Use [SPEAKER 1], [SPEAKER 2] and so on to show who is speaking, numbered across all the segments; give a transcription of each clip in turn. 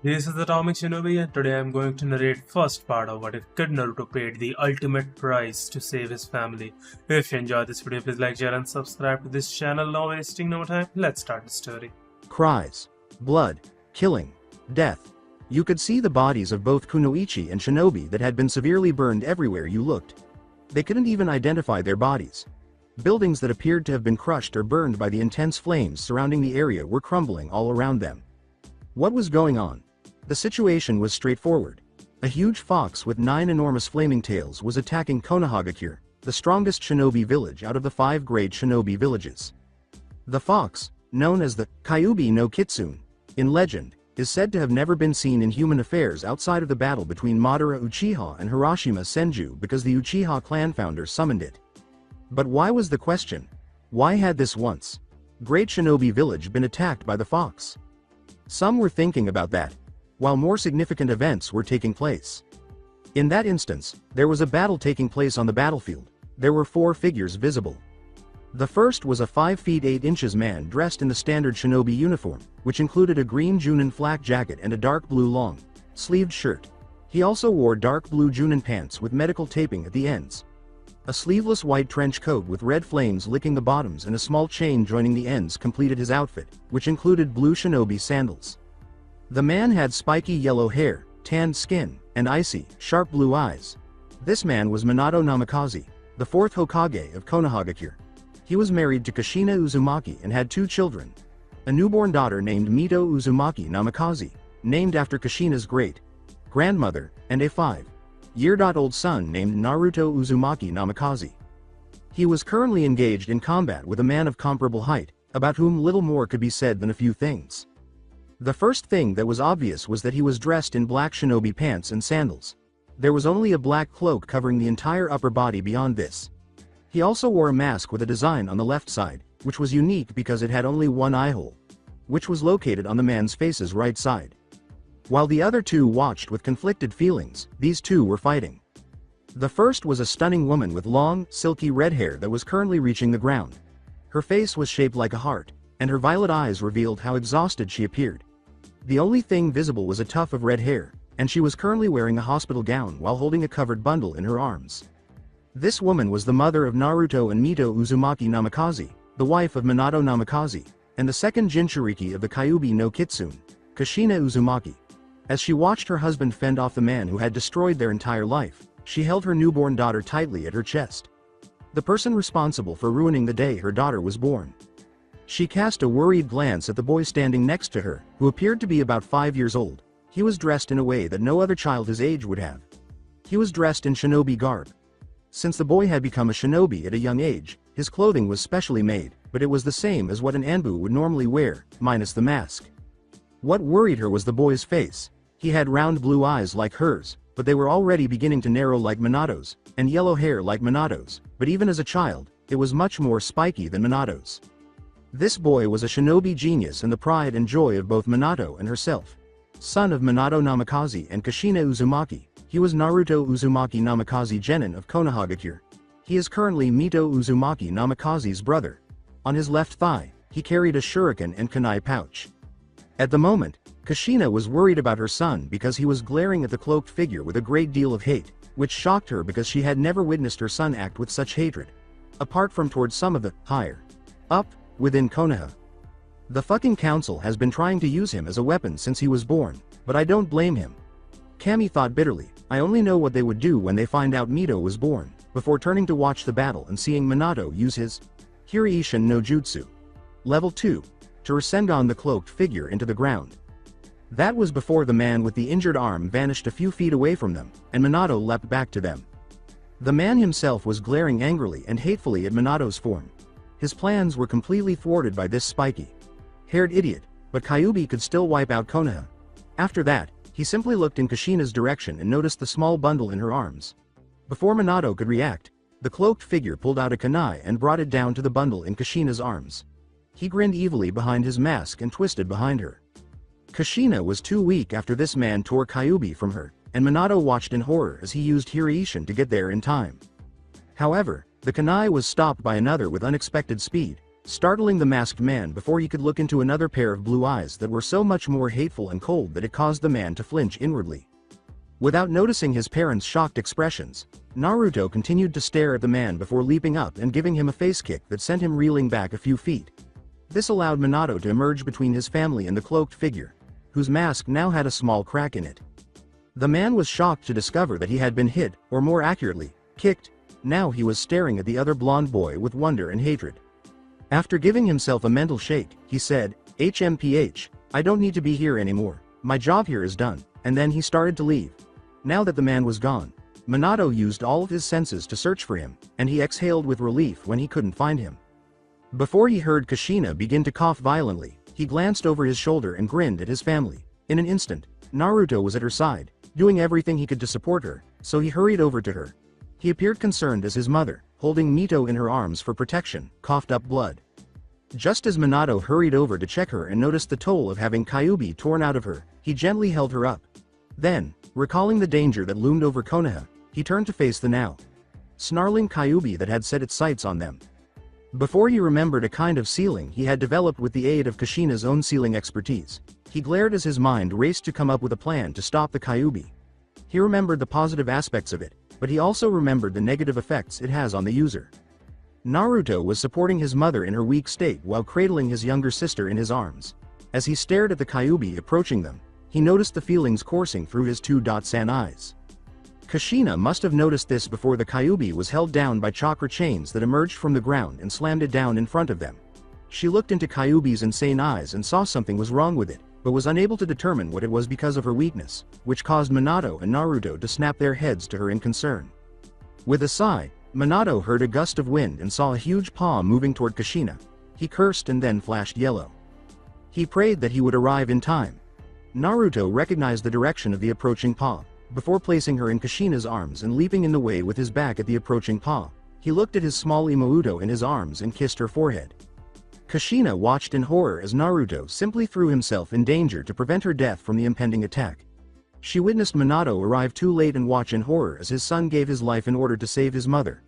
[SPEAKER 1] This is Atomic Shinobi and today I'm going to narrate first part of what if Kid Naruto paid the ultimate price to save his family. If you enjoyed this video, please like, share and subscribe to this channel. Now wasting no more time, let's start the story.
[SPEAKER 2] Cries, blood, killing, death. You could see the bodies of both Kunoichi and Shinobi that had been severely burned everywhere you looked. They couldn't even identify their bodies. Buildings that appeared to have been crushed or burned by the intense flames surrounding the area were crumbling all around them. What was going on? The situation was straightforward. A huge fox with 9 enormous flaming tails was attacking Konohagakure, the strongest shinobi village out of the 5 great shinobi villages. The fox, known as the Kyuubi no Kitsune, in legend, is said to have never been seen in human affairs outside of the battle between Madara Uchiha and Hiroshima Senju because the Uchiha clan founder summoned it. But why was the question? Why had this once great shinobi village been attacked by the fox? Some were thinking about that, while more significant events were taking place. In that instance, there was a battle taking place on the battlefield. There were 4 figures visible. The first was a 5 feet 8 inches man dressed in the standard shinobi uniform, which included a green Junin flak jacket and a dark blue long-sleeved shirt. He also wore dark blue Junin pants with medical taping at the ends. A sleeveless white trench coat with red flames licking the bottoms and a small chain joining the ends completed his outfit, which included blue shinobi sandals. The man had spiky yellow hair, tanned skin, and icy, sharp blue eyes. This man was Minato Namikaze, the 4th Hokage of Konohagakure. He was married to Kushina Uzumaki and had 2 children. A newborn daughter named Mito Uzumaki Namikaze, named after Kushina's great-grandmother, and a 5-year-old son named Naruto Uzumaki Namikaze. He was currently engaged in combat with a man of comparable height, about whom little more could be said than a few things. The first thing that was obvious was that he was dressed in black shinobi pants and sandals. There was only a black cloak covering the entire upper body beyond this. He also wore a mask with a design on the left side, which was unique because it had only one eye hole, which was located on the man's face's right side. While the other 2 watched with conflicted feelings, these 2 were fighting. The first was a stunning woman with long, silky red hair that was currently reaching the ground. Her face was shaped like a heart, and her violet eyes revealed how exhausted she appeared. The only thing visible was a tuft of red hair, and she was currently wearing a hospital gown while holding a covered bundle in her arms. This woman was the mother of Naruto and Mito Uzumaki Namikaze, the wife of Minato Namikaze, and the second Jinchuriki of the Kyuubi no Kitsune, Kushina Uzumaki. As she watched her husband fend off the man who had destroyed their entire life, she held her newborn daughter tightly at her chest. The person responsible for ruining the day her daughter was born. She cast a worried glance at the boy standing next to her, who appeared to be about 5 years old. He was dressed in a way that no other child his age would have. He was dressed in shinobi garb. Since the boy had become a shinobi at a young age, his clothing was specially made, but it was the same as what an Anbu would normally wear, minus the mask. What worried her was the boy's face. He had round blue eyes like hers, but they were already beginning to narrow like Minato's, and yellow hair like Minato's, but even as a child, it was much more spiky than Minato's. This boy was a shinobi genius and the pride and joy of both Minato and herself. Son of Minato Namikaze and Kushina Uzumaki, he was Naruto Uzumaki Namikaze Genin of Konohagakure. He is currently Mito Uzumaki Namikaze's brother. On his left thigh, he carried a shuriken and kunai pouch. At the moment, Kushina was worried about her son because he was glaring at the cloaked figure with a great deal of hate, which shocked her because she had never witnessed her son act with such hatred. Apart from towards some of the higher up within Konoha. The fucking council has been trying to use him as a weapon since he was born, but I don't blame him. Kami thought bitterly, I only know what they would do when they find out Mito was born, before turning to watch the battle and seeing Minato use his Hiraishin no Jutsu. Level 2. To Rasengan the cloaked figure into the ground. That was before the man with the injured arm vanished a few feet away from them, and Minato leapt back to them. The man himself was glaring angrily and hatefully at Minato's form. His plans were completely thwarted by this spiky-haired idiot, but Kyuubi could still wipe out Konoha. After that, he simply looked in Kushina's direction and noticed the small bundle in her arms. Before Minato could react, the cloaked figure pulled out a kunai and brought it down to the bundle in Kushina's arms. He grinned evilly behind his mask and twisted behind her. Kushina was too weak after this man tore Kyuubi from her, and Minato watched in horror as he used Hiraishin to get there in time. However, the kunai was stopped by another with unexpected speed. startling the masked man before he could look into another pair of blue eyes that were so much more hateful and cold that it caused the man to flinch inwardly. Without noticing his parents' shocked expressions, Naruto continued to stare at the man before leaping up and giving him a face kick that sent him reeling back a few feet. This allowed Minato to emerge between his family and the cloaked figure, whose mask now had a small crack in it. The man was shocked to discover that he had been hit, or more accurately, kicked. Now he was staring at the other blonde boy with wonder and hatred. After giving himself a mental shake, he said, "HMPH, I don't need to be here anymore, my job here is done," and then he started to leave. Now that the man was gone, Minato used all of his senses to search for him, and he exhaled with relief when he couldn't find him. Before he heard Kushina begin to cough violently, he glanced over his shoulder and grinned at his family. In an instant, Naruto was at her side, doing everything he could to support her, so he hurried over to her. He appeared concerned as his mother, holding Mito in her arms for protection, coughed up blood. Just as Minato hurried over to check her and noticed the toll of having Kyuubi torn out of her, he gently held her up. Then, recalling the danger that loomed over Konoha, he turned to face the now snarling Kyuubi that had set its sights on them. Before he remembered a kind of sealing he had developed with the aid of Kushina's own sealing expertise, he glared as his mind raced to come up with a plan to stop the Kyuubi. He remembered the positive aspects of it, but he also remembered the negative effects it has on the user. Naruto was supporting his mother in her weak state while cradling his younger sister in his arms. As he stared at the Kyuubi approaching them, he noticed the feelings coursing through his two-san eyes. Kushina must have noticed this before the Kyuubi was held down by chakra chains that emerged from the ground and slammed it down in front of them. She looked into Kyuubi's insane eyes and saw something was wrong with it, but was unable to determine what it was because of her weakness, which caused Minato and Naruto to snap their heads to her in concern. With a sigh, Minato heard a gust of wind and saw a huge paw moving toward Kushina. He cursed and then flashed yellow. He prayed that he would arrive in time. Naruto recognized the direction of the approaching paw. Before placing her in Kushina's arms and leaping in the way with his back at the approaching paw, he looked at his small Imouto in his arms and kissed her forehead. Kushina watched in horror as Naruto simply threw himself in danger to prevent her death from the impending attack. She witnessed Minato arrive too late and watch in horror as his son gave his life in order to save his mother.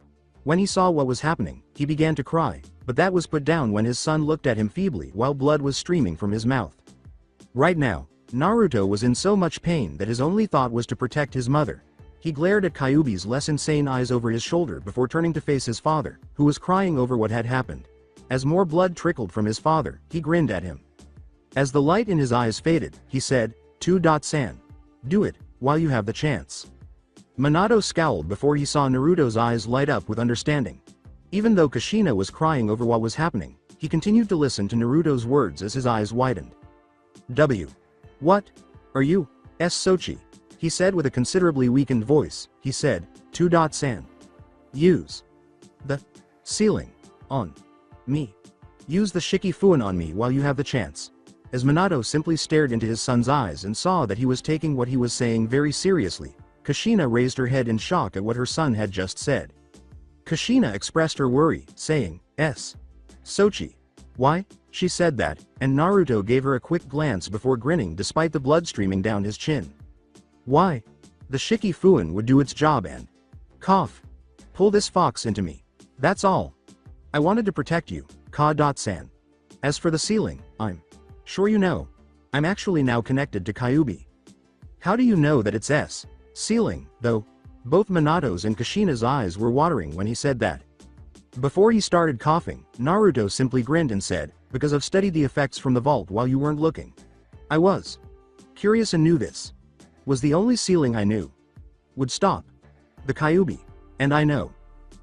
[SPEAKER 2] When he saw what was happening, he began to cry, but that was put down when his son looked at him feebly while blood was streaming from his mouth. Right now, Naruto was in so much pain that his only thought was to protect his mother. He glared at Kyuubi's less insane eyes over his shoulder before turning to face his father, who was crying over what had happened. As more blood trickled from his father, he grinned at him. As the light in his eyes faded, he said, "2-san. Do it, while you have the chance." Minato scowled before he saw Naruto's eyes light up with understanding. Even though Kushina was crying over what was happening, he continued to listen to Naruto's words as his eyes widened. What? Are you, Sochi? He said with a considerably weakened voice. He said, 2-san. Use the sealing on me. Use the Shiki Fuin on me while you have the chance. As Minato simply stared into his son's eyes and saw that he was taking what he was saying very seriously, Kushina raised her head in shock at what her son had just said. Kushina expressed her worry, saying, Sochi. Why? She said that, and Naruto gave her a quick glance before grinning despite the blood streaming down his chin. Why? The Shiki Fuin would do its job and cough. Pull this fox into me. That's all. I wanted to protect you, Ka-san. As for the sealing, I'm sure you know. I'm actually now connected to Kyuubi. How do you know that it's sealing, though? Both Minato's and Kushina's eyes were watering when he said that. Before he started coughing, Naruto simply grinned and said, because I've studied the effects from the vault while you weren't looking. I was curious and knew this was the only sealing I knew would stop the Kyuubi, and I know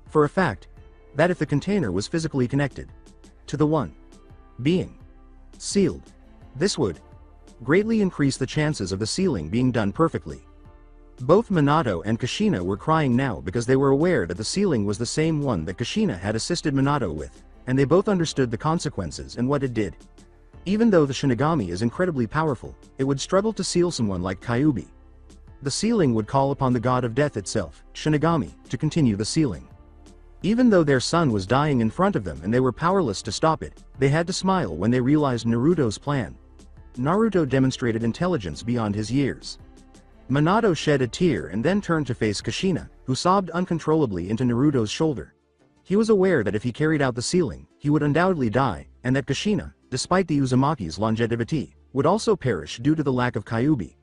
[SPEAKER 2] for a fact that if the container was physically connected to the one being sealed, this would greatly increase the chances of the sealing being done perfectly. Both Minato and Kushina were crying now because they were aware that the sealing was the same one that Kushina had assisted Minato with, and they both understood the consequences and what it did. Even though the Shinigami is incredibly powerful, it would struggle to seal someone like Kyuubi. The sealing would call upon the god of death itself, Shinigami, to continue the sealing. Even though their son was dying in front of them and they were powerless to stop it, they had to smile when they realized Naruto's plan. Naruto demonstrated intelligence beyond his years. Minato shed a tear and then turned to face Kushina, who sobbed uncontrollably into Naruto's shoulder. He was aware that if he carried out the sealing, he would undoubtedly die, and that Kushina, despite the Uzumaki's longevity, would also perish due to the lack of Kyuubi.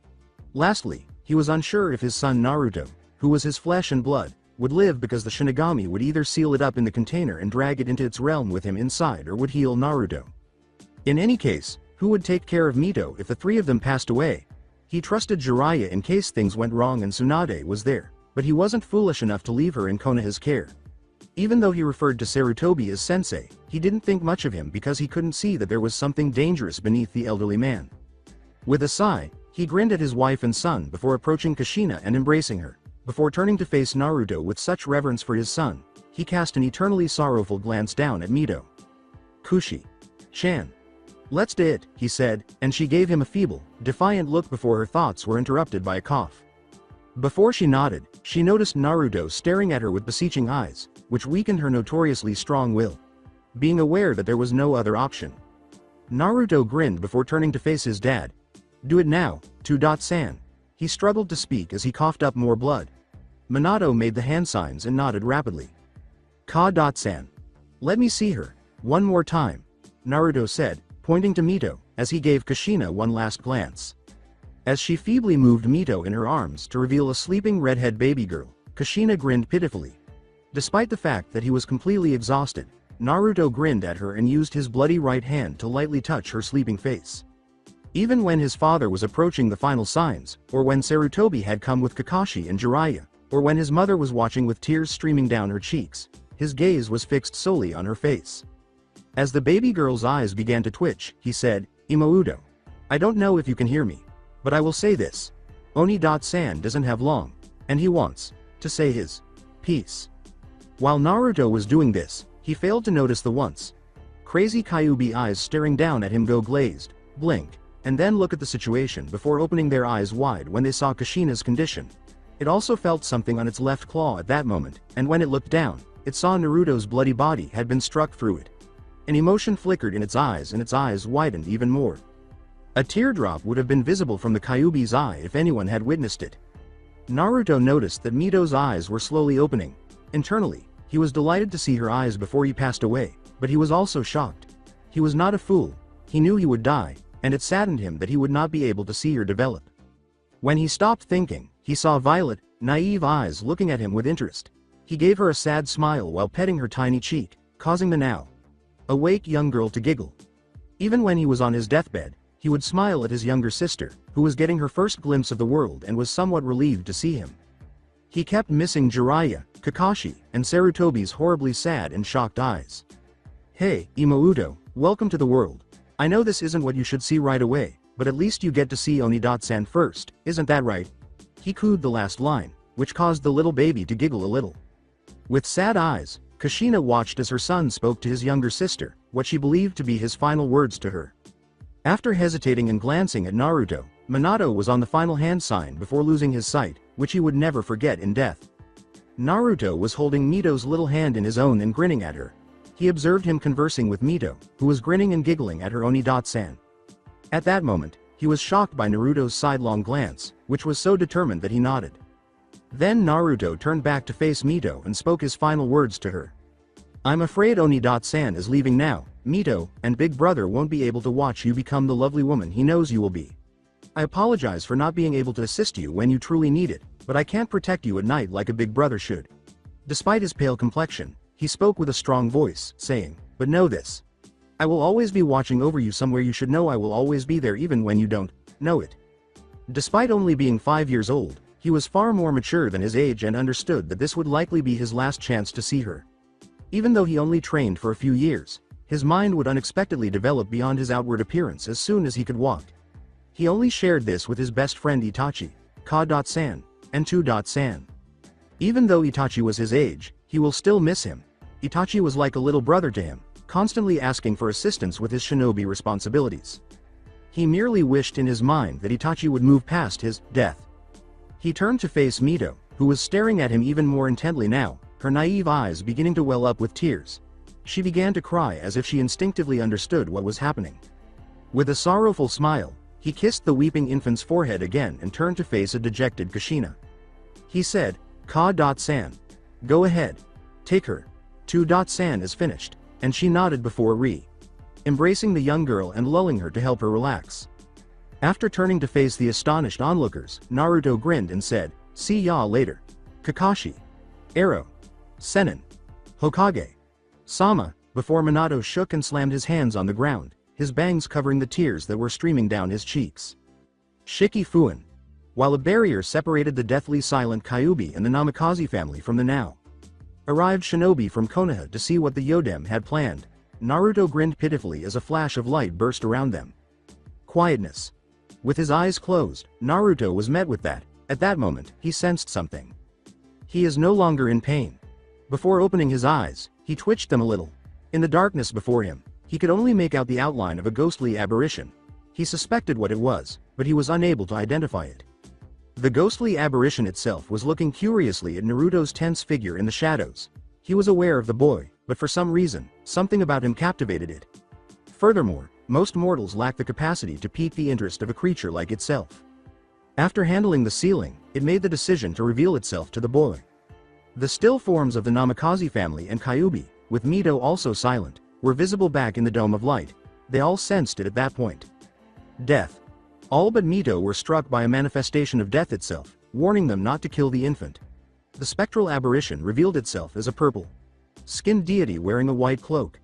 [SPEAKER 2] Lastly, he was unsure if his son Naruto, who was his flesh and blood, would live because the Shinigami would either seal it up in the container and drag it into its realm with him inside or would heal Naruto. In any case, who would take care of Mito if the three of them passed away? He trusted Jiraiya in case things went wrong and Tsunade was there, but he wasn't foolish enough to leave her in Konoha's care. Even though he referred to Sarutobi as sensei, he didn't think much of him because he couldn't see that there was something dangerous beneath the elderly man. With a sigh, he grinned at his wife and son before approaching Kushina and embracing her. Before turning to face Naruto with such reverence for his son, he cast an eternally sorrowful glance down at Mito. "Kushi-chan. Let's do it," he said, and she gave him a feeble, defiant look before her thoughts were interrupted by a cough. Before she nodded, she noticed Naruto staring at her with beseeching eyes, which weakened her notoriously strong will. Being aware that there was no other option, Naruto grinned before turning to face his dad. "Do it now, 2-san. He struggled to speak as he coughed up more blood. Minato made the hand signs and nodded rapidly. "Ka-san. Let me see her, one more time," Naruto said, pointing to Mito, as he gave Kushina one last glance. As she feebly moved Mito in her arms to reveal a sleeping redhead baby girl, Kushina grinned pitifully. Despite the fact that he was completely exhausted, Naruto grinned at her and used his bloody right hand to lightly touch her sleeping face. Even when his father was approaching the final signs, or when Sarutobi had come with Kakashi and Jiraiya, or when his mother was watching with tears streaming down her cheeks, his gaze was fixed solely on her face. As the baby girl's eyes began to twitch, he said, "Imoudo. I don't know if you can hear me, but I will say this. Oni-san doesn't have long, and he wants to say his piece." While Naruto was doing this, he failed to notice the once crazy Kyuubi eyes staring down at him go glazed, blink, and then look at the situation before opening their eyes wide when they saw Kushina's condition. It also felt something on its left claw at that moment, and when it looked down, it saw Naruto's bloody body had been struck through it. An emotion flickered in its eyes and its eyes widened even more. A teardrop would have been visible from the Kyuubi's eye if anyone had witnessed it. Naruto noticed that Mito's eyes were slowly opening. Internally, he was delighted to see her eyes before he passed away, but he was also shocked. He was not a fool. He knew he would die, and it saddened him that he would not be able to see her develop. When he stopped thinking, he saw violet, naive eyes looking at him with interest. He gave her a sad smile while petting her tiny cheek, causing the now awake young girl to giggle. Even when he was on his deathbed, he would smile at his younger sister, who was getting her first glimpse of the world and was somewhat relieved to see him. He kept missing Jiraiya, Kakashi, and Sarutobi's horribly sad and shocked eyes. "Hey, Imoudo, welcome to the world. I know this isn't what you should see right away, but at least you get to see Oni-san first, isn't that right?" He cooed the last line, which caused the little baby to giggle a little. With sad eyes, Kushina watched as her son spoke to his younger sister, what she believed to be his final words to her. After hesitating and glancing at Naruto, Minato was on the final hand sign before losing his sight, which he would never forget in death. Naruto was holding Mito's little hand in his own and grinning at her. He observed him conversing with Mito, who was grinning and giggling at her Oni-san. At that moment, he was shocked by Naruto's sidelong glance, which was so determined that he nodded. Then Naruto turned back to face Mito and spoke his final words to her. "I'm afraid Oni-san is leaving now. Mito and Big Brother won't be able to watch you become the lovely woman he knows you will be. I apologize for not being able to assist you when you truly need it, but I can't protect you at night like a big brother should." Despite his pale complexion, he spoke with a strong voice, saying, "But know this. I will always be watching over you somewhere. You should know I will always be there even when you don't know it." Despite only being 5 years old, he was far more mature than his age and understood that this would likely be his last chance to see her. Even though he only trained for a few years, his mind would unexpectedly develop beyond his outward appearance as soon as he could walk. He only shared this with his best friend Itachi, Ka-san, and 2-san. Even though Itachi was his age, he will still miss him. Itachi was like a little brother to him, constantly asking for assistance with his shinobi responsibilities. He merely wished in his mind that Itachi would move past his death. He turned to face Mito, who was staring at him even more intently now, her naive eyes beginning to well up with tears. She began to cry as if she instinctively understood what was happening. With a sorrowful smile, he kissed the weeping infant's forehead again and turned to face a dejected Kushina. He said, "Ka-san. Go ahead. Take her. 2-san is finished." and she nodded before embracing the young girl and lulling her to help her relax. After turning to face the astonished onlookers, Naruto grinned and said, "See ya later. Kakashi. Ero. Sennin. Hokage. Sama," before Minato shook and slammed his hands on the ground, his bangs covering the tears that were streaming down his cheeks. Shiki Fuin. While a barrier separated the deathly silent Kyuubi and the Namikaze family from the now arrived shinobi from Konoha to see what the Yodem had planned, Naruto grinned pitifully as a flash of light burst around them. Quietness. With his eyes closed, Naruto was met with that. At that moment, he sensed something. He is no longer in pain. Before opening his eyes, he twitched them a little. In the darkness before him, he could only make out the outline of a ghostly aberration. He suspected what it was, but he was unable to identify it. The ghostly aberration itself was looking curiously at Naruto's tense figure in the shadows. He was aware of the boy, but for some reason, something about him captivated it. Furthermore, most mortals lack the capacity to pique the interest of a creature like itself. After handling the ceiling, it made the decision to reveal itself to the boy. The still forms of the Namikaze family and Kyuubi, with Mito also silent, were visible back in the Dome of Light. They all sensed it at that point. Death. All but Mito were struck by a manifestation of death itself, warning them not to kill the infant. The spectral aberration revealed itself as a purple-skinned deity wearing a white cloak.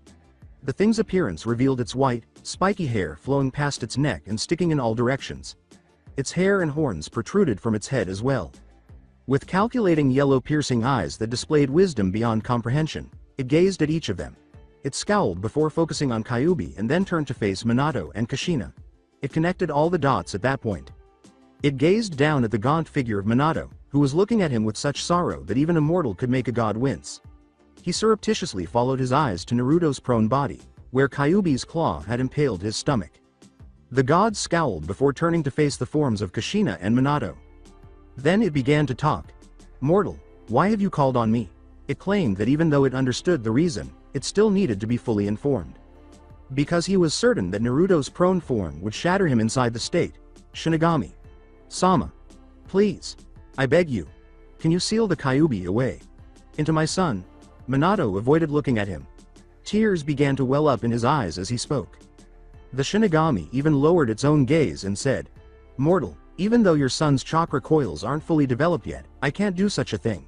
[SPEAKER 2] The thing's appearance revealed its white, spiky hair flowing past its neck and sticking in all directions. Its hair and horns protruded from its head as well. With calculating yellow piercing eyes that displayed wisdom beyond comprehension, it gazed at each of them. It scowled before focusing on Kyuubi and then turned to face Minato and Kushina. It connected all the dots at that point. It gazed down at the gaunt figure of Minato, who was looking at him with such sorrow that even a mortal could make a god wince. He surreptitiously followed his eyes to Naruto's prone body, where Kyuubi's claw had impaled his stomach. The god scowled before turning to face the forms of Kushina and Minato. Then it began to talk. "Mortal, why have you called on me?" It claimed that even though it understood the reason, it still needed to be fully informed. Because he was certain that Naruto's prone form would shatter him inside the state. "Shinigami. Sama. Please. I beg you. Can you seal the Kyuubi away? Into my son?" Minato avoided looking at him. Tears began to well up in his eyes as he spoke. The Shinigami even lowered its own gaze and said, "Mortal, even though your son's chakra coils aren't fully developed yet, I can't do such a thing.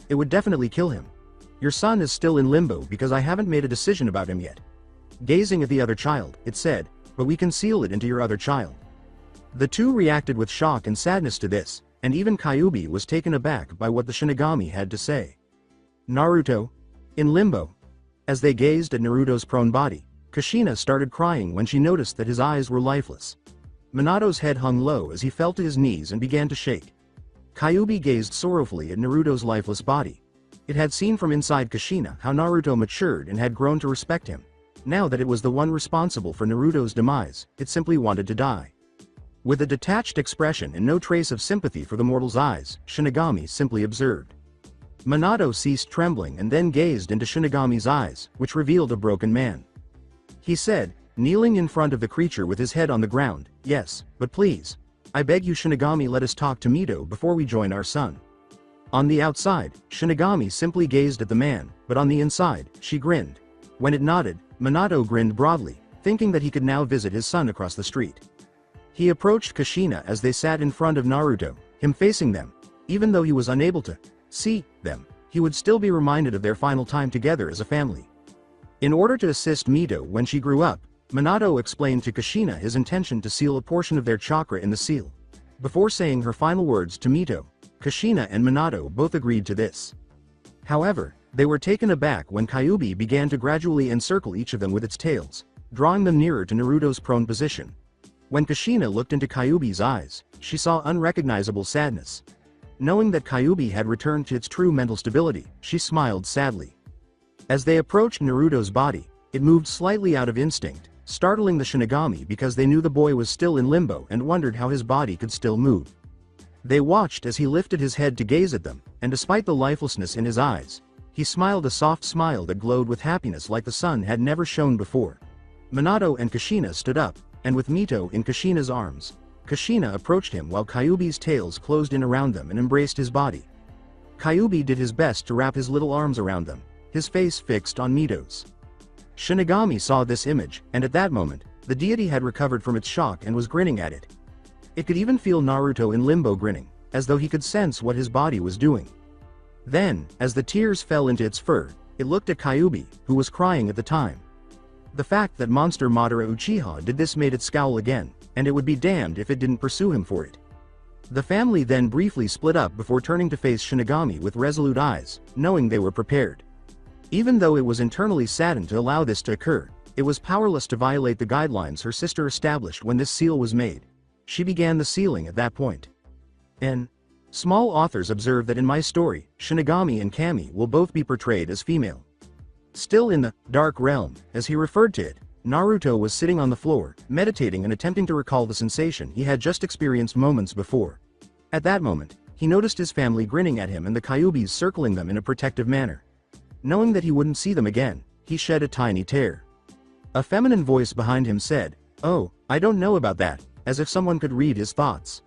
[SPEAKER 2] It would definitely kill him. Your son is still in limbo because I haven't made a decision about him yet." Gazing at the other child, it said, "But we can seal it into your other child." The two reacted with shock and sadness to this, and even Kyuubi was taken aback by what the Shinigami had to say. Naruto. In limbo. As they gazed at Naruto's prone body, Kushina started crying when she noticed that his eyes were lifeless. Minato's head hung low as he fell to his knees and began to shake. Kyuubi gazed sorrowfully at Naruto's lifeless body. It had seen from inside Kushina how Naruto matured and had grown to respect him. Now that it was the one responsible for Naruto's demise, it simply wanted to die. With a detached expression and no trace of sympathy for the mortal's eyes, Shinigami simply observed. Minato ceased trembling and then gazed into Shinigami's eyes, which revealed a broken man. He said, kneeling in front of the creature with his head on the ground, "Yes, but please. I beg you Shinigami, let us talk to Mito before we join our son." On the outside, Shinigami simply gazed at the man, but on the inside, she grinned. When it nodded, Minato grinned broadly, thinking that he could now visit his son across the street. He approached Kushina as they sat in front of Naruto, him facing them. Even though he was unable to see them, he would still be reminded of their final time together as a family. In order to assist Mito when she grew up, Minato explained to Kushina his intention to seal a portion of their chakra in the seal. Before saying her final words to Mito, Kushina and Minato both agreed to this. However, they were taken aback when Kyuubi began to gradually encircle each of them with its tails, drawing them nearer to Naruto's prone position. When Kushina looked into Kyuubi's eyes, she saw unrecognizable sadness. Knowing that Kyuubi had returned to its true mental stability, she smiled sadly. As they approached Naruto's body, it moved slightly out of instinct, startling the Shinigami because they knew the boy was still in limbo and wondered how his body could still move. They watched as he lifted his head to gaze at them, and despite the lifelessness in his eyes, he smiled a soft smile that glowed with happiness like the sun had never shone before. Minato and Kushina stood up, and with Mito in Kushina's arms, Kushina approached him while Kyuubi's tails closed in around them and embraced his body. Kyuubi did his best to wrap his little arms around them, his face fixed on Mito's. Shinigami saw this image, and at that moment, the deity had recovered from its shock and was grinning at it. It could even feel Naruto in limbo grinning, as though he could sense what his body was doing. Then, as the tears fell into its fur, it looked at Kyuubi, who was crying at the time. The fact that Monster Madara Uchiha did this made it scowl again, and it would be damned if it didn't pursue him for it. The family then briefly split up before turning to face Shinigami with resolute eyes, knowing they were prepared. Even though it was internally saddened to allow this to occur, it was powerless to violate the guidelines her sister established when this seal was made. She began the sealing at that point. Small authors observe that in my story, Shinigami and Kami will both be portrayed as female. Still in the dark realm, as he referred to it, Naruto was sitting on the floor, meditating and attempting to recall the sensation he had just experienced moments before. At that moment, he noticed his family grinning at him and the Kyuubis circling them in a protective manner. Knowing that he wouldn't see them again, he shed a tiny tear. A feminine voice behind him said, "Oh, I don't know about that," as if someone could read his thoughts.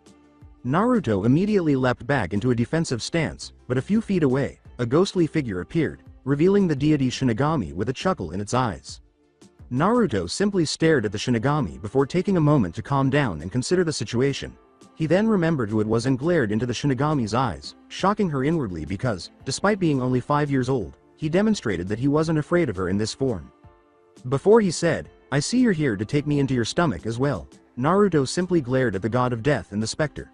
[SPEAKER 2] Naruto immediately leapt back into a defensive stance, but a few feet away, a ghostly figure appeared, revealing the deity Shinigami with a chuckle in its eyes. Naruto simply stared at the Shinigami before taking a moment to calm down and consider the situation. He then remembered who it was and glared into the Shinigami's eyes, shocking her inwardly because, despite being only 5 years old, he demonstrated that he wasn't afraid of her in this form. Before he said, "I see you're here to take me into your stomach as well," Naruto simply glared at the god of death and the specter.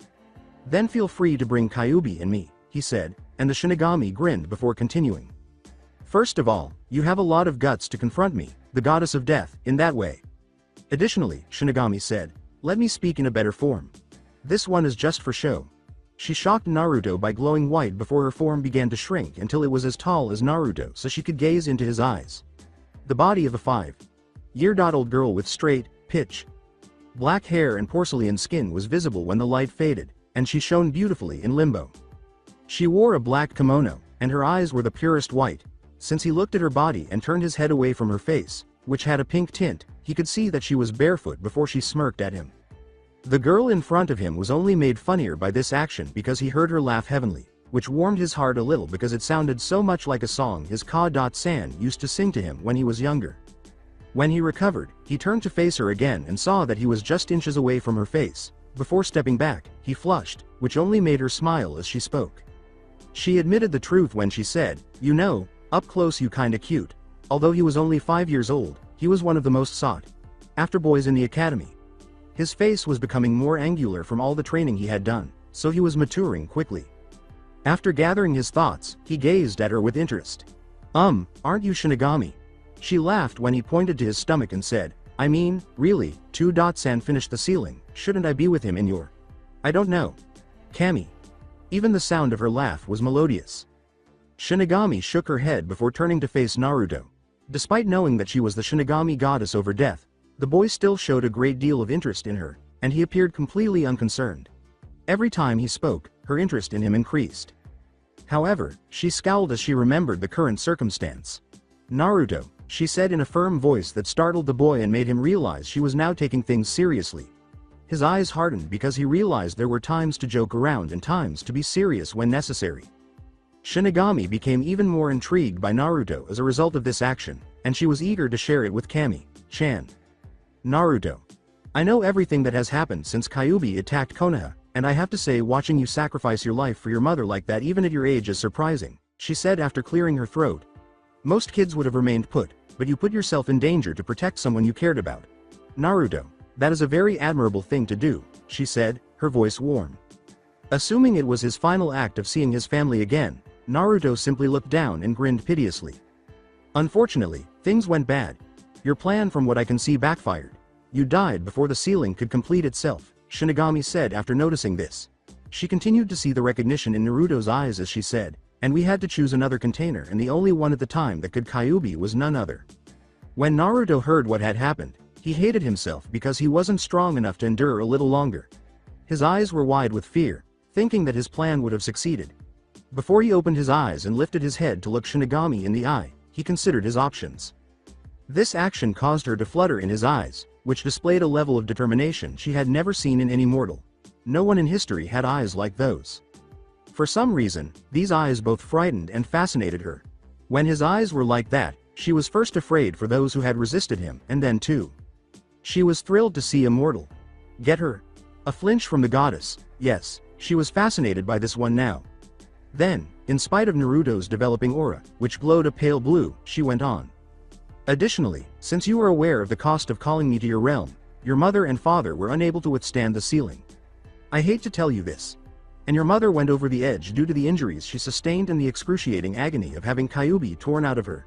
[SPEAKER 2] "Then feel free to bring Kyuubi and me," he said, and the Shinigami grinned before continuing. "First of all, you have a lot of guts to confront me, the goddess of death, in that way. Additionally," Shinigami said, "let me speak in a better form. This one is just for show." She shocked Naruto by glowing white before her form began to shrink until it was as tall as Naruto so she could gaze into his eyes. The body of a 5-year-old girl with straight, pitch black hair and porcelain skin was visible when the light faded, and she shone beautifully in limbo. She wore a black kimono, and her eyes were the purest white. Since he looked at her body and turned his head away from her face, which had a pink tint, he could see that she was barefoot before she smirked at him. The girl in front of him was only made funnier by this action because he heard her laugh heavenly, which warmed his heart a little because it sounded so much like a song his Ka-san used to sing to him when he was younger. When he recovered, he turned to face her again and saw that he was just inches away from her face. Before stepping back, he flushed, which only made her smile as she spoke. She admitted the truth when she said, "You know, up close you kinda cute." Although he was only 5 years old, he was one of the most sought after boys in the academy. His face was becoming more angular from all the training he had done, so he was maturing quickly. After gathering his thoughts, he gazed at her with interest. Aren't you Shinigami?" She laughed when he pointed to his stomach and said, "I mean, really, 2-san finished the ceiling, shouldn't I be with him in your... I don't know. Kami." Even the sound of her laugh was melodious. Shinigami shook her head before turning to face Naruto. Despite knowing that she was the Shinigami goddess over death, the boy still showed a great deal of interest in her, and he appeared completely unconcerned. Every time he spoke, her interest in him increased. However, she scowled as she remembered the current circumstance. "Naruto," she said in a firm voice that startled the boy and made him realize she was now taking things seriously. His eyes hardened because he realized there were times to joke around and times to be serious when necessary. Shinigami became even more intrigued by Naruto as a result of this action, and she was eager to share it with Kami-chan. "Naruto, I know everything that has happened since Kyuubi attacked Konoha, and I have to say watching you sacrifice your life for your mother like that even at your age is surprising," she said after clearing her throat. "Most kids would have remained put, but you put yourself in danger to protect someone you cared about. Naruto, that is a very admirable thing to do," she said, her voice warm. Assuming it was his final act of seeing his family again, Naruto simply looked down and grinned piteously. "Unfortunately, things went bad. Your plan from what I can see backfired. You died before the ceiling could complete itself," Shinigami said after noticing this. She continued to see the recognition in Naruto's eyes as she said, "And we had to choose another container and the only one at the time that could Kyuubi was none other." When Naruto heard what had happened, he hated himself because he wasn't strong enough to endure a little longer. His eyes were wide with fear, thinking that his plan would have succeeded. Before he opened his eyes and lifted his head to look Shinigami in the eye, he considered his options. This action caused her to flutter in his eyes, which displayed a level of determination she had never seen in any mortal. No one in history had eyes like those. For some reason, these eyes both frightened and fascinated her. When his eyes were like that, She was first afraid for those who had resisted him, and then too. She was thrilled to see a mortal. Get her? A flinch from the goddess, yes, she was fascinated by this one now. Then, in spite of Naruto's developing aura, which glowed a pale blue, she went on. Additionally, since you are aware of the cost of calling me to your realm, your mother and father were unable to withstand the ceiling. I hate to tell you this. And your mother went over the edge due to the injuries she sustained and the excruciating agony of having Kyuubi torn out of her.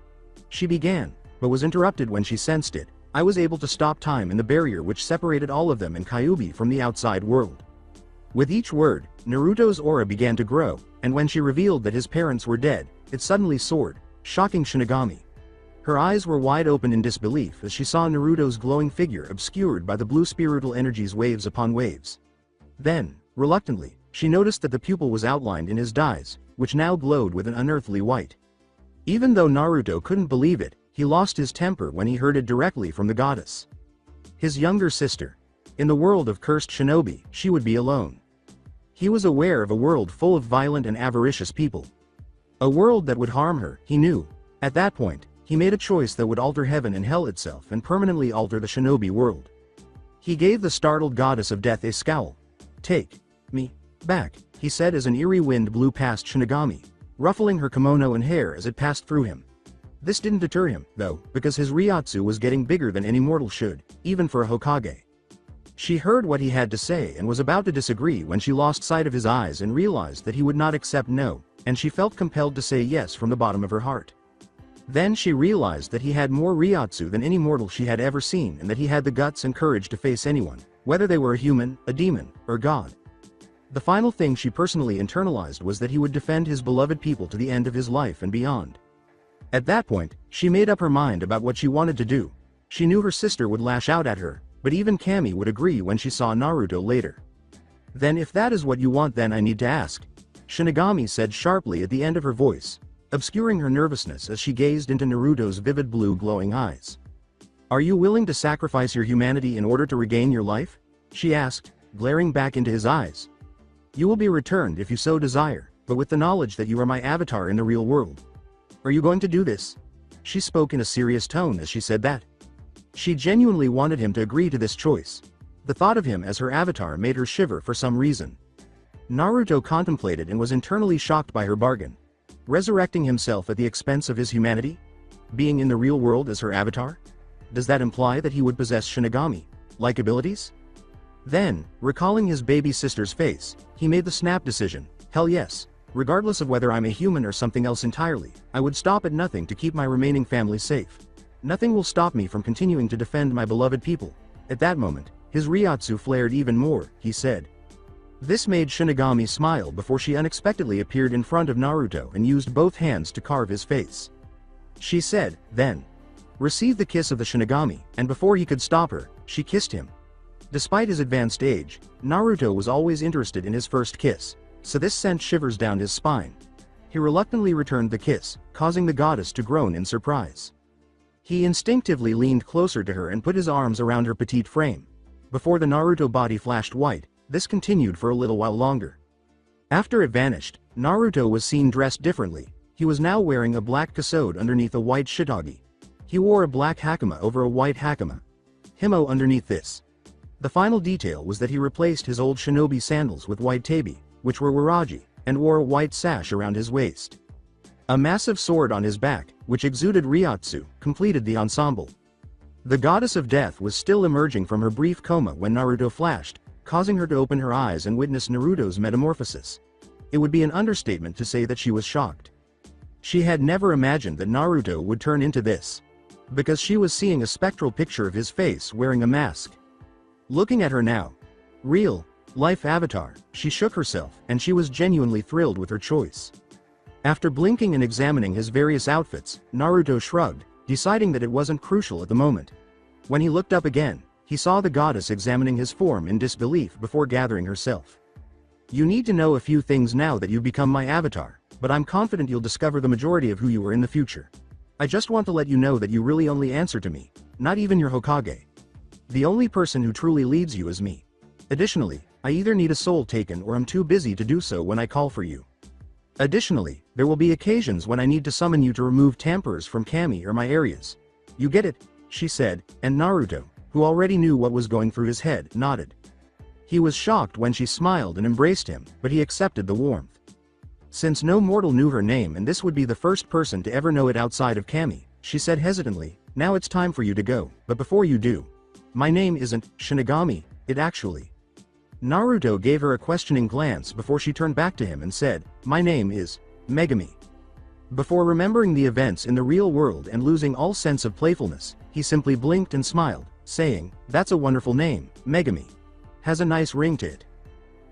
[SPEAKER 2] She began, but was interrupted when she sensed it. I was able to stop time in the barrier which separated all of them and Kyuubi from the outside world. With each word, Naruto's aura began to grow, and when she revealed that his parents were dead, it suddenly soared, shocking Shinigami. Her eyes were wide open in disbelief as she saw Naruto's glowing figure obscured by the blue spiritual energies waves upon waves. Then, reluctantly, she noticed that the pupil was outlined in his dyes, which now glowed with an unearthly white. Even though Naruto couldn't believe it, he lost his temper when he heard it directly from the goddess. His younger sister. In the world of cursed shinobi, she would be alone. He was aware of a world full of violent and avaricious people. A world that would harm her, he knew. At that point, he made a choice that would alter heaven and hell itself and permanently alter the shinobi world. He gave the startled goddess of death a scowl. Take me back, he said as an eerie wind blew past Shinigami, ruffling her kimono and hair as it passed through him. This didn't deter him, though, because his Ryotsu was getting bigger than any mortal should, even for a Hokage. She heard what he had to say and was about to disagree when she lost sight of his eyes and realized that he would not accept no, and she felt compelled to say yes from the bottom of her heart. Then she realized that he had more Ryotsu than any mortal she had ever seen and that he had the guts and courage to face anyone, whether they were a human, a demon, or God. The final thing she personally internalized was that he would defend his beloved people to the end of his life and beyond. At that point, she made up her mind about what she wanted to do. She knew her sister would lash out at her, but even Kami would agree when she saw Naruto later. Then if that is what you want, then I need to ask, Shinigami said sharply at the end of her voice, obscuring her nervousness as she gazed into Naruto's vivid blue glowing eyes. Are you willing to sacrifice your humanity in order to regain your life? She asked, glaring back into his eyes. You will be returned if you so desire, but with the knowledge that you are my avatar in the real world. Are you going to do this? She spoke in a serious tone as she said that. She genuinely wanted him to agree to this choice. The thought of him as her avatar made her shiver for some reason. Naruto contemplated and was internally shocked by her bargain. Resurrecting himself at the expense of his humanity? Being in the real world as her avatar? Does that imply that he would possess Shinigami-like abilities? Then, recalling his baby sister's face, he made the snap decision. Hell yes, regardless of whether I'm a human or something else entirely, I would stop at nothing to keep my remaining family safe. Nothing will stop me from continuing to defend my beloved people. At that moment, his Ryotsu flared even more, he said. This made Shinigami smile before she unexpectedly appeared in front of Naruto and used both hands to carve his face. She said, then. Received the kiss of the Shinigami, and before he could stop her, she kissed him. Despite his advanced age, Naruto was always interested in his first kiss, so this sent shivers down his spine. He reluctantly returned the kiss, causing the goddess to groan in surprise. He instinctively leaned closer to her and put his arms around her petite frame. Before the Naruto body flashed white, this continued for a little while longer. After it vanished, Naruto was seen dressed differently. He was now wearing a black kasode underneath a white shitage. He wore a black hakama over a white hakama. Himo underneath this. The final detail was that he replaced his old shinobi sandals with white tabi, which were waraji, and wore a white sash around his waist. A massive sword on his back, which exuded Ryotsu, completed the ensemble. The goddess of death was still emerging from her brief coma when Naruto flashed, causing her to open her eyes and witness Naruto's metamorphosis. It would be an understatement to say that she was shocked. She had never imagined that Naruto would turn into this. Because she was seeing a spectral picture of his face wearing a mask. Looking at her now, real, life avatar, she shook herself, and she was genuinely thrilled with her choice. After blinking and examining his various outfits, Naruto shrugged, deciding that it wasn't crucial at the moment. When he looked up again, he saw the goddess examining his form in disbelief before gathering herself. You need to know a few things now that you've become my avatar, but I'm confident you'll discover the majority of who you are in the future. I just want to let you know that you really only answer to me, not even your Hokage. The only person who truly leads you is me. Additionally, I either need a soul taken or I'm too busy to do so when I call for you. Additionally, there will be occasions when I need to summon you to remove tampers from Kami or my areas. You get it? She said, and Naruto, who already knew what was going through his head, nodded. He was shocked when she smiled and embraced him, but he accepted the warmth. Since no mortal knew her name and this would be the first person to ever know it outside of Kami, she said hesitantly, now it's time for you to go, but before you do. My name isn't Shinigami, it actually. Naruto gave her a questioning glance before she turned back to him and said, my name is Megami. Before remembering the events in the real world and losing all sense of playfulness, he simply blinked and smiled, saying, that's a wonderful name, Megami. Has a nice ring to it.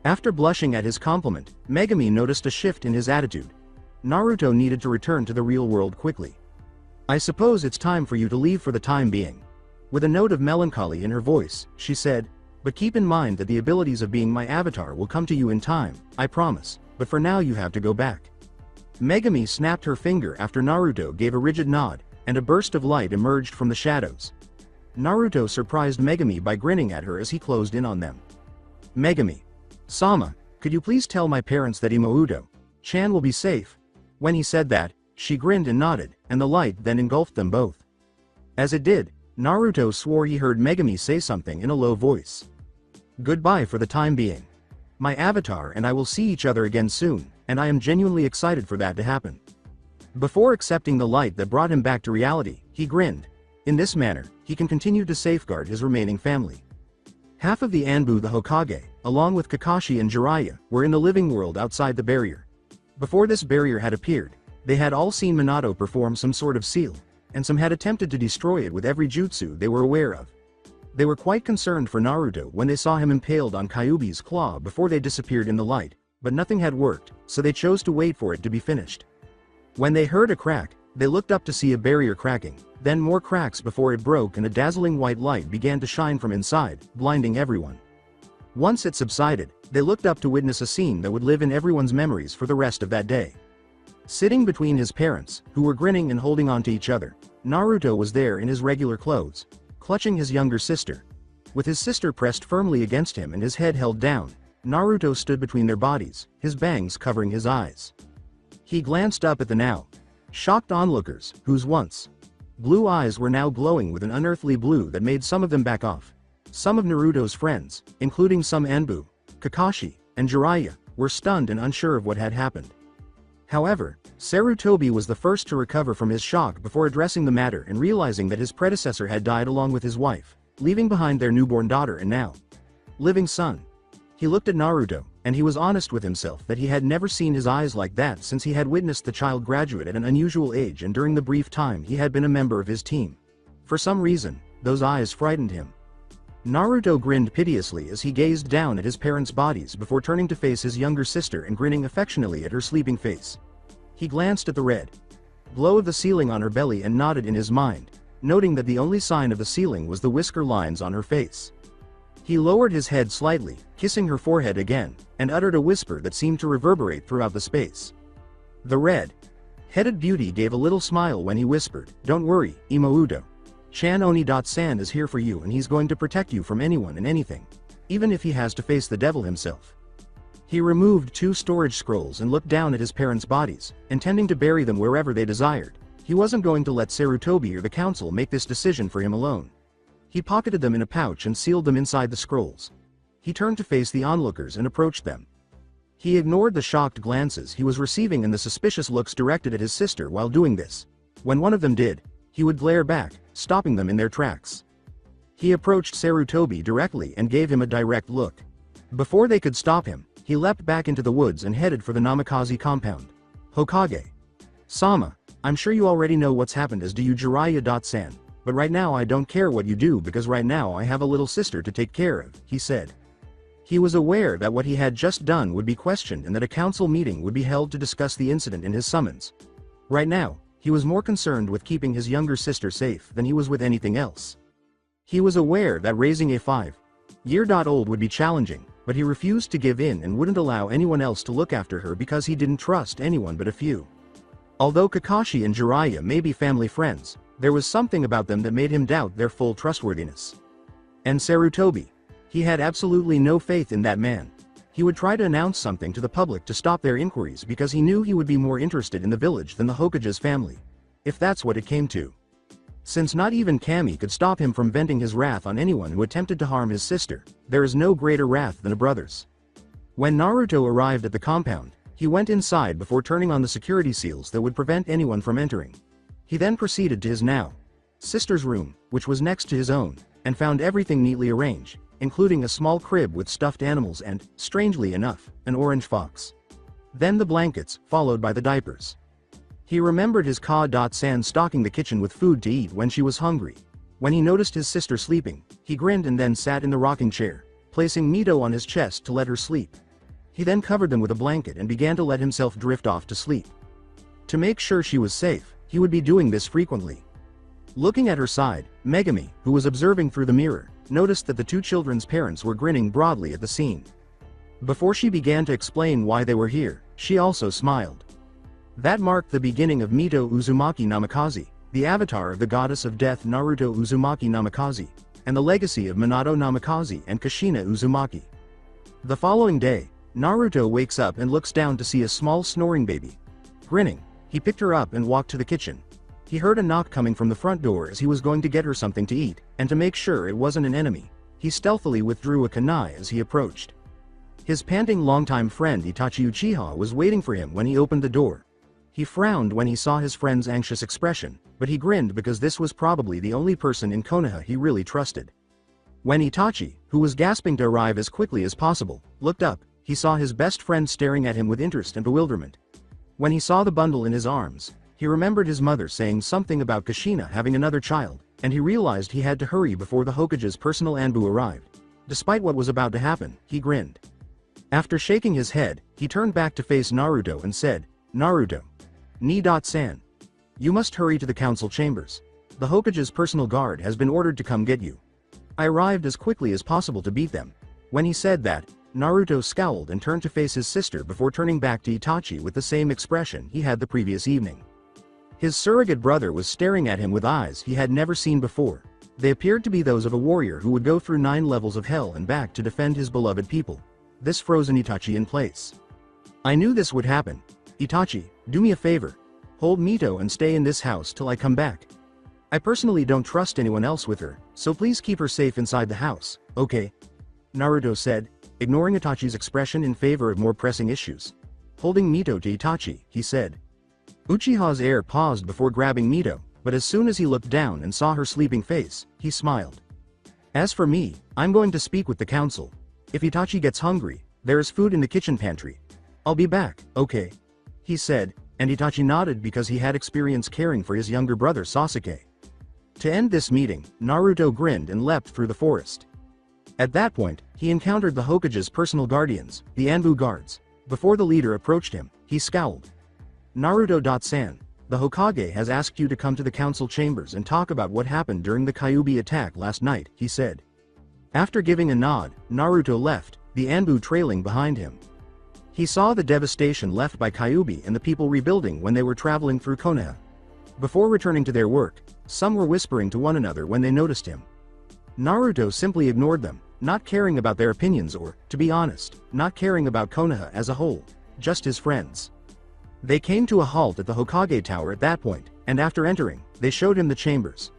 [SPEAKER 2] After blushing at his compliment, Megami noticed a shift in his attitude. Naruto needed to return to the real world quickly. I suppose it's time for you to leave for the time being. With a note of melancholy in her voice, she said, but keep in mind that the abilities of being my avatar will come to you in time, I promise, but for now you have to go back. Megami snapped her finger after Naruto gave a rigid nod, and a burst of light emerged from the shadows. Naruto surprised Megami by grinning at her as he closed in on them. Megami. Sama, could you please tell my parents that Imouto-chan will be safe? When he said that, she grinned and nodded, and the light then engulfed them both. As it did, Naruto swore he heard Megami say something in a low voice. Goodbye for the time being. My avatar and I will see each other again soon, and I am genuinely excited for that to happen. Before accepting the light that brought him back to reality, he grinned. In this manner, he can continue to safeguard his remaining family. Half of the Anbu the Hokage, along with Kakashi and Jiraiya, were in the living world outside the barrier. Before this barrier had appeared, they had all seen Minato perform some sort of seal, and some had attempted to destroy it with every jutsu they were aware of. They were quite concerned for Naruto when they saw him impaled on Kyuubi's claw before they disappeared in the light, but nothing had worked, so they chose to wait for it to be finished. When they heard a crack, they looked up to see a barrier cracking, then more cracks before it broke and a dazzling white light began to shine from inside, blinding everyone. Once it subsided, they looked up to witness a scene that would live in everyone's memories for the rest of that day. Sitting between his parents, who were grinning and holding on to each other, Naruto was there in his regular clothes, clutching his younger sister. With his sister pressed firmly against him and his head held down, Naruto stood between their bodies, his bangs covering his eyes. He glanced up at the now shocked onlookers, whose once blue eyes were now glowing with an unearthly blue that made some of them back off. Some of Naruto's friends, including some Anbu, Kakashi, and Jiraiya, were stunned and unsure of what had happened. However, Sarutobi was the first to recover from his shock before addressing the matter and realizing that his predecessor had died along with his wife, leaving behind their newborn daughter and now living son. He looked at Naruto, and he was honest with himself that he had never seen his eyes like that since he had witnessed the child graduate at an unusual age and during the brief time he had been a member of his team. For some reason, those eyes frightened him. Naruto grinned piteously as he gazed down at his parents' bodies before turning to face his younger sister and grinning affectionately at her sleeping face. He glanced at the red glow of the ceiling on her belly and nodded in his mind, noting that the only sign of the ceiling was the whisker lines on her face. He lowered his head slightly, kissing her forehead again, and uttered a whisper that seemed to reverberate throughout the space. The red-headed beauty gave a little smile when he whispered, "Don't worry, Imouto-chan Oni-san is here for you and he's going to protect you from anyone and anything, even if he has to face the devil himself." He removed 2 storage scrolls and looked down at his parents' bodies, intending to bury them wherever they desired. He wasn't going to let Sarutobi or the council make this decision for him alone. He pocketed them in a pouch and sealed them inside the scrolls. He turned to face the onlookers and approached them. He ignored the shocked glances he was receiving and the suspicious looks directed at his sister while doing this. When one of them did, he would glare back, stopping them in their tracks. He approached Sarutobi directly and gave him a direct look. Before they could stop him, he leapt back into the woods and headed for the Namikaze compound. Hokage. Sama, I'm sure you already know what's happened as do you Jiraiya-san. But right now I don't care what you do because right now I have a little sister to take care of, he said. He was aware that what he had just done would be questioned and that a council meeting would be held to discuss the incident in his summons. Right now, he was more concerned with keeping his younger sister safe than he was with anything else. He was aware that raising a 5-year-old would be challenging, but he refused to give in and wouldn't allow anyone else to look after her because he didn't trust anyone but a few. Although Kakashi and Jiraiya may be family friends, there was something about them that made him doubt their full trustworthiness. And Sarutobi. He had absolutely no faith in that man. He would try to announce something to the public to stop their inquiries because he knew he would be more interested in the village than the Hokage's family. If that's what it came to. Since not even Kami could stop him from venting his wrath on anyone who attempted to harm his sister, there is no greater wrath than a brother's. When Naruto arrived at the compound, he went inside before turning on the security seals that would prevent anyone from entering. He then proceeded to his now sister's room, which was next to his own, and found everything neatly arranged, including a small crib with stuffed animals and, strangely enough, an orange fox. Then the blankets, followed by the diapers. He remembered his Ka-san stocking the kitchen with food to eat when she was hungry. When he noticed his sister sleeping, he grinned and then sat in the rocking chair, placing Mito on his chest to let her sleep. He then covered them with a blanket and began to let himself drift off to sleep. To make sure she was safe, he would be doing this frequently. Looking at her side, Megami, who was observing through the mirror, noticed that the two children's parents were grinning broadly at the scene. Before she began to explain why they were here, she also smiled. That marked the beginning of Mito Uzumaki Namikaze, the avatar of the goddess of death Naruto Uzumaki Namikaze, and the legacy of Minato Namikaze and Kushina Uzumaki. The following day, Naruto wakes up and looks down to see a small snoring baby. Grinning, he picked her up and walked to the kitchen. He heard a knock coming from the front door as he was going to get her something to eat, and to make sure it wasn't an enemy, he stealthily withdrew a kunai as he approached. His panting longtime friend Itachi Uchiha was waiting for him when he opened the door. He frowned when he saw his friend's anxious expression, but he grinned because this was probably the only person in Konoha he really trusted. When Itachi, who was gasping to arrive as quickly as possible, looked up, he saw his best friend staring at him with interest and bewilderment. When he saw the bundle in his arms, he remembered his mother saying something about Kushina having another child, and he realized he had to hurry before the Hokage's personal Anbu arrived. Despite what was about to happen, he grinned. After shaking his head, he turned back to face Naruto and said, "Naruto. Ni-san. You must hurry to the council chambers. The Hokage's personal guard has been ordered to come get you." I arrived as quickly as possible to beat them. When he said that, Naruto scowled and turned to face his sister before turning back to Itachi with the same expression he had the previous evening. His surrogate brother was staring at him with eyes he had never seen before. They appeared to be those of a warrior who would go through 9 levels of hell and back to defend his beloved people. This frozen Itachi in place. I knew this would happen. "Itachi, do me a favor. Hold Mito and stay in this house till I come back. I personally don't trust anyone else with her, so please keep her safe inside the house, okay?" Naruto said, ignoring Itachi's expression in favor of more pressing issues. Holding Mito to Itachi, he said. Uchiha's heir paused before grabbing Mito, but as soon as he looked down and saw her sleeping face, he smiled. "As for me, I'm going to speak with the council. If Itachi gets hungry, there is food in the kitchen pantry. I'll be back, okay?" he said, and Itachi nodded because he had experience caring for his younger brother Sasuke. To end this meeting, Naruto grinned and leapt through the forest. At that point, he encountered the Hokage's personal guardians, the Anbu guards. Before the leader approached him, he scowled. "Naruto-san, the Hokage has asked you to come to the council chambers and talk about what happened during the Kyuubi attack last night," he said. After giving a nod, Naruto left, the Anbu trailing behind him. He saw the devastation left by Kyuubi and the people rebuilding when they were traveling through Konoha. Before returning to their work, some were whispering to one another when they noticed him. Naruto simply ignored them, not caring about their opinions or, to be honest, not caring about Konoha as a whole, just his friends. They came to a halt at the Hokage Tower at that point, and after entering, they showed him the chambers.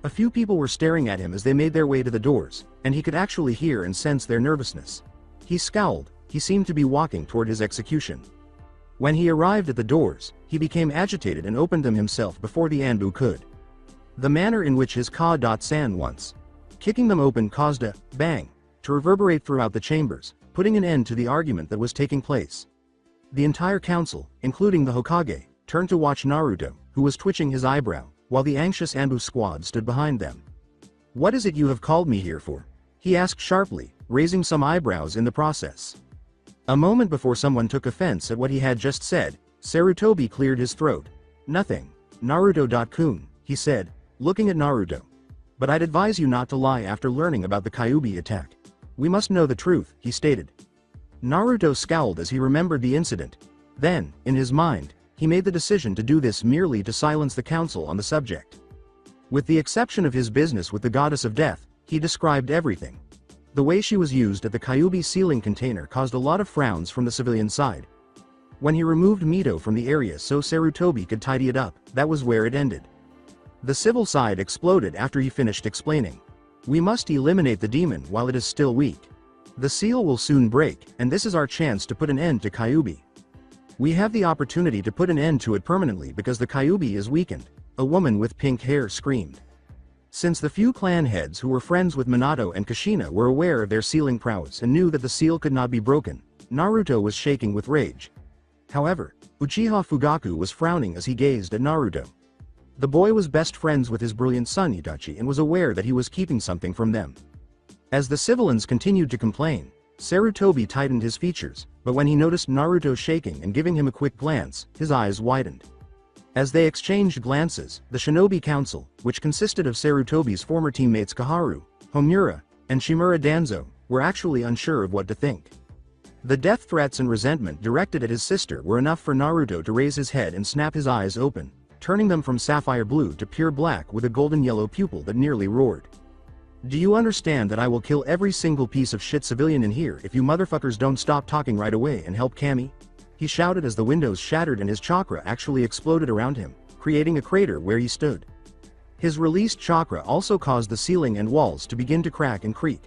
[SPEAKER 2] A few people were staring at him as they made their way to the doors, and he could actually hear and sense their nervousness. He scowled, he seemed to be walking toward his execution. When he arrived at the doors, he became agitated and opened them himself before the Anbu could. The manner in which his Ka-san once kicking them open caused a bang to reverberate throughout the chambers, putting an end to the argument that was taking place. The entire council, including the Hokage, turned to watch Naruto, who was twitching his eyebrow, while the anxious Anbu squad stood behind them. "What is it you have called me here for?" he asked sharply, raising some eyebrows in the process. A moment before someone took offense at what he had just said, Sarutobi cleared his throat. "Nothing, Naruto-kun," he said, looking at Naruto. "But I'd advise you not to lie after learning about the Kyuubi attack. We must know the truth," he stated. Naruto scowled as he remembered the incident. Then, in his mind, he made the decision to do this merely to silence the council on the subject. With the exception of his business with the goddess of death, he described everything. The way she was used at the Kyuubi sealing container caused a lot of frowns from the civilian side. When he removed Mito from the area so Sarutobi could tidy it up, that was where it ended. The civil side exploded after he finished explaining. We must eliminate the demon while it is still weak. The seal will soon break, and this is our chance to put an end to Kyuubi. We have the opportunity to put an end to it permanently because the Kyuubi is weakened, a woman with pink hair screamed. Since the few clan heads who were friends with Minato and Kushina were aware of their sealing prowess and knew that the seal could not be broken, Naruto was shaking with rage. However, Uchiha Fugaku was frowning as he gazed at Naruto. The boy was best friends with his brilliant son Itachi and was aware that he was keeping something from them. As the civilians continued to complain, Sarutobi tightened his features, but when he noticed Naruto shaking and giving him a quick glance, his eyes widened. As they exchanged glances, the Shinobi Council, which consisted of Sarutobi's former teammates Kaharu, Homura, and Shimura Danzo, were actually unsure of what to think. The death threats and resentment directed at his sister were enough for Naruto to raise his head and snap his eyes open, turning them from sapphire blue to pure black with a golden yellow pupil that nearly roared. Do you understand that I will kill every single piece of shit civilian in here if you motherfuckers don't stop talking right away and help Kami? He shouted as the windows shattered and his chakra actually exploded around him, creating a crater where he stood. His released chakra also caused the ceiling and walls to begin to crack and creak.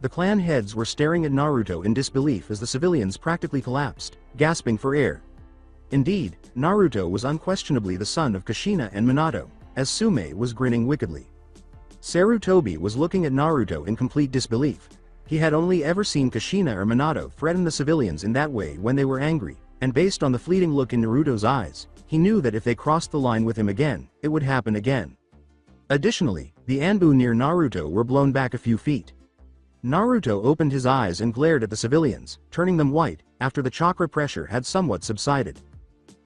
[SPEAKER 2] The clan heads were staring at Naruto in disbelief as the civilians practically collapsed, gasping for air. Indeed, Naruto was unquestionably the son of Kushina and Minato, as Sume was grinning wickedly. Sarutobi was looking at Naruto in complete disbelief. He had only ever seen Kushina or Minato threaten the civilians in that way when they were angry, and based on the fleeting look in Naruto's eyes, he knew that if they crossed the line with him again, it would happen again. Additionally, the Anbu near Naruto were blown back a few feet. Naruto opened his eyes and glared at the civilians, turning them white, after the chakra pressure had somewhat subsided.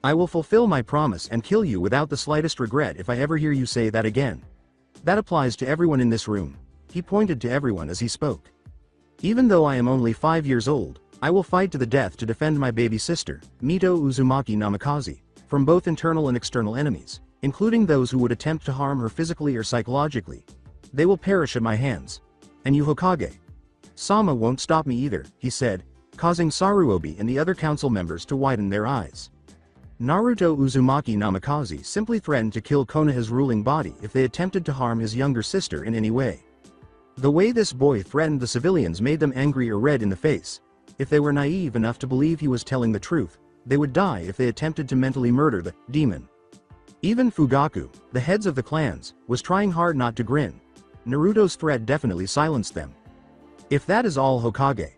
[SPEAKER 2] I will fulfill my promise and kill you without the slightest regret if I ever hear you say that again. That applies to everyone in this room. He pointed to everyone as he spoke. Even though I am only 5 years old, I will fight to the death to defend my baby sister, Mito Uzumaki Namikaze, from both internal and external enemies, including those who would attempt to harm her physically or psychologically. They will perish at my hands. And you Hokage. Sama won't stop me either, he said, causing Saruobi and the other council members to widen their eyes. Naruto Uzumaki Namikaze simply threatened to kill Konoha's ruling body if they attempted to harm his younger sister in any way. The way this boy threatened the civilians made them angry or red in the face. If they were naive enough to believe he was telling the truth, they would die if they attempted to mentally murder the demon. Even Fugaku, the heads of the clans, was trying hard not to grin. Naruto's threat definitely silenced them. If that is all Hokage.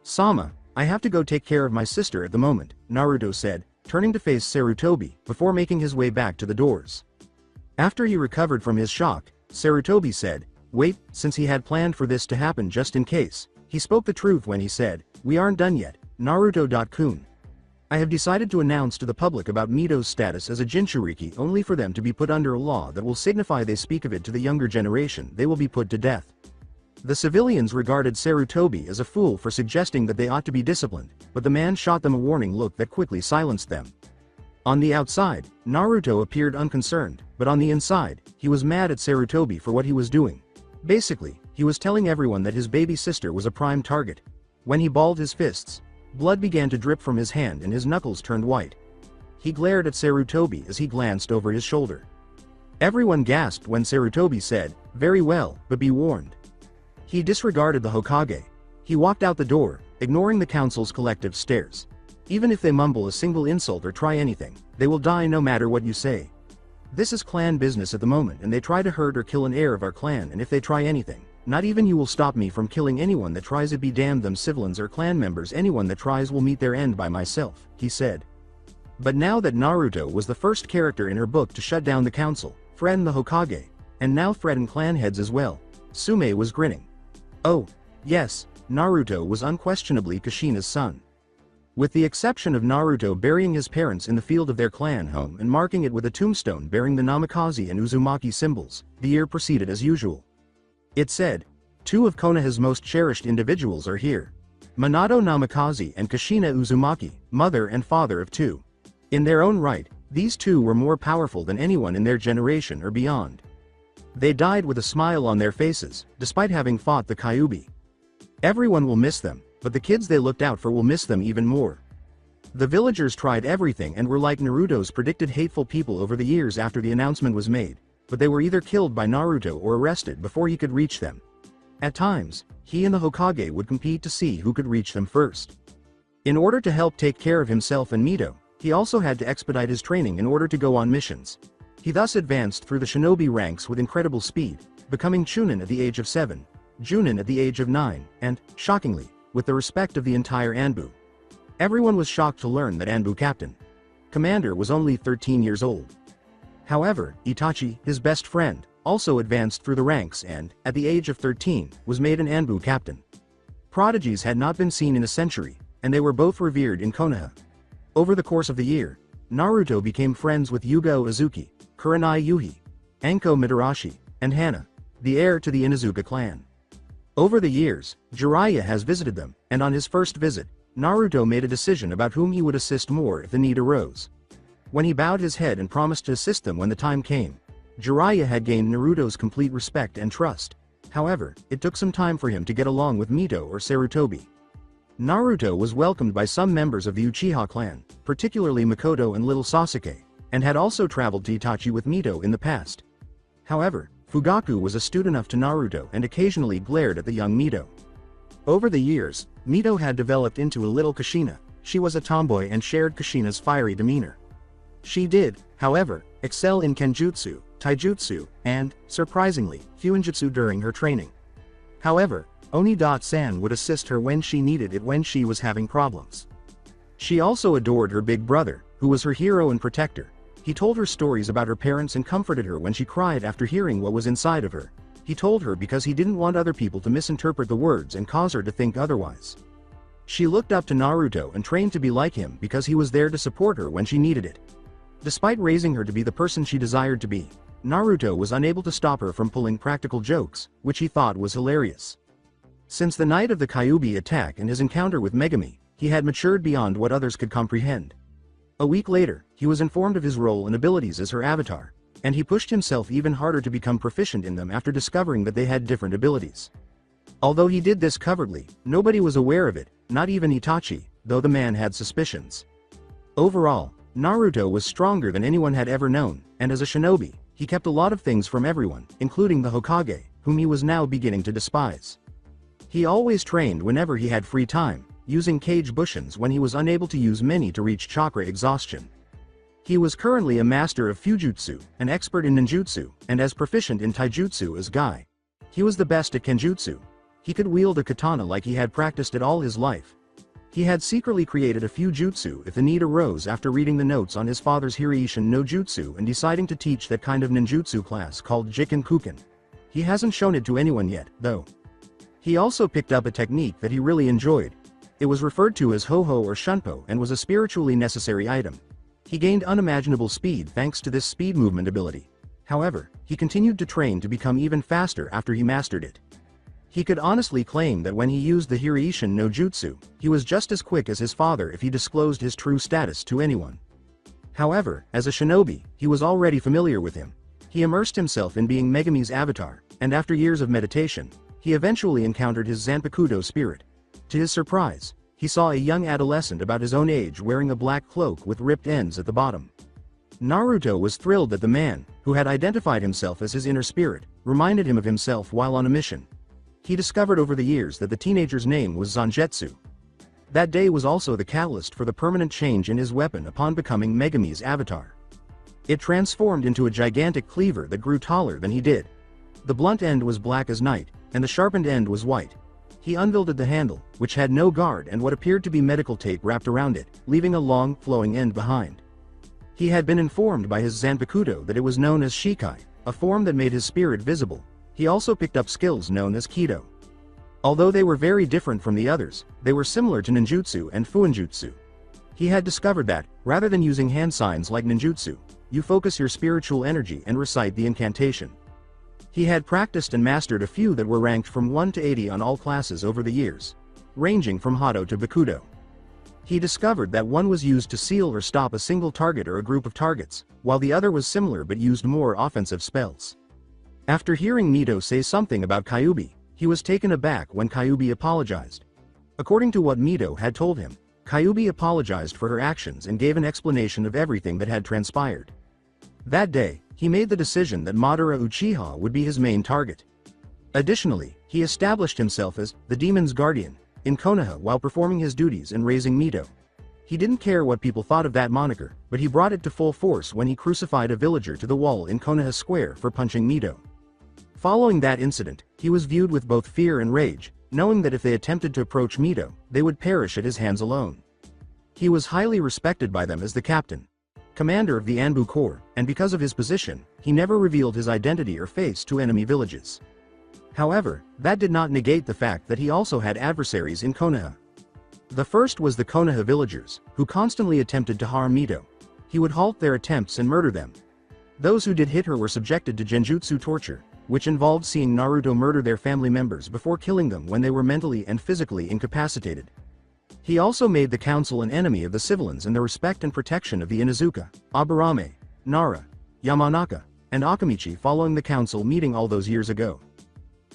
[SPEAKER 2] Sama, I have to go take care of my sister at the moment, Naruto said, turning to face Sarutobi, before making his way back to the doors. After he recovered from his shock, Sarutobi said, wait, since he had planned for this to happen just in case, he spoke the truth when he said, we aren't done yet, Naruto.kun. I have decided to announce to the public about Mito's status as a Jinchuriki only for them to be put under a law that will signify they speak of it to the younger generation they will be put to death. The civilians regarded Sarutobi as a fool for suggesting that they ought to be disciplined, but the man shot them a warning look that quickly silenced them. On the outside, Naruto appeared unconcerned, but on the inside, he was mad at Sarutobi for what he was doing. Basically, he was telling everyone that his baby sister was a prime target. When he balled his fists, blood began to drip from his hand and his knuckles turned white. He glared at Sarutobi as he glanced over his shoulder. Everyone gasped when Sarutobi said, very well, but be warned. He disregarded the Hokage. He walked out the door, ignoring the council's collective stares. Even if they mumble a single insult or try anything, they will die no matter what you say. This is clan business at the moment and they try to hurt or kill an heir of our clan, and if they try anything, not even you will stop me from killing anyone that tries it, be damned them civilians or clan members, anyone that tries will meet their end by myself, he said. But now that Naruto was the first character in her book to shut down the council, threaten the Hokage, and now threaten clan heads as well, Sume was grinning. Oh, yes, Naruto was unquestionably Kushina's son. With the exception of Naruto burying his parents in the field of their clan home and marking it with a tombstone bearing the Namikaze and Uzumaki symbols, the year proceeded as usual. It said, two of Konoha's most cherished individuals are here. Minato Namikaze and Kushina Uzumaki, mother and father of two. In their own right, these two were more powerful than anyone in their generation or beyond. They died with a smile on their faces, despite having fought the Kyuubi. Everyone will miss them, but the kids they looked out for will miss them even more. The villagers tried everything and were like Naruto's predicted hateful people over the years after the announcement was made, but they were either killed by Naruto or arrested before he could reach them. At times, he and the Hokage would compete to see who could reach them first. In order to help take care of himself and Mito, he also had to expedite his training in order to go on missions. He thus advanced through the shinobi ranks with incredible speed, becoming Chunin at the age of 7, Junin at the age of 9, and, shockingly, with the respect of the entire Anbu. Everyone was shocked to learn that Anbu captain commander was only 13 years old. However, Itachi, his best friend, also advanced through the ranks and, at the age of 13, was made an Anbu captain. Prodigies had not been seen in a century, and they were both revered in Konoha. Over the course of the year, Naruto became friends with Yuga Uzuki, Kurenai Yuhi, Anko Mitarashi, and Hana, the heir to the Inuzuka clan. Over the years, Jiraiya has visited them, and on his first visit, Naruto made a decision about whom he would assist more if the need arose. When he bowed his head and promised to assist them when the time came, Jiraiya had gained Naruto's complete respect and trust. However, it took some time for him to get along with Mito or Sarutobi. Naruto was welcomed by some members of the Uchiha clan, particularly Makoto and little Sasuke, and had also traveled to Itachi with Mito in the past. However, Fugaku was astute enough to Naruto and occasionally glared at the young Mito. Over the years, Mito had developed into a little Kushina. She was a tomboy and shared Kushina's fiery demeanor. She did, however, excel in Kenjutsu, Taijutsu, and, surprisingly, Fuinjutsu during her training. However, Oni-san would assist her when she needed it when she was having problems. She also adored her big brother, who was her hero and protector. He told her stories about her parents and comforted her when she cried after hearing what was inside of her. He told her because he didn't want other people to misinterpret the words and cause her to think otherwise. She looked up to Naruto and trained to be like him because he was there to support her when she needed it. Despite raising her to be the person she desired to be, Naruto was unable to stop her from pulling practical jokes, which he thought was hilarious. Since the night of the Kyuubi attack and his encounter with Megami, he had matured beyond what others could comprehend. A week later, he was informed of his role and abilities as her avatar, and he pushed himself even harder to become proficient in them after discovering that they had different abilities. Although he did this covertly, nobody was aware of it, not even Itachi, though the man had suspicions. Overall, Naruto was stronger than anyone had ever known, and as a shinobi, he kept a lot of things from everyone, including the Hokage, whom he was now beginning to despise. He always trained whenever he had free time, using cage bushins when he was unable to use many to reach chakra exhaustion. He was currently a master of Fujutsu, an expert in ninjutsu, and as proficient in taijutsu as Guy. He was the best at kenjutsu. He could wield a katana like he had practiced it all his life. He had secretly created a few jutsu if the need arose after reading the notes on his father's Hiraishin no Jutsu and deciding to teach that kind of ninjutsu class called Jikin Kuken. He hasn't shown it to anyone yet, though. He also picked up a technique that he really enjoyed. It was referred to as Ho-Ho or Shunpo and was a spiritually necessary item. He gained unimaginable speed thanks to this speed movement ability. However, he continued to train to become even faster after he mastered it. He could honestly claim that when he used the Hiraishin no Jutsu, he was just as quick as his father if he disclosed his true status to anyone. However, as a shinobi, he was already familiar with him. He immersed himself in being Megami's avatar, and after years of meditation, he eventually encountered his Zanpakuto spirit. To his surprise, he saw a young adolescent about his own age wearing a black cloak with ripped ends at the bottom. Naruto was thrilled that the man, who had identified himself as his inner spirit, reminded him of himself while on a mission. He discovered over the years that the teenager's name was Zangetsu. That day was also the catalyst for the permanent change in his weapon upon becoming Megami's avatar. It transformed into a gigantic cleaver that grew taller than he did. The blunt end was black as night, and the sharpened end was white. He unvilded the handle, which had no guard and what appeared to be medical tape wrapped around it, leaving a long, flowing end behind. He had been informed by his Zanpakuto that it was known as Shikai, a form that made his spirit visible. He also picked up skills known as Kido. Although they were very different from the others, they were similar to ninjutsu and fuinjutsu. He had discovered that, rather than using hand signs like ninjutsu, you focus your spiritual energy and recite the incantation. He had practiced and mastered a few that were ranked from 1 to 80 on all classes over the years, ranging from Hado to Bakudo. He discovered that one was used to seal or stop a single target or a group of targets, while the other was similar but used more offensive spells. After hearing Mito say something about Kyuubi, He was taken aback when Kyubi apologized. According to what Mito had told him, Kyubi apologized for her actions and gave an explanation of everything that had transpired. That day, he made the decision that Madara Uchiha would be his main target. Additionally, he established himself as the demon's guardian in Konoha while performing his duties and raising Mito. He didn't care what people thought of that moniker, but he brought it to full force when he crucified a villager to the wall in Konoha Square for punching Mito. Following that incident, he was viewed with both fear and rage, knowing that if they attempted to approach Mito, they would perish at his hands alone. He was highly respected by them as the captain, commander of the Anbu Corps, and because of his position, he never revealed his identity or face to enemy villages. However, that did not negate the fact that he also had adversaries in Konoha. The first was the Konoha villagers, who constantly attempted to harm Mito. He would halt their attempts and murder them. Those who did hit her were subjected to genjutsu torture, which involved seeing Naruto murder their family members before killing them when they were mentally and physically incapacitated. He also made the council an enemy of the civilians and the respect and protection of the Inuzuka, Aburame, Nara, Yamanaka, and Akamichi following the council meeting all those years ago.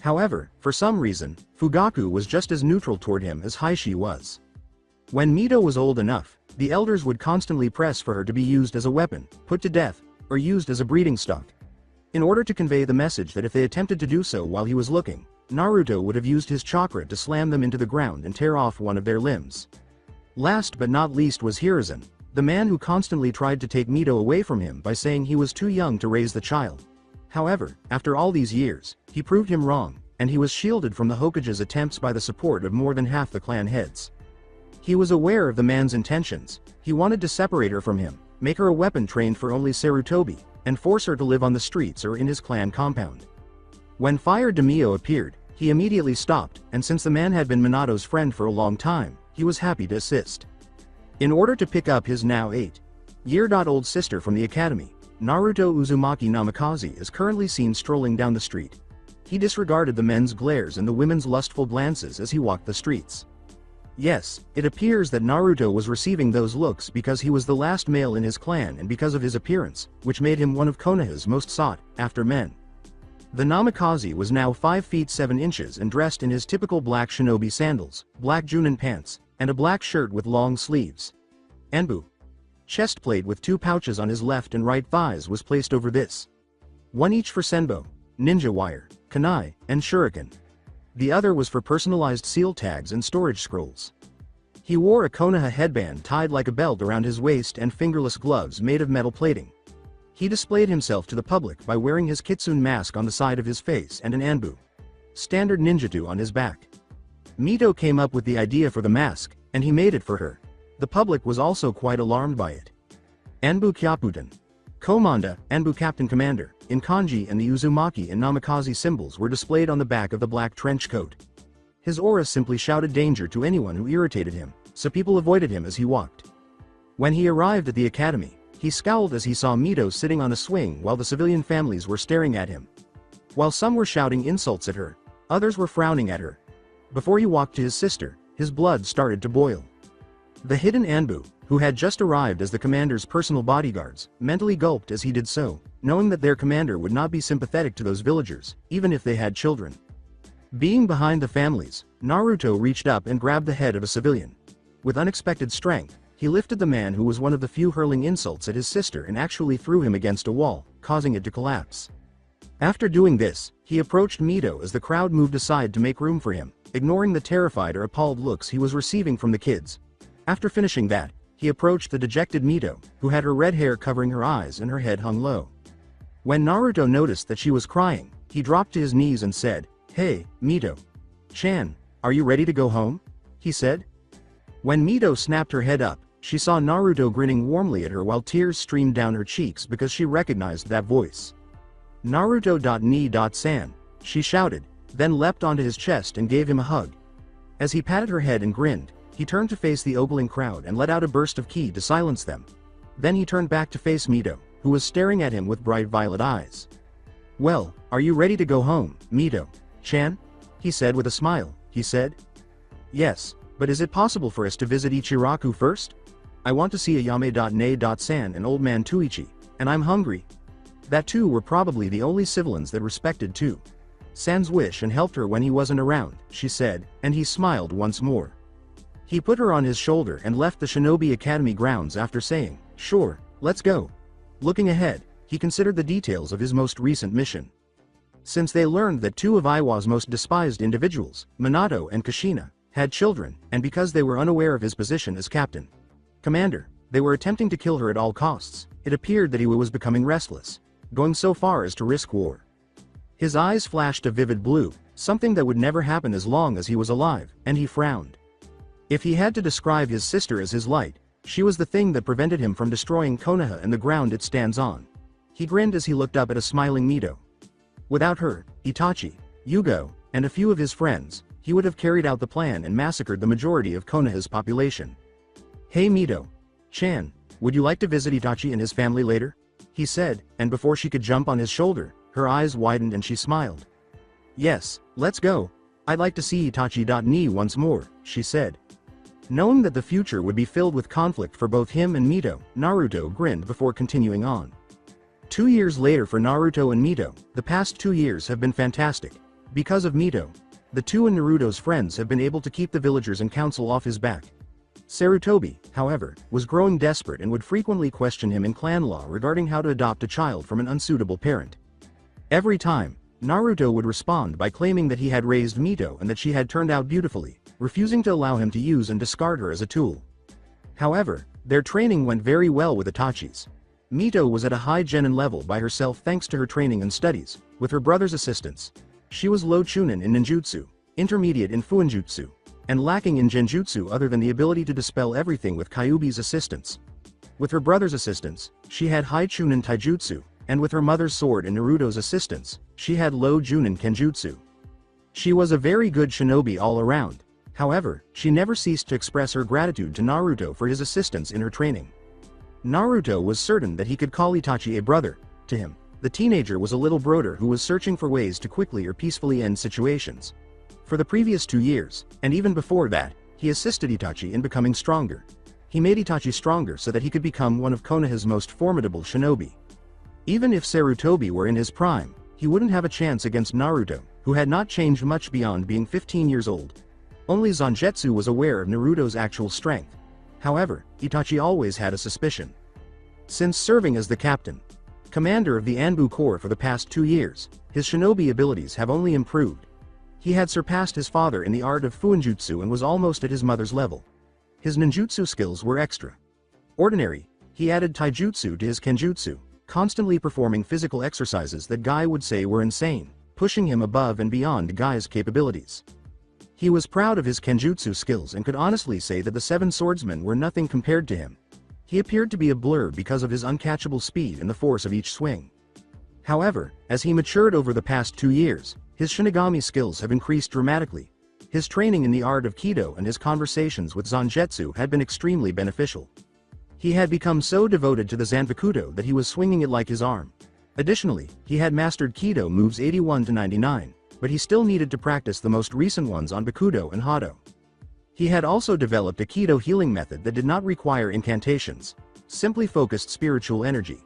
[SPEAKER 2] However, for some reason, Fugaku was just as neutral toward him as Heishi was. When Mito was old enough, the elders would constantly press for her to be used as a weapon, put to death, or used as a breeding stock. In order to convey the message that if they attempted to do so while he was looking, Naruto would have used his chakra to slam them into the ground and tear off one of their limbs. Last but not least was Hiruzen, the man who constantly tried to take Mito away from him by saying he was too young to raise the child. However, after all these years, he proved him wrong, and he was shielded from the Hokage's attempts by the support of more than half the clan heads. He was aware of the man's intentions. He wanted to separate her from him, make her a weapon trained for only Sarutobi, and force her to live on the streets or in his clan compound. When Fire Demio appeared, he immediately stopped, and since the man had been Minato's friend for a long time, he was happy to assist. In order to pick up his now 8-year-old sister from the academy, Naruto Uzumaki Namikaze is currently seen strolling down the street. He disregarded the men's glares and the women's lustful glances as he walked the streets. Yes, it appears that Naruto was receiving those looks because he was the last male in his clan and because of his appearance, which made him one of Konoha's most sought-after men. The Namikaze was now 5 feet 7 inches and dressed in his typical black shinobi sandals, black junin pants, and a black shirt with long sleeves. Anbu chest plate with 2 pouches on his left and right thighs was placed over this. One each for senbo, ninja wire, kunai, and shuriken. The other was for personalized seal tags and storage scrolls. He wore a Konoha headband tied like a belt around his waist and fingerless gloves made of metal plating. He displayed himself to the public by wearing his kitsune mask on the side of his face and an Anbu standard ninjutsu on his back. Mito came up with the idea for the mask, and he made it for her. The public was also quite alarmed by it. Anbu Kyaputan, Komanda, Anbu Captain Commander, in kanji, and the Uzumaki and Namikaze symbols were displayed on the back of the black trench coat. His aura simply shouted danger to anyone who irritated him, so people avoided him as he walked. When he arrived at the academy, he scowled as he saw Mito sitting on a swing while the civilian families were staring at him. While some were shouting insults at her, others were frowning at her. Before he walked to his sister, his blood started to boil. The hidden Anbu, who had just arrived as the commander's personal bodyguards, mentally gulped as he did so, knowing that their commander would not be sympathetic to those villagers, even if they had children. Being behind the families, Naruto reached up and grabbed the head of a civilian. With unexpected strength, he lifted the man who was one of the few hurling insults at his sister and actually threw him against a wall, causing it to collapse. After doing this, he approached Mito as the crowd moved aside to make room for him, ignoring the terrified or appalled looks he was receiving from the kids. After finishing that, he approached the dejected Mito, who had her red hair covering her eyes and her head hung low. When Naruto noticed that she was crying, he dropped to his knees and said, "Hey, Mito-chan, are you ready to go home?" he said. When Mito snapped her head up, she saw Naruto grinning warmly at her while tears streamed down her cheeks because she recognized that voice. "Naruto.ni.san," she shouted, then leapt onto his chest and gave him a hug. As he patted her head and grinned, he turned to face the ogling crowd and let out a burst of ki to silence them. Then he turned back to face Mito, who was staring at him with bright violet eyes. "Well, are you ready to go home, Mito-chan?" he said with a smile. He said, "Yes, but is it possible for us to visit Ichiraku first? I want to see Ayame.ne.san and Old Man Tuichi, and I'm hungry." That two were probably the only civilians that respected sans wish and helped her when he wasn't around," she said, and he smiled once more. He put her on his shoulder and left the Shinobi Academy grounds after saying, "Sure, let's go." Looking ahead, he considered the details of his most recent mission. Since they learned that two of Iwa's most despised individuals, Minato and Kushina, had children, and because they were unaware of his position as captain commander, they were attempting to kill her at all costs, it appeared that Iwa was becoming restless, going so far as to risk war. His eyes flashed a vivid blue, something that would never happen as long as he was alive, and he frowned. If he had to describe his sister as his light, she was the thing that prevented him from destroying Konoha and the ground it stands on. He grinned as he looked up at a smiling Mito. Without her, Itachi, Yugo, and a few of his friends, he would have carried out the plan and massacred the majority of Konoha's population. "Hey Mito-chan, would you like to visit Itachi and his family later?" he said, and before she could jump on his shoulder, her eyes widened and she smiled. "Yes, let's go. I'd like to see Itachi. Once more," she said. Knowing that the future would be filled with conflict for both him and Mito, Naruto grinned before continuing on. 2 years later for Naruto and Mito, the past 2 years have been fantastic. Because of Mito, the two and Naruto's friends have been able to keep the villagers and council off his back. Sarutobi, however, was growing desperate and would frequently question him in clan law regarding how to adopt a child from an unsuitable parent. Every time, Naruto would respond by claiming that he had raised Mito and that she had turned out beautifully, refusing to allow him to use and discard her as a tool. However, their training went very well with Itachi's. Mito was at a high genin level by herself thanks to her training and studies, with her brother's assistance. She was low chunin in ninjutsu, intermediate in fuinjutsu, and lacking in genjutsu other than the ability to dispel everything with Kyuubi's assistance. With her brother's assistance, she had high chunin taijutsu, and with her mother's sword and Naruto's assistance, she had low junin kenjutsu. She was a very good shinobi all around. However, she never ceased to express her gratitude to Naruto for his assistance in her training. Naruto was certain that he could call Itachi a brother. To him, the teenager was a little brother who was searching for ways to quickly or peacefully end situations. For the previous 2 years, and even before that, he assisted Itachi in becoming stronger. He made Itachi stronger so that he could become one of Konoha's most formidable shinobi. Even if Sarutobi were in his prime, he wouldn't have a chance against Naruto, who had not changed much beyond being 15 years old. Only Zangetsu was aware of Naruto's actual strength. However, Itachi always had a suspicion. Since serving as the captain, commander of the Anbu Corps for the past 2 years, his shinobi abilities have only improved. He had surpassed his father in the art of fuinjutsu and was almost at his mother's level. His ninjutsu skills were extra ordinary. He added taijutsu to his kenjutsu, constantly performing physical exercises that Guy would say were insane, pushing him above and beyond Guy's capabilities. He was proud of his kenjutsu skills and could honestly say that the 7 swordsmen were nothing compared to him. He appeared to be a blur because of his uncatchable speed and the force of each swing. However, as he matured over the past 2 years, his Shinigami skills have increased dramatically. His training in the art of Kido and his conversations with Zangetsu had been extremely beneficial. He had become so devoted to the Zanpakuto that he was swinging it like his arm. Additionally, he had mastered Kido moves 81 to 99, but he still needed to practice the most recent ones on Bakudo and Hado. He had also developed a Kido healing method that did not require incantations, simply focused spiritual energy.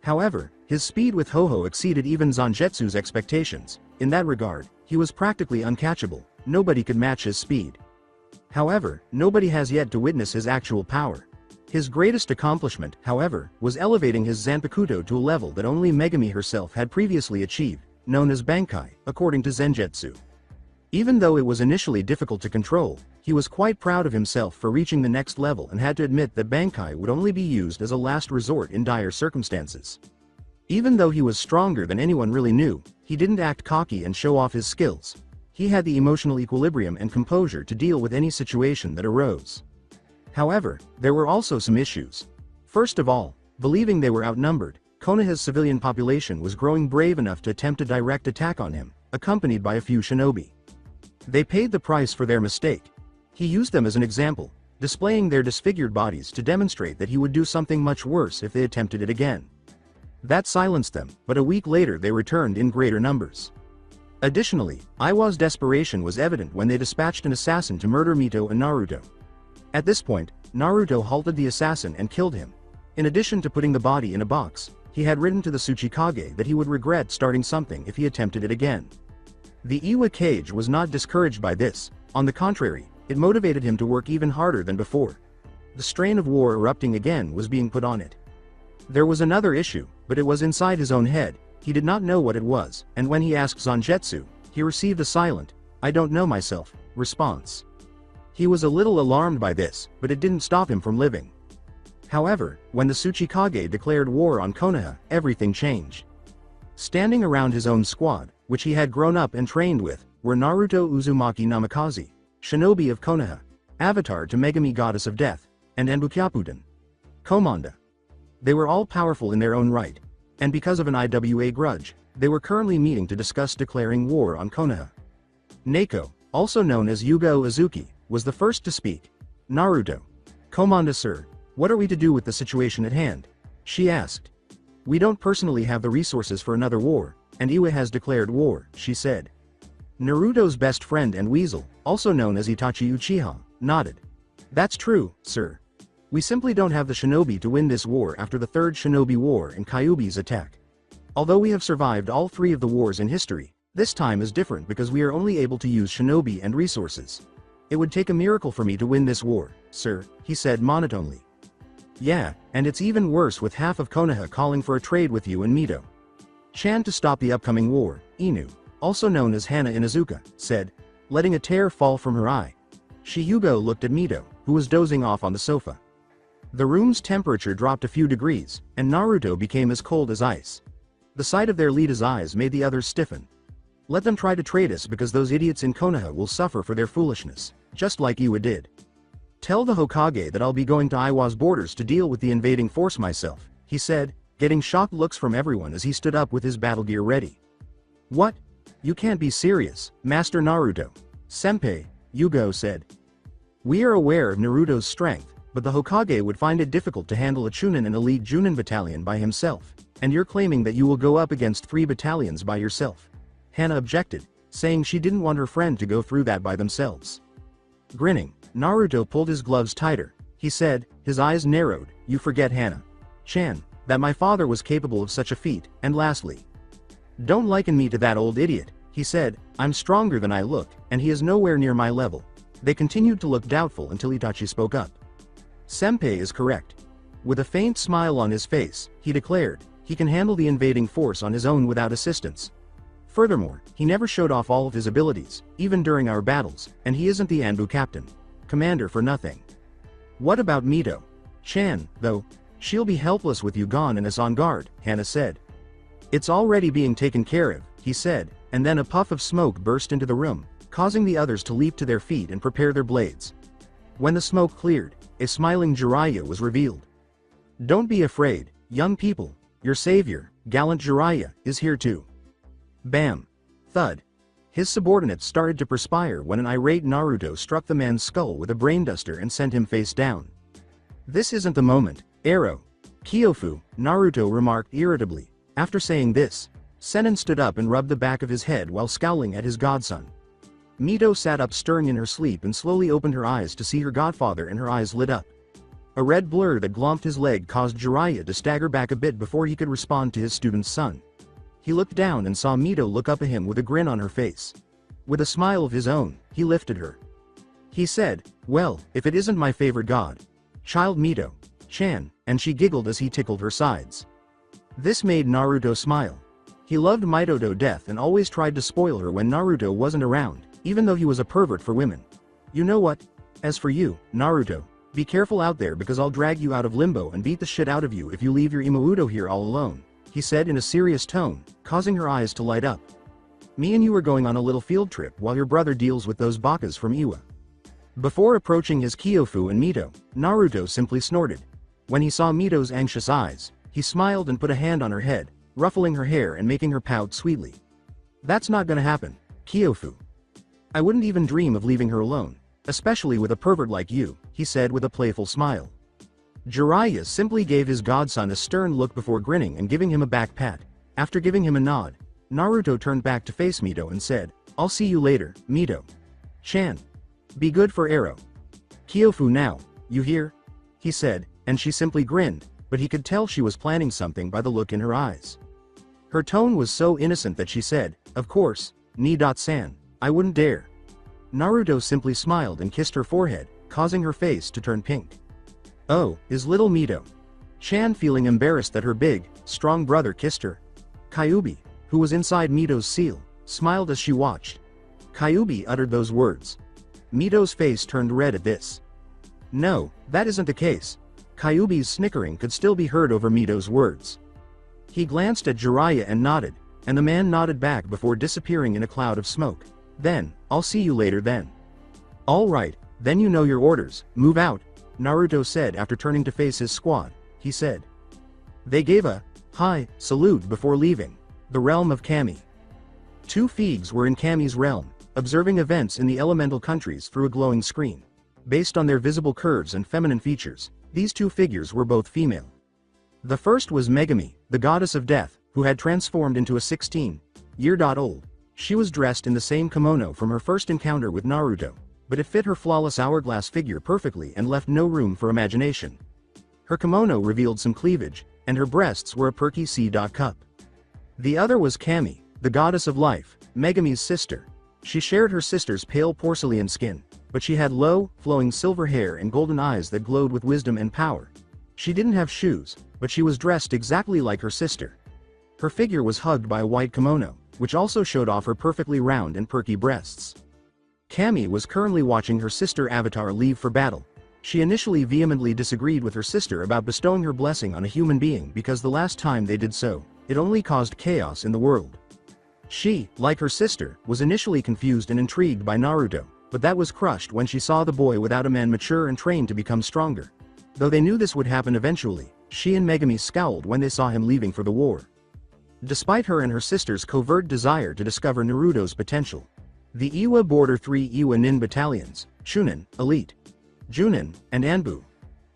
[SPEAKER 2] However, his speed with Ho-Oh exceeded even Zangetsu's expectations. In that regard, he was practically uncatchable. Nobody could match his speed. However, nobody has yet to witness his actual power. His greatest accomplishment, however, was elevating his Zanpakuto to a level that only Megami herself had previously achieved, known as Bankai, according to Zenjutsu. Even though it was initially difficult to control, he was quite proud of himself for reaching the next level and had to admit that Bankai would only be used as a last resort in dire circumstances. Even though he was stronger than anyone really knew, he didn't act cocky and show off his skills. He had the emotional equilibrium and composure to deal with any situation that arose. However, there were also some issues. First of all, believing they were outnumbered, Konoha's civilian population was growing brave enough to attempt a direct attack on him, accompanied by a few shinobi. They paid the price for their mistake. He used them as an example, displaying their disfigured bodies to demonstrate that he would do something much worse if they attempted it again. That silenced them, but a week later they returned in greater numbers. Additionally, Iwa's desperation was evident when they dispatched an assassin to murder Mito and Naruto. At this point, Naruto halted the assassin and killed him. In addition to putting the body in a box, he had written to the Tsuchikage that he would regret starting something if he attempted it again. The Iwa cage was not discouraged by this. On the contrary, it motivated him to work even harder than before. The strain of war erupting again was being put on it. There was another issue, but it was inside his own head. He did not know what it was, and when he asked Zangetsu, he received a silent, "I don't know myself," response. He was a little alarmed by this, but it didn't stop him from living. However, when the Tsuchikage declared war on Konoha, everything changed. Standing around his own squad, which he had grown up and trained with, were Naruto Uzumaki Namikaze, shinobi of Konoha, avatar to Megami Goddess of Death, and Enbukyapuden, Komanda. They were all powerful in their own right, and because of an IWA grudge, they were currently meeting to discuss declaring war on Konoha. Neko, also known as Yugo Uzuki, was the first to speak. "Naruto. Komanda sir, what are we to do with the situation at hand?" she asked. "We don't personally have the resources for another war, and Iwa has declared war," she said. Naruto's best friend and weasel, also known as Itachi Uchiha, nodded. "That's true, sir. We simply don't have the shinobi to win this war after the Third Shinobi War and Kyuubi's attack. Although we have survived all three of the wars in history, this time is different because we are only able to use shinobi and resources. It would take a miracle for me to win this war, sir," he said monotonely. "Yeah, and it's even worse with half of Konoha calling for a trade with you and Mito. Chan to stop the upcoming war," Inu, also known as Hana Inuzuka, said, letting a tear fall from her eye. Hyugo looked at Mito, who was dozing off on the sofa. The room's temperature dropped a few degrees, and Naruto became as cold as ice. The sight of their leader's eyes made the others stiffen. "Let them try to trade us because those idiots in Konoha will suffer for their foolishness, just like Iwa did. Tell the Hokage that I'll be going to Iwa's borders to deal with the invading force myself," he said, getting shocked looks from everyone as he stood up with his battle gear ready. "What? You can't be serious, Master Naruto." "Senpai," Yugo said. "We are aware of Naruto's strength, but the Hokage would find it difficult to handle a Chunin and elite Junin battalion by himself, and you're claiming that you will go up against 3 battalions by yourself." Hana objected, saying she didn't want her friend to go through that by themselves. Grinning, Naruto pulled his gloves tighter. He said, his eyes narrowed, "You forget, Hana-chan, that my father was capable of such a feat, and lastly, don't liken me to that old idiot," he said. "I'm stronger than I look, and he is nowhere near my level." They continued to look doubtful until Itachi spoke up. "Senpai is correct." With a faint smile on his face, he declared, "He can handle the invading force on his own without assistance. Furthermore, he never showed off all of his abilities, even during our battles, and he isn't the Anbu captain. Commander for nothing. What about Mito? Chan, though? She'll be helpless with you gone and us on guard," Hana said. "It's already being taken care of," he said, and then a puff of smoke burst into the room, causing the others to leap to their feet and prepare their blades. When the smoke cleared, a smiling Jiraiya was revealed. "Don't be afraid, young people, your savior, gallant Jiraiya, is here too." Bam! Thud! His subordinates started to perspire when an irate Naruto struck the man's skull with a brain duster and sent him face down. "This isn't the moment, Arrow. Kyofu," Naruto remarked irritably. After saying this, Sennin stood up and rubbed the back of his head while scowling at his godson. Mito sat up stirring in her sleep and slowly opened her eyes to see her godfather, and her eyes lit up. A red blur that glomped his leg caused Jiraiya to stagger back a bit before he could respond to his student's son. He looked down and saw Mito look up at him with a grin on her face. With a smile of his own, he lifted her. He said, "Well, if it isn't my favorite god, child Mito-chan," and she giggled as he tickled her sides. This made Naruto smile. He loved Mito to death and always tried to spoil her when Naruto wasn't around, even though he was a pervert for women. "You know what? As for you, Naruto, be careful out there because I'll drag you out of limbo and beat the shit out of you if you leave your Imauto here all alone," he said in a serious tone, causing her eyes to light up. "Me and you are going on a little field trip while your brother deals with those bakas from Iwa." Before approaching his Kyofu and Mito, Naruto simply snorted. When he saw Mito's anxious eyes, he smiled and put a hand on her head, ruffling her hair and making her pout sweetly. "That's not gonna happen, Kyofu. I wouldn't even dream of leaving her alone, especially with a pervert like you," he said with a playful smile. Jiraiya simply gave his godson a stern look before grinning and giving him a back pat. After giving him a nod, Naruto turned back to face Mito and said, "I'll see you later, Mito-chan. Be good for Arrow. Kyofu now, you hear?" he said, and she simply grinned, but he could tell she was planning something by the look in her eyes. Her tone was so innocent that she said, "Of course, Ni-san, I wouldn't dare. Naruto simply smiled and kissed her forehead, causing her face to turn pink. Oh, is little Mito Chan feeling embarrassed that her big, strong brother kissed her? Kyuubi, who was inside Mito's seal, smiled as she watched. Kyuubi uttered those words. Mito's face turned red at this. No, that isn't the case. Kyuubi's snickering could still be heard over Mito's words. He glanced at Jiraiya and nodded, and the man nodded back before disappearing in a cloud of smoke. Then, I'll see you later then. All right, then you know your orders, move out, Naruto said after turning to face his squad. He said. They gave a high salute before leaving the realm of Kami. Two Figs were in Kami's realm, observing events in the elemental countries through a glowing screen. Based on their visible curves and feminine features, these two figures were both female. The first was Megami, the goddess of death, who had transformed into a 16-year-old. She was dressed in the same kimono from her first encounter with Naruto, but it fit her flawless hourglass figure perfectly and left no room for imagination. Her kimono revealed some cleavage, and her breasts were a perky C-cup. The other was Kami, the goddess of life, Megami's sister. She shared her sister's pale porcelain skin, but she had low, flowing silver hair and golden eyes that glowed with wisdom and power. She didn't have shoes, but she was dressed exactly like her sister. Her figure was hugged by a white kimono, which also showed off her perfectly round and perky breasts. Kami was currently watching her sister Avatar leave for battle. She initially vehemently disagreed with her sister about bestowing her blessing on a human being because the last time they did so, it only caused chaos in the world. She, like her sister, was initially confused and intrigued by Naruto, but that was crushed when she saw the boy without a man mature and trained to become stronger. Though they knew this would happen eventually, she and Megami scowled when they saw him leaving for the war. Despite her and her sister's covert desire to discover Naruto's potential, the Iwa Border 3 Iwa Nin battalions, Shunin, Elite, Junin, and Anbu,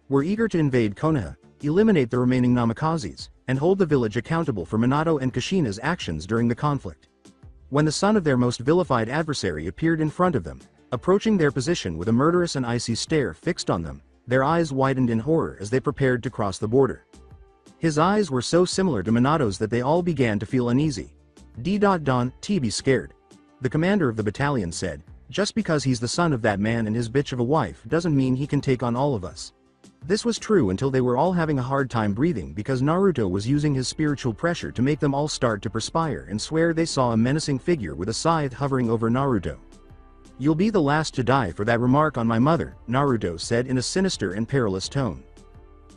[SPEAKER 2] were eager to invade Konoha, eliminate the remaining Namakazes, and hold the village accountable for Minato and Kushina's actions during the conflict. When the son of their most vilified adversary appeared in front of them, approaching their position with a murderous and icy stare fixed on them, their eyes widened in horror as they prepared to cross the border. His eyes were so similar to Minato's that they all began to feel uneasy. Don T be scared. The commander of the battalion said, just because he's the son of that man and his bitch of a wife doesn't mean he can take on all of us. This was true until they were all having a hard time breathing because Naruto was using his spiritual pressure to make them all start to perspire and swear they saw a menacing figure with a scythe hovering over Naruto. You'll be the last to die for that remark on my mother, Naruto said in a sinister and perilous tone.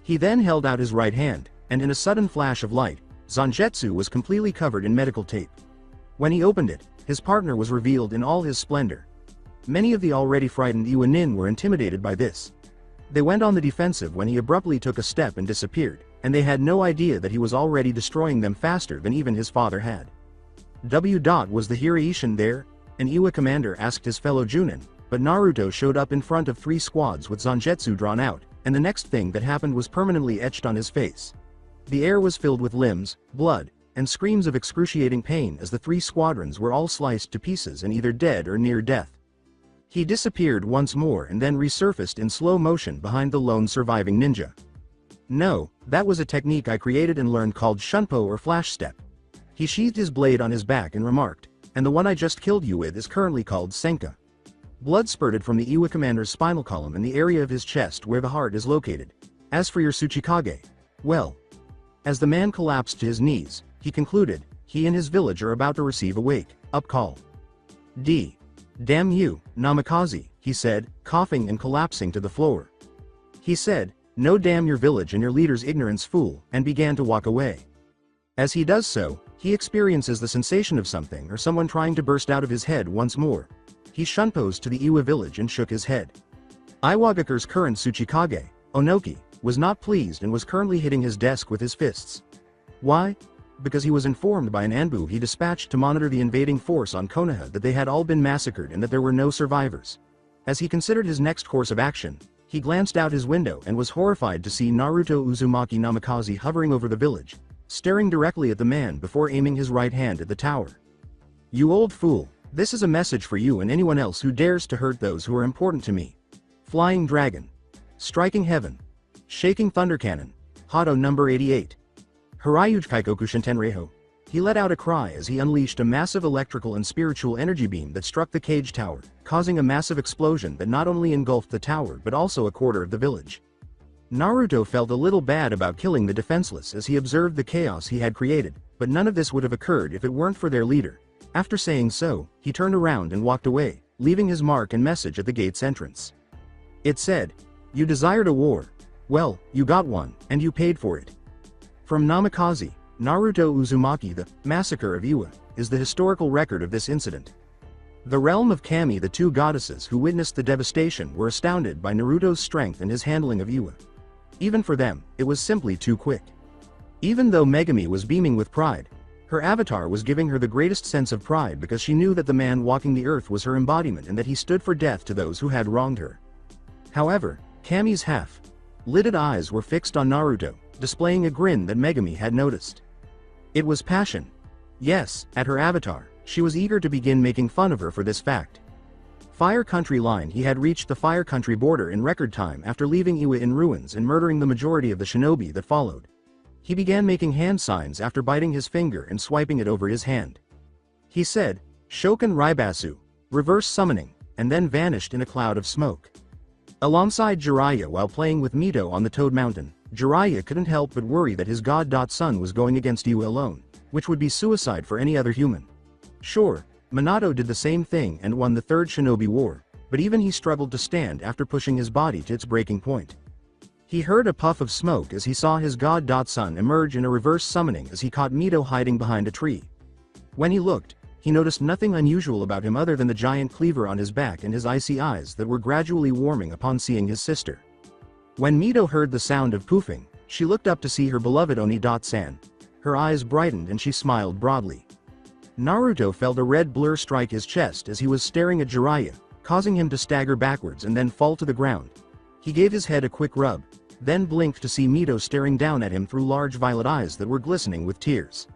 [SPEAKER 2] He then held out his right hand, and in a sudden flash of light, Zangetsu was completely covered in medical tape. When he opened it, his partner was revealed in all his splendor. Many of the already frightened Iwanin were intimidated by this. They went on the defensive when he abruptly took a step and disappeared, and they had no idea that he was already destroying them faster than even his father had. Was the Hiraishin there? An Iwa commander asked his fellow Junin, but Naruto showed up in front of 3 squads with Zangetsu drawn out, and the next thing that happened was permanently etched on his face. The air was filled with limbs, blood, and screams of excruciating pain as the 3 squadrons were all sliced to pieces and either dead or near death. He disappeared once more and then resurfaced in slow motion behind the lone surviving ninja. No, that was a technique I created and learned called Shunpo or Flash Step. He sheathed his blade on his back and remarked, and the one I just killed you with is currently called Senka. Blood spurted from the Iwa commander's spinal column in the area of his chest where the heart is located. As for your Tsuchikage, well. As the man collapsed to his knees, he concluded, he and his village are about to receive a wake-up call. Damn you, Namikaze, he said, coughing and collapsing to the floor. He said, no damn your village and your leader's ignorance fool, and began to walk away. As he does so, he experiences the sensation of something or someone trying to burst out of his head once more. He shunposed to the Iwa village and shook his head. Iwagakure's current Tsuchikage, Onoki, was not pleased and was currently hitting his desk with his fists. Why? Because he was informed by an Anbu he dispatched to monitor the invading force on Konoha that they had all been massacred and that there were no survivors. As he considered his next course of action, he glanced out his window and was horrified to see Naruto Uzumaki Namikaze hovering over the village, staring directly at the man before aiming his right hand at the tower. You old fool, this is a message for you and anyone else who dares to hurt those who are important to me. Flying Dragon. Striking Heaven. Shaking Thunder Cannon. Hado number 88. Harayuj Kaikoku Shintenreiho. He let out a cry as he unleashed a massive electrical and spiritual energy beam that struck the cage tower, causing a massive explosion that not only engulfed the tower but also a quarter of the village. Naruto felt a little bad about killing the defenseless as he observed the chaos he had created, but none of this would have occurred if it weren't for their leader. After saying so, he turned around and walked away, leaving his mark and message at the gate's entrance. It said, "You desired a war. Well, you got one, and you paid for it." From Namikaze, Naruto Uzumaki, the massacre of Iwa, is the historical record of this incident. The realm of Kami, the two goddesses who witnessed the devastation, were astounded by Naruto's strength and his handling of Iwa. Even for them, it was simply too quick. Even though Megami was beaming with pride, her avatar was giving her the greatest sense of pride because she knew that the man walking the earth was her embodiment and that he stood for death to those who had wronged her. However, Kami's half-lidded eyes were fixed on Naruto, displaying a grin that Megami had noticed. It was passion. Yes, at her avatar, she was eager to begin making fun of her for this fact. Fire Country line. He had reached the Fire Country border in record time after leaving Iwa in ruins and murdering the majority of the shinobi that followed. He began making hand signs after biting his finger and swiping it over his hand. He said, "Shokan Raibasu," reverse summoning, and then vanished in a cloud of smoke. Alongside Jiraiya while playing with Mito on the Toad Mountain, Jiraiya couldn't help but worry that his god-son was going against Iwa alone, which would be suicide for any other human. Sure, Minato did the same thing and won the Third Shinobi War, but even he struggled to stand after pushing his body to its breaking point. He heard a puff of smoke as he saw his god-son emerge in a reverse summoning as he caught Mito hiding behind a tree. When he looked, he noticed nothing unusual about him other than the giant cleaver on his back and his icy eyes that were gradually warming upon seeing his sister. When Mito heard the sound of poofing, she looked up to see her beloved Oni-san. Her eyes brightened and she smiled broadly. Naruto felt a red blur strike his chest as he was staring at Jiraiya, causing him to stagger backwards and then fall to the ground. He gave his head a quick rub, then blinked to see Mito staring down at him through large violet eyes that were glistening with tears.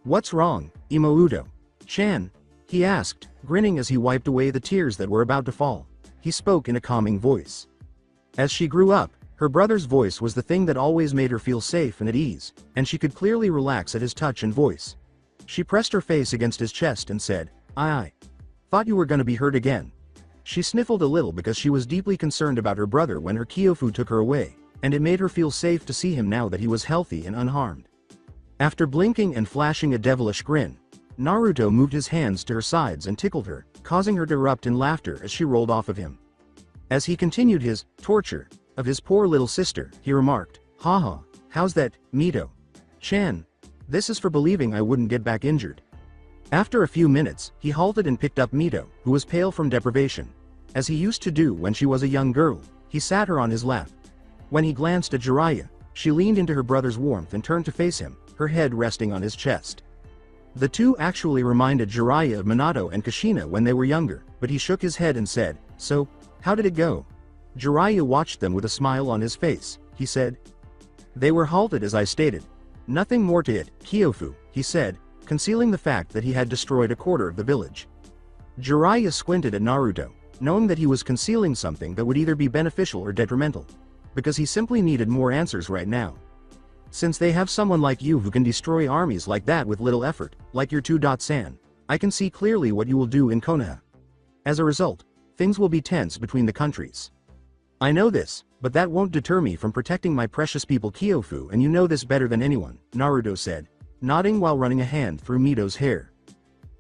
[SPEAKER 2] "What's wrong, Imouto-chan?" he asked, grinning as he wiped away the tears that were about to fall. He spoke in a calming voice. As she grew up, her brother's voice was the thing that always made her feel safe and at ease, and she could clearly relax at his touch and voice. She pressed her face against his chest and said, I thought you were gonna be hurt again." She sniffled a little because she was deeply concerned about her brother when her Kyofu took her away, and it made her feel safe to see him now that he was healthy and unharmed. After blinking and flashing a devilish grin, Naruto moved his hands to her sides and tickled her, causing her to erupt in laughter as she rolled off of him. As he continued his torture of his poor little sister, he remarked, "Haha, how's that, Mito-chan? This is for believing I wouldn't get back injured." After a few minutes, he halted and picked up Mito, who was pale from deprivation. As he used to do when she was a young girl, he sat her on his lap. When he glanced at Jiraiya, she leaned into her brother's warmth and turned to face him, her head resting on his chest. The two actually reminded Jiraiya of Minato and Kushina when they were younger, but he shook his head and said, "So, how did it go?" Jiraiya watched them with a smile on his face. He said, "They were halted as I stated. Nothing more to it, Kyofu," he said, concealing the fact that he had destroyed a quarter of the village. Jiraiya squinted at Naruto, knowing that he was concealing something that would either be beneficial or detrimental, because he simply needed more answers right now. Since they have someone like you who can destroy armies like that with little effort, like your two-san, I can see clearly what you will do in Konoha. As a result, things will be tense between the countries. I know this, but that won't deter me from protecting my precious people Kyofu, and you know this better than anyone, Naruto said, nodding while running a hand through Mito's hair.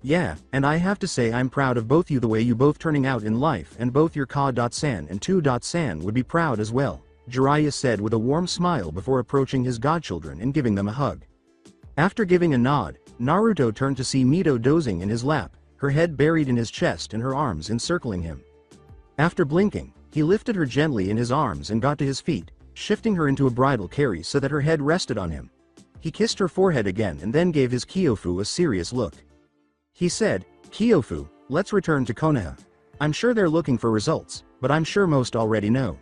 [SPEAKER 2] Yeah, and I have to say I'm proud of both you, the way you both turning out in life, and both your Ka-san and two-san would be proud as well, Jiraiya said with a warm smile before approaching his godchildren and giving them a hug. After giving a nod, Naruto turned to see Mito dozing in his lap, her head buried in his chest and her arms encircling him. After blinking, he lifted her gently in his arms and got to his feet, shifting her into a bridal carry so that her head rested on him. He kissed her forehead again and then gave his Kyofu a serious look. He said, "Kyofu, let's return to Konoha. I'm sure they're looking for results, but I'm sure most already know."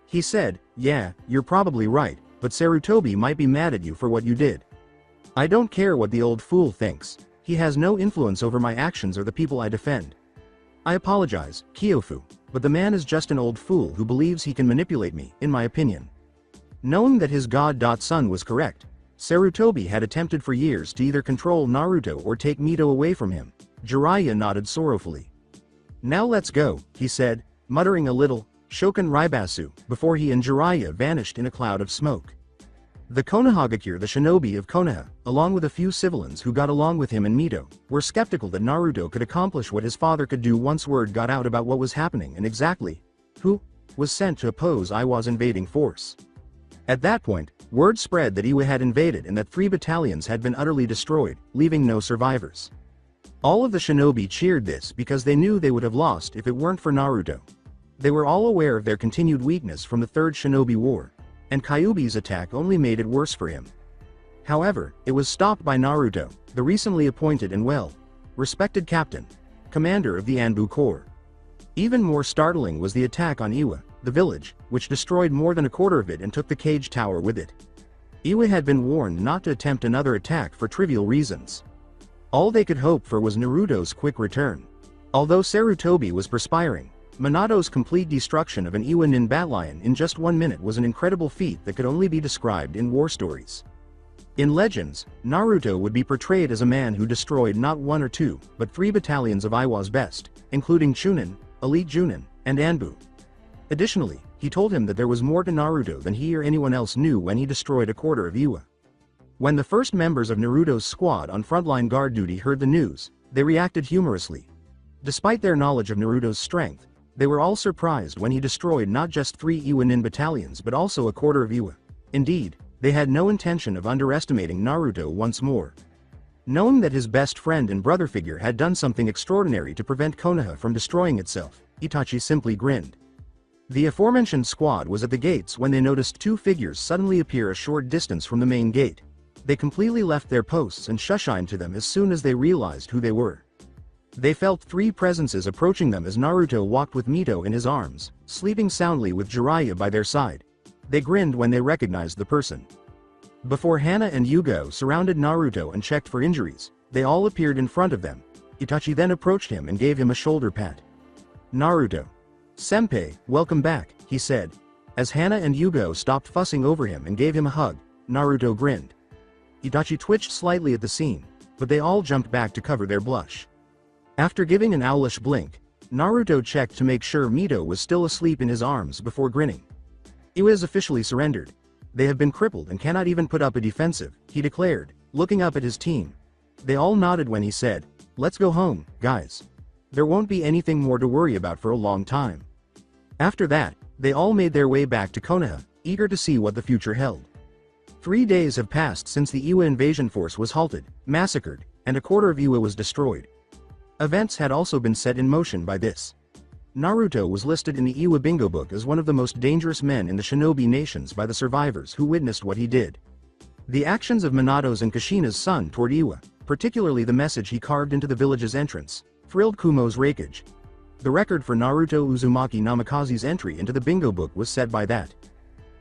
[SPEAKER 2] He said, "Yeah, you're probably right, but Sarutobi might be mad at you for what you did. I don't care what the old fool thinks. He has no influence over my actions or the people I defend. I apologize, Kyofu, but the man is just an old fool who believes he can manipulate me, in my opinion." Knowing that his god-son was correct, Sarutobi had attempted for years to either control Naruto or take Mito away from him. Jiraiya nodded sorrowfully. "Now let's go," he said, muttering a little, Shokan Raibasu, before he and Jiraiya vanished in a cloud of smoke. The Konohagakure, the shinobi of Konoha, along with a few civilians who got along with him and Mito, were skeptical that Naruto could accomplish what his father could do once word got out about what was happening and exactly who was sent to oppose Iwa's invading force. At that point, word spread that Iwa had invaded and that 3 battalions had been utterly destroyed, leaving no survivors. All of the shinobi cheered this because they knew they would have lost if it weren't for Naruto. They were all aware of their continued weakness from the Third Shinobi War, and Kyuubi's attack only made it worse for him. However, it was stopped by Naruto, the recently appointed and well-respected captain, commander of the Anbu Corps. Even more startling was the attack on Iwa, the village, which destroyed more than a quarter of it and took the cage tower with it. Iwa had been warned not to attempt another attack for trivial reasons. All they could hope for was Naruto's quick return. Although Sarutobi was perspiring, Minato's complete destruction of an Iwa Nin Batlion in just 1 minute was an incredible feat that could only be described in war stories. In legends, Naruto would be portrayed as a man who destroyed not 1 or 2, but 3 battalions of Iwa's best, including Chunin, Elite Junin, and Anbu. Additionally, he told him that there was more to Naruto than he or anyone else knew when he destroyed a quarter of Iwa. When the first members of Naruto's squad on frontline guard duty heard the news, they reacted humorously. Despite their knowledge of Naruto's strength, they were all surprised when he destroyed not just 3 Iwa Nin battalions but also a quarter of Iwa. Indeed, they had no intention of underestimating Naruto once more. Knowing that his best friend and brother figure had done something extraordinary to prevent Konoha from destroying itself, Itachi simply grinned. The aforementioned squad was at the gates when they noticed 2 figures suddenly appear a short distance from the main gate. They completely left their posts and shushined to them as soon as they realized who they were. They felt 3 presences approaching them as Naruto walked with Mito in his arms, sleeping soundly with Jiraiya by their side. They grinned when they recognized the person. Before Hana and Yugo surrounded Naruto and checked for injuries, they all appeared in front of them. Itachi then approached him and gave him a shoulder pat. "Naruto. Senpai, welcome back," he said. As Hana and Yugo stopped fussing over him and gave him a hug, Naruto grinned. Itachi twitched slightly at the scene, but they all jumped back to cover their blush. After giving an owlish blink, Naruto checked to make sure Mito was still asleep in his arms before grinning. Iwa has officially surrendered. They have been crippled and cannot even put up a defensive, he declared, looking up at his team. They all nodded when he said, "Let's go home, guys. There won't be anything more to worry about for a long time." After that, they all made their way back to Konoha, eager to see what the future held. 3 days have passed since the Iwa invasion force was halted, massacred, and a quarter of Iwa was destroyed. Events had also been set in motion by this. Naruto was listed in the Iwa Bingo Book as one of the most dangerous men in the shinobi nations by the survivors who witnessed what he did. The actions of Minato's and Kushina's son toward Iwa, particularly the message he carved into the village's entrance, thrilled Kumo's Raikage. The record for Naruto Uzumaki Namikaze's entry into the Bingo Book was set by that.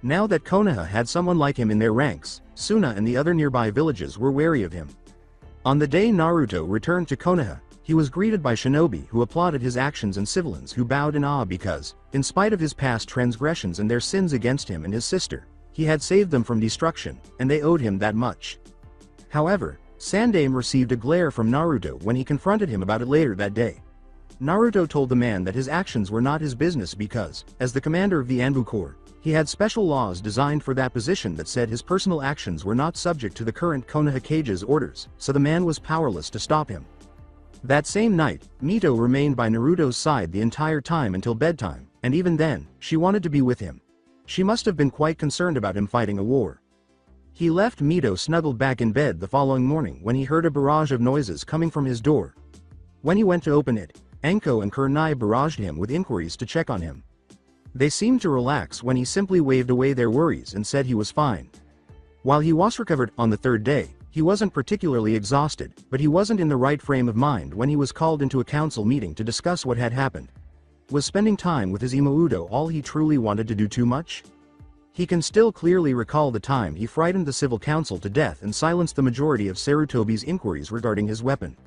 [SPEAKER 2] Now that Konoha had someone like him in their ranks, Suna and the other nearby villages were wary of him. On the day Naruto returned to Konoha, he was greeted by shinobi who applauded his actions and civilians who bowed in awe because, in spite of his past transgressions and their sins against him and his sister, he had saved them from destruction, and they owed him that much. However, Sandaime received a glare from Naruto when he confronted him about it later that day. Naruto told the man that his actions were not his business because, as the commander of the Anbu Corps, he had special laws designed for that position that said his personal actions were not subject to the current Konoha Kage's orders, so the man was powerless to stop him. That same night, Mito remained by Naruto's side the entire time until bedtime, and even then, she wanted to be with him. She must have been quite concerned about him fighting a war. He left Mito snuggled back in bed the following morning when he heard a barrage of noises coming from his door. When he went to open it, Anko and Kurenai barraged him with inquiries to check on him. They seemed to relax when he simply waved away their worries and said he was fine. While he was recovered on the 3rd day, he wasn't particularly exhausted, but he wasn't in the right frame of mind when he was called into a council meeting to discuss what had happened. Was spending time with his Imoudo all he truly wanted to do too much? He can still clearly recall the time he frightened the civil council to death and silenced the majority of Sarutobi's inquiries regarding his weapon.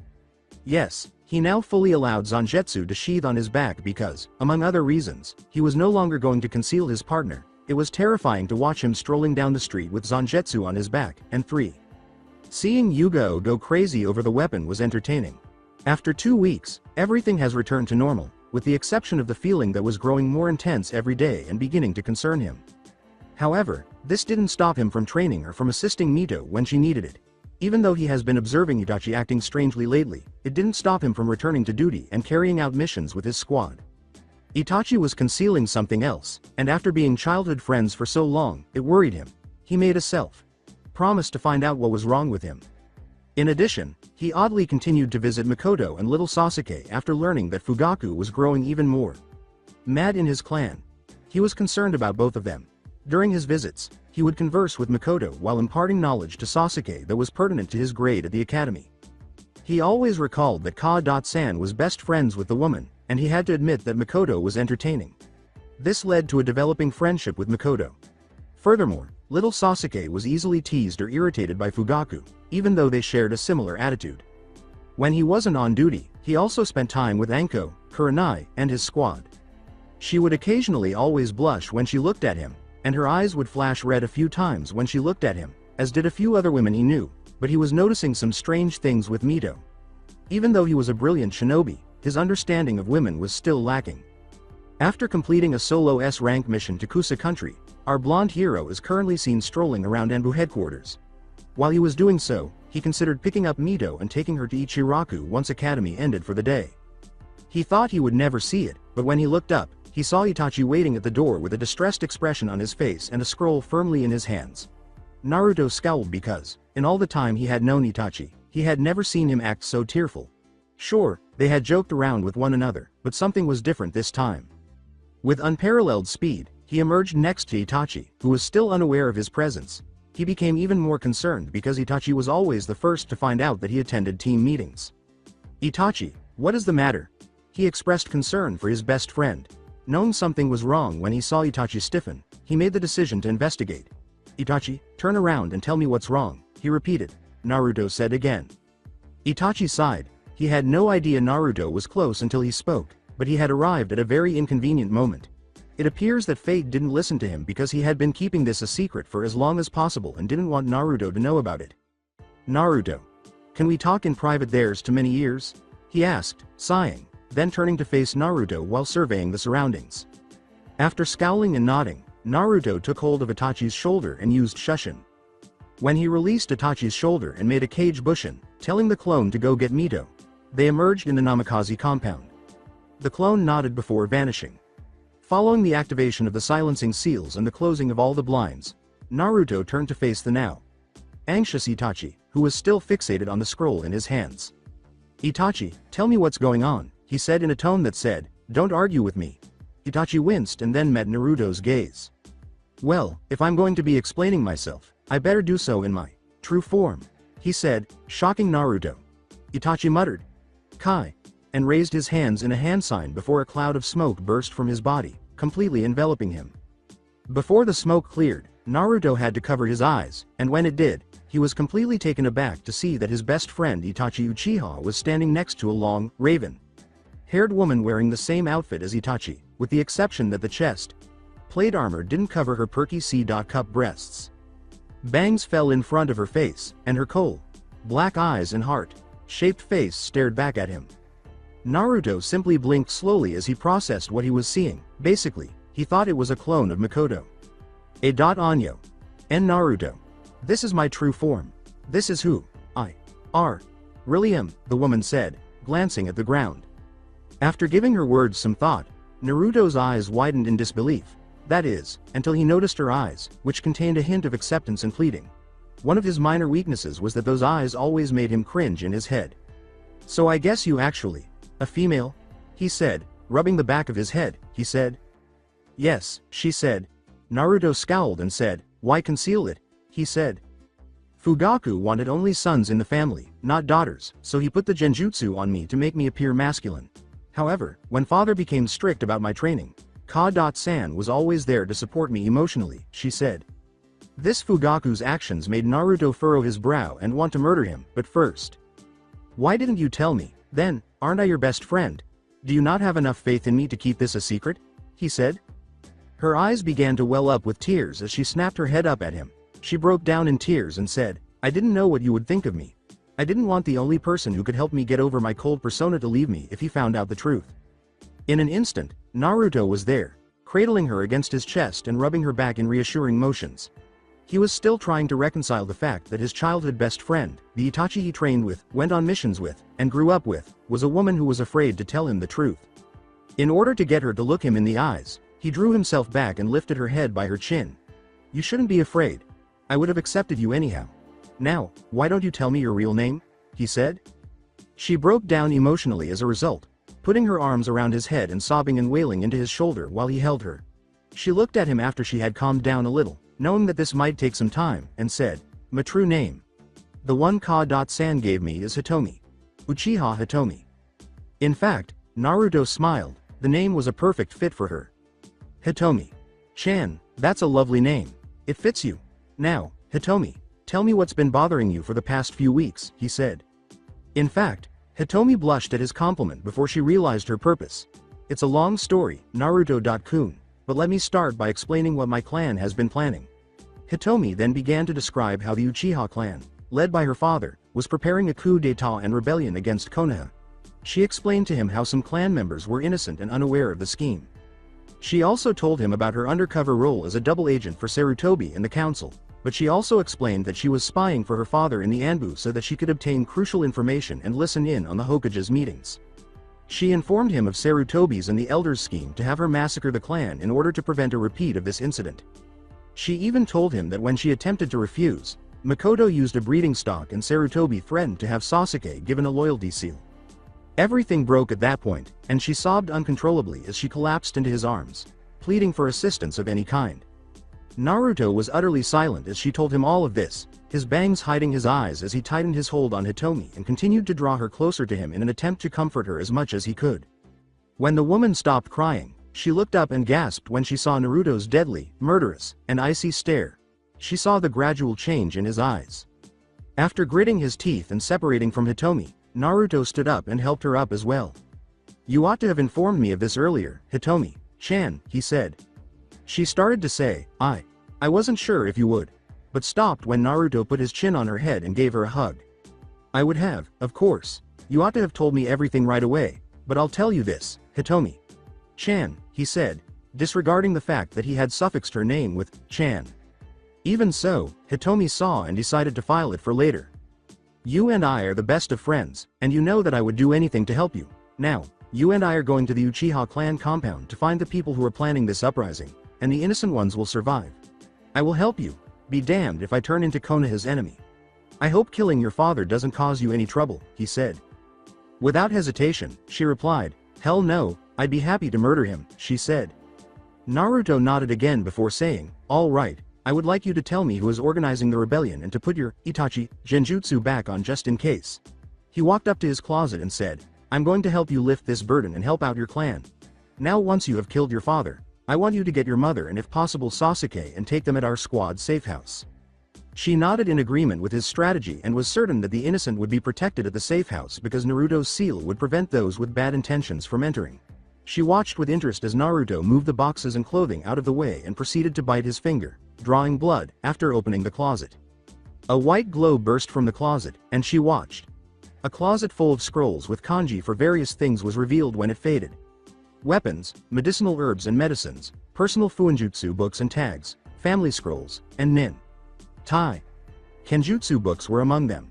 [SPEAKER 2] Yes, he now fully allowed Zangetsu to sheath on his back because, among other reasons, he was no longer going to conceal his partner, It was terrifying to watch him strolling down the street with Zangetsu on his back, and 3. Seeing Yugo go crazy over the weapon was entertaining. After 2 weeks, everything has returned to normal, with the exception of the feeling that was growing more intense every day and beginning to concern him. However, this didn't stop him from training or from assisting Mito when she needed it. Even though he has been observing Itachi acting strangely lately, it didn't stop him from returning to duty and carrying out missions with his squad. Itachi was concealing something else, and after being childhood friends for so long, it worried him. He made a self-promise to find out what was wrong with him. In addition, he oddly continued to visit Mikoto and little Sasuke after learning that Fugaku was growing even more mad in his clan. He was concerned about both of them. During his visits, he would converse with Mikoto while imparting knowledge to Sasuke that was pertinent to his grade at the academy. He always recalled that Ka-san was best friends with the woman, and he had to admit that Mikoto was entertaining. This led to a developing friendship with Mikoto. Furthermore, little Sasuke was easily teased or irritated by Fugaku, even though they shared a similar attitude. When he wasn't on duty, he also spent time with Anko, Kurenai, and his squad. She would occasionally always blush when she looked at him, and her eyes would flash red a few times when she looked at him, as did a few other women he knew, but he was noticing some strange things with Mito. Even though he was a brilliant shinobi, his understanding of women was still lacking. After completing a solo S-rank mission to Kusa country, our blonde hero is currently seen strolling around Anbu headquarters. While he was doing so, he considered picking up Mito and taking her to Ichiraku once academy ended for the day. He thought he would never see it, but when he looked up, he saw Itachi waiting at the door with a distressed expression on his face and a scroll firmly in his hands. Naruto scowled because, in all the time he had known Itachi, he had never seen him act so tearful. Sure, they had joked around with one another, but something was different this time. With unparalleled speed, he emerged next to Itachi, who was still unaware of his presence. He became even more concerned because Itachi was always the first to find out that he attended team meetings. "Itachi, what is the matter?" He expressed concern for his best friend. Knowing something was wrong when he saw Itachi stiffen, he made the decision to investigate. "Itachi, turn around and tell me what's wrong," he repeated. Naruto said again. Itachi sighed. He had no idea Naruto was close until he spoke, but he had arrived at a very inconvenient moment. It appears that fate didn't listen to him because he had been keeping this a secret for as long as possible and didn't want Naruto to know about it. "Naruto, can we talk in private? There's too many ears?" he asked, sighing, then turning to face Naruto while surveying the surroundings. After scowling and nodding, Naruto took hold of Itachi's shoulder and used Shushin. When he released Itachi's shoulder and made a Kage Bushin, telling the clone to go get Mito, they emerged in the Namikaze compound. The clone nodded before vanishing. Following the activation of the silencing seals and the closing of all the blinds, Naruto turned to face the now anxious Itachi, who was still fixated on the scroll in his hands. "Itachi, tell me what's going on," he said in a tone that said, "Don't argue with me." Itachi winced and then met Naruto's gaze. "Well, if I'm going to be explaining myself, I better do so in my true form," he said, shocking Naruto. Itachi muttered, "Kai," and raised his hands in a hand sign before a cloud of smoke burst from his body, completely enveloping him. Before the smoke cleared, Naruto had to cover his eyes, and when it did, he was completely taken aback to see that his best friend Itachi Uchiha was standing next to a long, raven-haired woman wearing the same outfit as Itachi, with the exception that the chest plate armor didn't cover her perky C-cup breasts. Bangs fell in front of her face, and her coal-black eyes and heart-shaped face stared back at him. Naruto simply blinked slowly as he processed what he was seeing. Basically, he thought it was a clone of Mikoto. Anyo. And Naruto. "This is my true form. This is who I really am," the woman said, glancing at the ground. After giving her words some thought, Naruto's eyes widened in disbelief. That is, until he noticed her eyes, which contained a hint of acceptance and pleading. One of his minor weaknesses was that those eyes always made him cringe in his head. "So I guess you actually a female?" he said, rubbing the back of his head. He said. "Yes," she said. Naruto scowled and said, "Why conceal it?" he said. "Fugaku wanted only sons in the family, not daughters, so he put the genjutsu on me to make me appear masculine. However, when father became strict about my training, Ka-san was always there to support me emotionally," she said. This Fugaku's actions made Naruto furrow his brow and want to murder him, but first. "Why didn't you tell me, then? Aren't I your best friend? Do you not have enough faith in me to keep this a secret?" he said. Her eyes began to well up with tears as she snapped her head up at him. She broke down in tears and said, "I didn't know what you would think of me. I didn't want the only person who could help me get over my cold persona to leave me if he found out the truth." In an instant, Naruto was there, cradling her against his chest and rubbing her back in reassuring motions. He was still trying to reconcile the fact that his childhood best friend, the Itachi he trained with, went on missions with, and grew up with, was a woman who was afraid to tell him the truth. In order to get her to look him in the eyes, he drew himself back and lifted her head by her chin. "You shouldn't be afraid. I would have accepted you anyhow. Now, why don't you tell me your real name?" he said. She broke down emotionally as a result, putting her arms around his head and sobbing and wailing into his shoulder while he held her. She looked at him after she had calmed down a little, knowing that this might take some time, and said, "My true name. The one Ka-san gave me is Hitomi. Uchiha Hitomi." In fact, Naruto smiled. The name was a perfect fit for her. "Hitomi-chan, that's a lovely name. It fits you. Now, Hitomi, tell me what's been bothering you for the past few weeks," he said. In fact, Hitomi blushed at his compliment before she realized her purpose. "It's a long story, Naruto-kun, but let me start by explaining what my clan has been planning." Hitomi then began to describe how the Uchiha clan, led by her father, was preparing a coup d'état and rebellion against Konoha. She explained to him how some clan members were innocent and unaware of the scheme. She also told him about her undercover role as a double agent for Sarutobi and the council, but she also explained that she was spying for her father in the Anbu so that she could obtain crucial information and listen in on the Hokage's meetings. She informed him of Sarutobi's and the elders' scheme to have her massacre the clan in order to prevent a repeat of this incident. She even told him that when she attempted to refuse, Makoto used a breeding stock and Sarutobi threatened to have Sasuke given a loyalty seal. Everything broke at that point, and she sobbed uncontrollably as she collapsed into his arms, pleading for assistance of any kind. Naruto was utterly silent as she told him all of this, his bangs hiding his eyes as he tightened his hold on Hitomi and continued to draw her closer to him in an attempt to comfort her as much as he could. When the woman stopped crying, she looked up and gasped when she saw Naruto's deadly, murderous, and icy stare. She saw the gradual change in his eyes. After gritting his teeth and separating from Hitomi, Naruto stood up and helped her up as well. "You ought to have informed me of this earlier, Hitomi-chan," he said. She started to say, I wasn't sure if you would," but stopped when Naruto put his chin on her head and gave her a hug. "I would have, of course. You ought to have told me everything right away, but I'll tell you this, Hitomi-chan," he said, disregarding the fact that he had suffixed her name with chan. Even so, Hitomi saw and decided to file it for later. "You and I are the best of friends, and you know that I would do anything to help you. Now, you and I are going to the Uchiha clan compound to find the people who are planning this uprising, and the innocent ones will survive. I will help you. Be damned if I turn into Konoha's enemy. I hope killing your father doesn't cause you any trouble," he said. Without hesitation, she replied, "Hell no, I'd be happy to murder him," she said. Naruto nodded again before saying, "All right, I would like you to tell me who is organizing the rebellion and to put your Itachi genjutsu back on just in case." He walked up to his closet and said, "I'm going to help you lift this burden and help out your clan. Now once you have killed your father, I want you to get your mother and if possible Sasuke and take them at our squad safe house." She nodded in agreement with his strategy and was certain that the innocent would be protected at the safe house because Naruto's seal would prevent those with bad intentions from entering. She watched with interest as Naruto moved the boxes and clothing out of the way and proceeded to bite his finger, drawing blood, after opening the closet. A white glow burst from the closet, and she watched. A closet full of scrolls with kanji for various things was revealed when it faded. Weapons, medicinal herbs and medicines, personal fuinjutsu books and tags, family scrolls, and Tai Kenjutsu books were among them.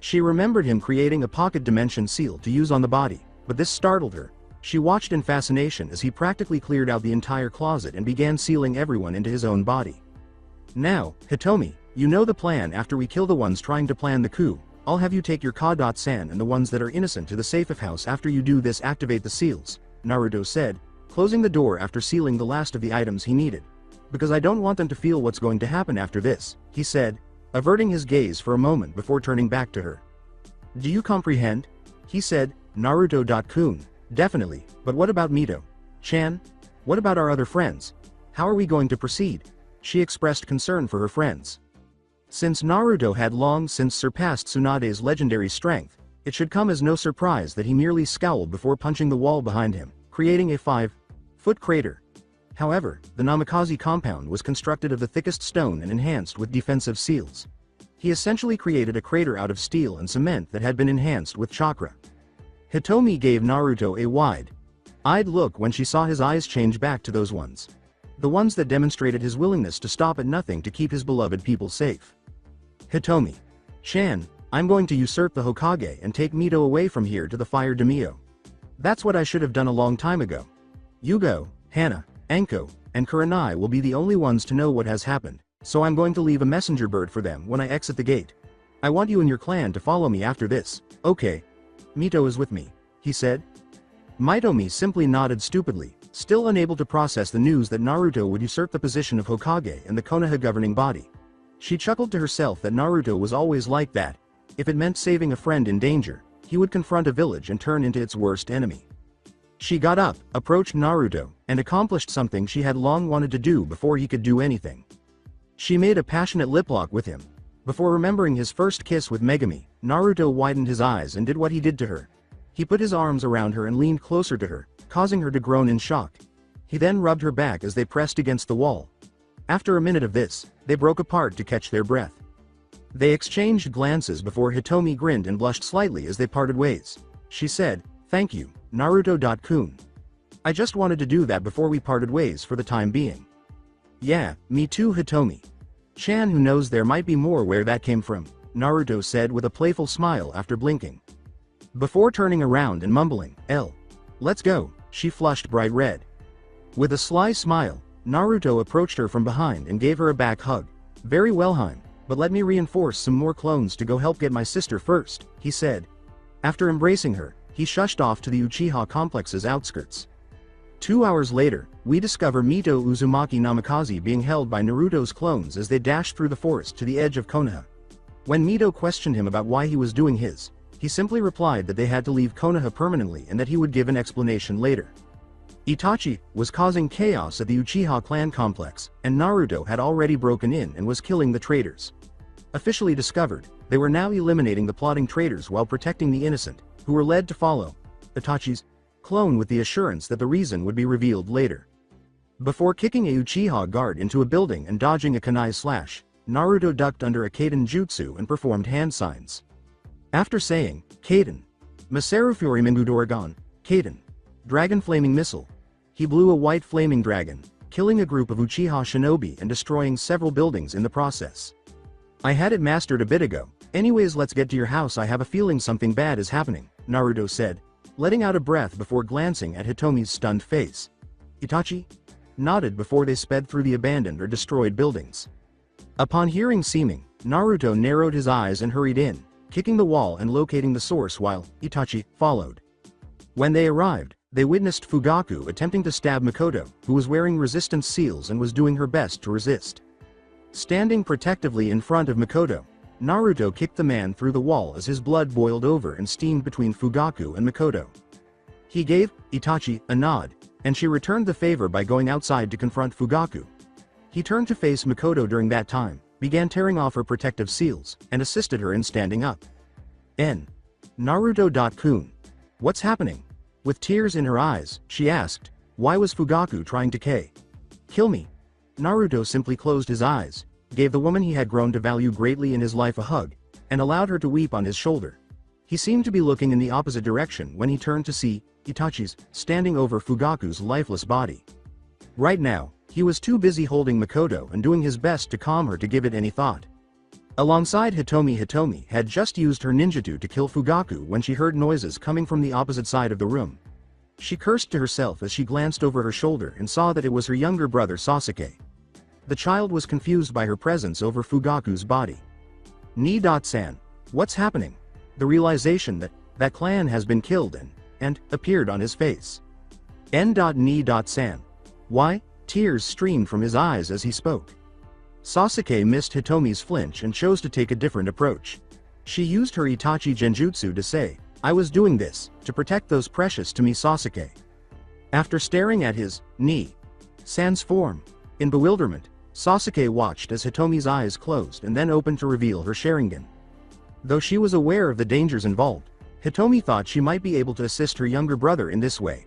[SPEAKER 2] She remembered him creating a pocket dimension seal to use on the body, but this startled her. She watched in fascination as he practically cleared out the entire closet and began sealing everyone into his own body. "Now, Hitomi, you know the plan. After we kill the ones trying to plan the coup, I'll have you take your Ka-san and the ones that are innocent to the safe house. After you do this, activate the seals," Naruto said, closing the door after sealing the last of the items he needed. "Because I don't want them to feel what's going to happen after this," he said, averting his gaze for a moment before turning back to her. "Do you comprehend?" he said. "Naruto-kun, definitely, but what about Mito-chan? What about our other friends? How are we going to proceed?" She expressed concern for her friends. Since Naruto had long since surpassed Tsunade's legendary strength, it should come as no surprise that he merely scowled before punching the wall behind him, creating a 5-foot crater. However, the Namikaze compound was constructed of the thickest stone and enhanced with defensive seals. He essentially created a crater out of steel and cement that had been enhanced with chakra. Hitomi gave Naruto a wide-eyed look when she saw his eyes change back to those ones. The ones that demonstrated his willingness to stop at nothing to keep his beloved people safe. Hitomi-chan, I'm going to usurp the Hokage and take Mito away from here to the Fire Daimyo. That's what I should have done a long time ago. Yugo, Hana, Anko, and Kurenai will be the only ones to know what has happened, so I'm going to leave a messenger bird for them when I exit the gate. I want you and your clan to follow me after this. Okay. Mito is with me, he said. Mitomi simply nodded stupidly, still unable to process the news that Naruto would usurp the position of Hokage and the Konoha governing body. She chuckled to herself that Naruto was always like that. If it meant saving a friend in danger, he would confront a village and turn into its worst enemy. She got up, approached Naruto, and accomplished something she had long wanted to do before he could do anything. She made a passionate lip lock with him. Before remembering his first kiss with Megumi, Naruto widened his eyes and did what he did to her. He put his arms around her and leaned closer to her, causing her to groan in shock. He then rubbed her back as they pressed against the wall. After a minute of this, they broke apart to catch their breath. They exchanged glances before Hitomi grinned and blushed slightly as they parted ways. She said, "Thank you, Naruto-kun. I just wanted to do that before we parted ways for the time being." "Yeah, me too, Hitomi. Chan, who knows, there might be more where that came from," Naruto said with a playful smile after blinking. Before turning around and mumbling, "Let's go," she flushed bright red. With a sly smile, Naruto approached her from behind and gave her a back hug. "Very well, Heim, but let me reinforce some more clones to go help get my sister first," he said. After embracing her, he shushed off to the Uchiha complex's outskirts. 2 hours later, we discover Mito Uzumaki Namikaze being held by Naruto's clones as they dash through the forest to the edge of Konoha. When Mito questioned him about why he was doing his, he simply replied that they had to leave Konoha permanently and that he would give an explanation later. Itachi was causing chaos at the Uchiha clan complex, and Naruto had already broken in and was killing the traitors. Officially discovered, they were now eliminating the plotting traitors while protecting the innocent, who were led to follow Itachi's clone with the assurance that the reason would be revealed later. Before kicking a Uchiha guard into a building and dodging a kunai slash, Naruto ducked under a Kaiden jutsu and performed hand signs. After saying, "Kaiden, Maserufuri Mingudoragon, Kaiden, Dragon Flaming Missile," he blew a white flaming dragon, killing a group of Uchiha shinobi and destroying several buildings in the process. "I had it mastered a bit ago. Anyways, let's get to your house. I have a feeling something bad is happening," Naruto said, letting out a breath before glancing at Hitomi's stunned face. Itachi nodded before they sped through the abandoned or destroyed buildings. Upon hearing seeming, Naruto narrowed his eyes and hurried in, kicking the wall and locating the source while Itachi followed. When they arrived, they witnessed Fugaku attempting to stab Mikoto, who was wearing resistance seals and was doing her best to resist. Standing protectively in front of Mikoto, Naruto kicked the man through the wall as his blood boiled over and steamed between Fugaku and Mikoto. He gave Itachi a nod, and she returned the favor by going outside to confront Fugaku. He turned to face Mikoto during that time, began tearing off her protective seals, and assisted her in standing up. Naruto-kun. What's happening? With tears in her eyes, she asked, why was Fugaku trying to kill me? Naruto simply closed his eyes, gave the woman he had grown to value greatly in his life a hug, and allowed her to weep on his shoulder. He seemed to be looking in the opposite direction when he turned to see Itachi's standing over Fugaku's lifeless body. Right now, he was too busy holding Mikoto and doing his best to calm her to give it any thought. Alongside Hitomi had just used her ninjutsu to kill Fugaku when she heard noises coming from the opposite side of the room. She cursed to herself as she glanced over her shoulder and saw that it was her younger brother Sasuke. The child was confused by her presence over Fugaku's body. Ni-san, what's happening? The realization that clan has been killed and appeared on his face. Ni-san. Why? Tears streamed from his eyes as he spoke. Sasuke missed Hitomi's flinch and chose to take a different approach. She used her Itachi genjutsu to say, I was doing this to protect those precious to me Sasuke. After staring at his Ni-san's form, in bewilderment, Sasuke watched as Hitomi's eyes closed and then opened to reveal her Sharingan. Though she was aware of the dangers involved, Hitomi thought she might be able to assist her younger brother in this way,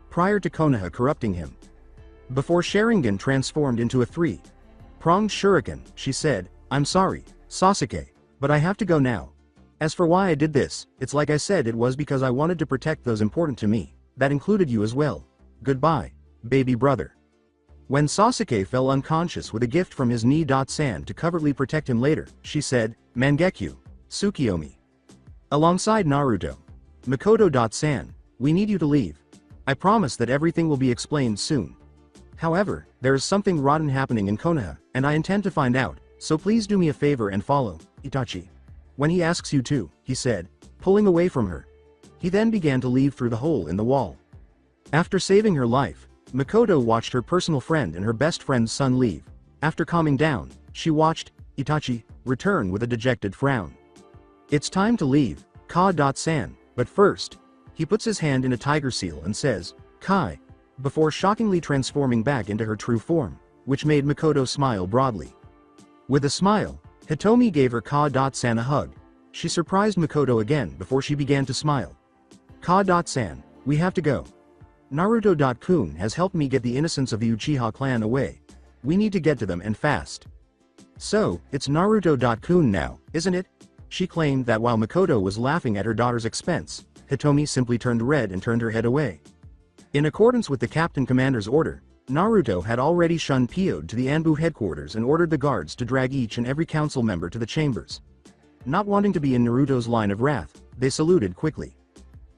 [SPEAKER 2] prior to Konoha corrupting him. Before Sharingan transformed into a three-pronged shuriken, she said, "I'm sorry, Sasuke, but I have to go now. As for why I did this, it's like I said, it was because I wanted to protect those important to me. That included you as well. Goodbye, baby brother." When Sasuke fell unconscious with a gift from his Ni-san to covertly protect him later, she said, "Mangekyo, Tsukiyomi." Alongside Naruto, "Makoto-san, we need you to leave. I promise that everything will be explained soon. However, there is something rotten happening in Konoha, and I intend to find out, so please do me a favor and follow Itachi when he asks you to," he said, pulling away from her. He then began to leave through the hole in the wall. After saving her life, Makoto watched her personal friend and her best friend's son leave. After calming down, she watched Itachi return with a dejected frown. "It's time to leave, Ka-san, but first," he puts his hand in a tiger seal and says, "Kai," before shockingly transforming back into her true form, which made Makoto smile broadly. With a smile, Hitomi gave her Ka-san a hug. She surprised Makoto again before she began to smile. "Ka-san, we have to go. Naruto-kun has helped me get the innocents of the Uchiha clan away. We need to get to them and fast." "So, it's Naruto-kun now, isn't it?" She claimed that while Makoto was laughing at her daughter's expense, Hitomi simply turned red and turned her head away. In accordance with the Captain Commander's order, Naruto had already Shunpyo'd to the Anbu headquarters and ordered the guards to drag each and every council member to the chambers. Not wanting to be in Naruto's line of wrath, they saluted quickly.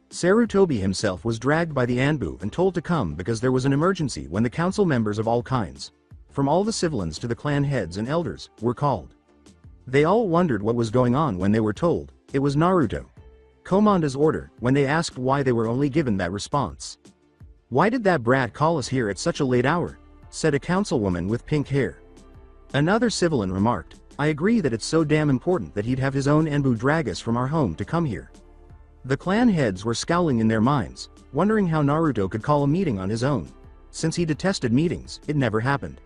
[SPEAKER 2] Sarutobi himself was dragged by the Anbu and told to come because there was an emergency when the council members of all kinds, from all the civilians to the clan heads and elders, were called. They all wondered what was going on when they were told it was Naruto Komanda's order when they asked why they were only given that response. "Why did that brat call us here at such a late hour?" said a councilwoman with pink hair. Another civilian remarked, "I agree that it's so damn important that he'd have his own Anbu drag us from our home to come here." The clan heads were scowling in their minds, wondering how Naruto could call a meeting on his own. Since he detested meetings, it never happened.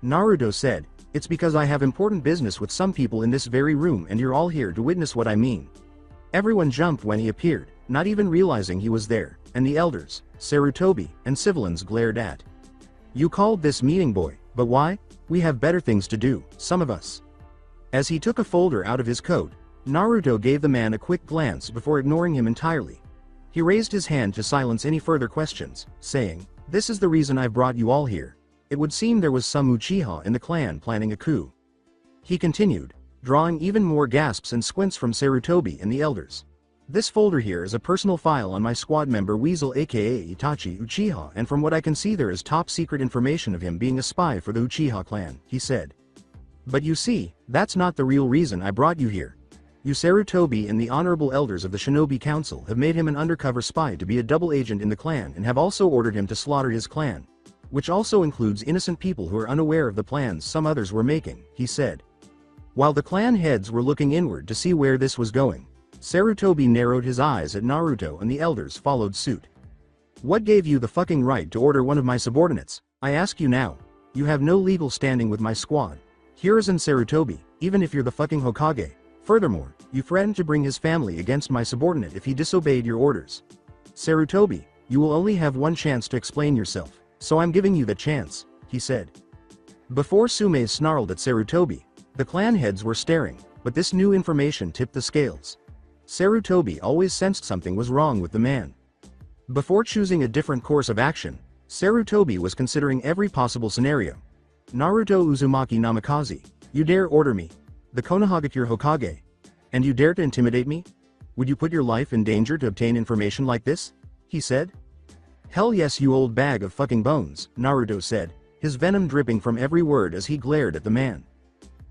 [SPEAKER 2] Naruto said, "It's because I have important business with some people in this very room and you're all here to witness what I mean." Everyone jumped when he appeared, not even realizing he was there, and the elders, Sarutobi, and civilians glared at. "You called this meeting, boy, but why? We have better things to do, some of us." As he took a folder out of his coat, Naruto gave the man a quick glance before ignoring him entirely. He raised his hand to silence any further questions, saying, "This is the reason I've brought you all here. It would seem there was some Uchiha in the clan planning a coup." He continued, drawing even more gasps and squints from Sarutobi and the elders. "This folder here is a personal file on my squad member Weasel aka Itachi Uchiha, and from what I can see there is top secret information of him being a spy for the Uchiha clan," he said. "But you see, that's not the real reason I brought you here. You Sarutobi and the honorable elders of the Shinobi Council have made him an undercover spy to be a double agent in the clan and have also ordered him to slaughter his clan. Which also includes innocent people who are unaware of the plans some others were making," he said. While the clan heads were looking inward to see where this was going, Sarutobi narrowed his eyes at Naruto and the elders followed suit. "What gave you the fucking right to order one of my subordinates? I ask you now. You have no legal standing with my squad. Hiruzen Sarutobi, even if you're the fucking Hokage. Furthermore, you threatened to bring his family against my subordinate if he disobeyed your orders. Sarutobi, you will only have one chance to explain yourself, so I'm giving you the chance," he said. Before Sume snarled at Sarutobi, the clan heads were staring, but this new information tipped the scales. Sarutobi always sensed something was wrong with the man. Before choosing a different course of action, Sarutobi was considering every possible scenario. "Naruto Uzumaki Namikaze, you dare order me, the Konohagakure Hokage, and you dare to intimidate me? Would you put your life in danger to obtain information like this?" he said. "Hell yes, you old bag of fucking bones," Naruto said, his venom dripping from every word as he glared at the man.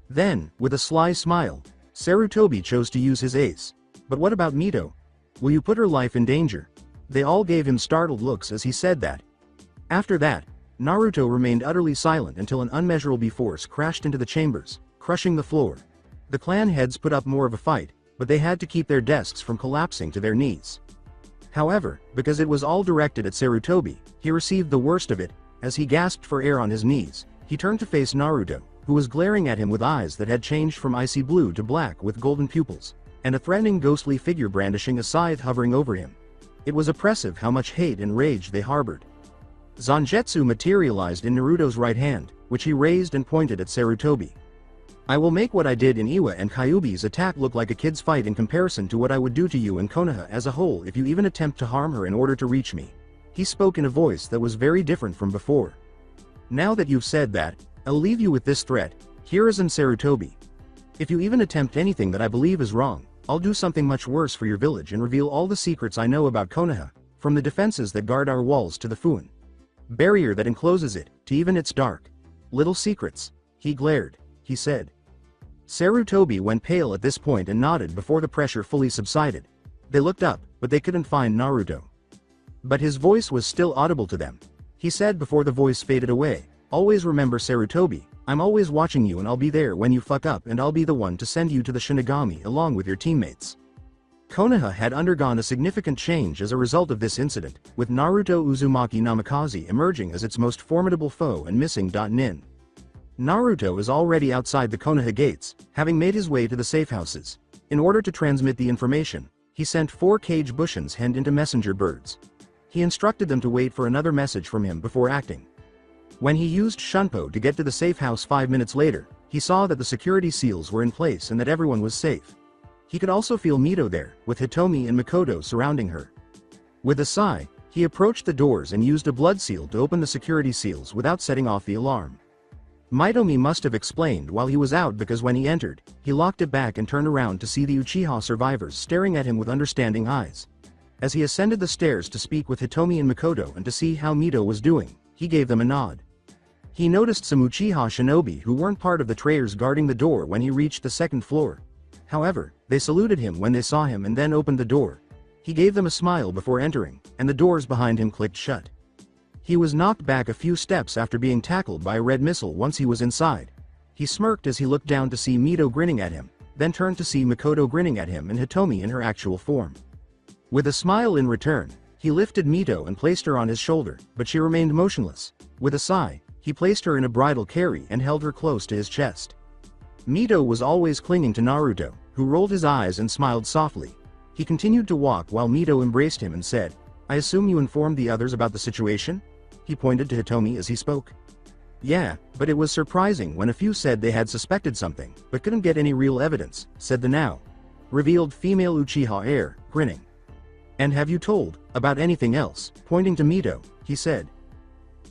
[SPEAKER 2] Then, with a sly smile, Sarutobi chose to use his ace. "But what about Mito? Will you put her life in danger?" They all gave him startled looks as he said that. After that, Naruto remained utterly silent until an unmeasurable force crashed into the chambers, crushing the floor. The clan heads put up more of a fight, but they had to keep their desks from collapsing to their knees. However, because it was all directed at Sarutobi, he received the worst of it. As he gasped for air on his knees, he turned to face Naruto, who was glaring at him with eyes that had changed from icy blue to black with golden pupils, and a threatening ghostly figure brandishing a scythe hovering over him. It was oppressive how much hate and rage they harbored. Zangetsu materialized in Naruto's right hand, which he raised and pointed at Sarutobi. I will make what I did in Iwa and Kyuubi's attack look like a kid's fight in comparison to what I would do to you and Konoha as a whole if you even attempt to harm her in order to reach me. He spoke in a voice that was very different from before. Now that you've said that, I'll leave you with this threat. Here is in Sarutobi. If you even attempt anything that I believe is wrong, I'll do something much worse for your village and reveal all the secrets I know about Konoha, from the defenses that guard our walls to the Fuin barrier that encloses it, to even its dark little secrets. He glared. He said. Sarutobi went pale at this point and nodded before the pressure fully subsided. They looked up, but they couldn't find Naruto. But his voice was still audible to them. He said before the voice faded away, always remember Sarutobi, I'm always watching you and I'll be there when you fuck up and I'll be the one to send you to the Shinigami along with your teammates. Konoha had undergone a significant change as a result of this incident, with Naruto Uzumaki Namikaze emerging as its most formidable foe and missing. Nin. Naruto is already outside the Konoha gates, having made his way to the safe houses. In order to transmit the information, he sent 4 cage bushins henned into messenger birds. He instructed them to wait for another message from him before acting. When he used Shunpo to get to the safe house 5 minutes later, he saw that the security seals were in place and that everyone was safe. He could also feel Mito there, with Hitomi and Makoto surrounding her. With a sigh, he approached the doors and used a blood seal to open the security seals without setting off the alarm. Mitomi must have explained while he was out because when he entered, he locked it back and turned around to see the Uchiha survivors staring at him with understanding eyes. As he ascended the stairs to speak with Hitomi and Makoto and to see how Mito was doing, he gave them a nod. He noticed some Uchiha shinobi who weren't part of the traitors guarding the door when he reached the 2nd floor. However, they saluted him when they saw him and then opened the door. He gave them a smile before entering, and the doors behind him clicked shut. He was knocked back a few steps after being tackled by a red missile once he was inside. He smirked as he looked down to see Mito grinning at him, then turned to see Makoto grinning at him and Hitomi in her actual form. With a smile in return, he lifted Mito and placed her on his shoulder, but she remained motionless. With a sigh, he placed her in a bridal carry and held her close to his chest. Mito was always clinging to Naruto, who rolled his eyes and smiled softly. He continued to walk while Mito embraced him and said, I assume you informed the others about the situation? He pointed to Hitomi as he spoke. Yeah, but it was surprising when a few said they had suspected something, but couldn't get any real evidence, said the now revealed female Uchiha heir, grinning. And have you told about anything else? Pointing to Mito, he said.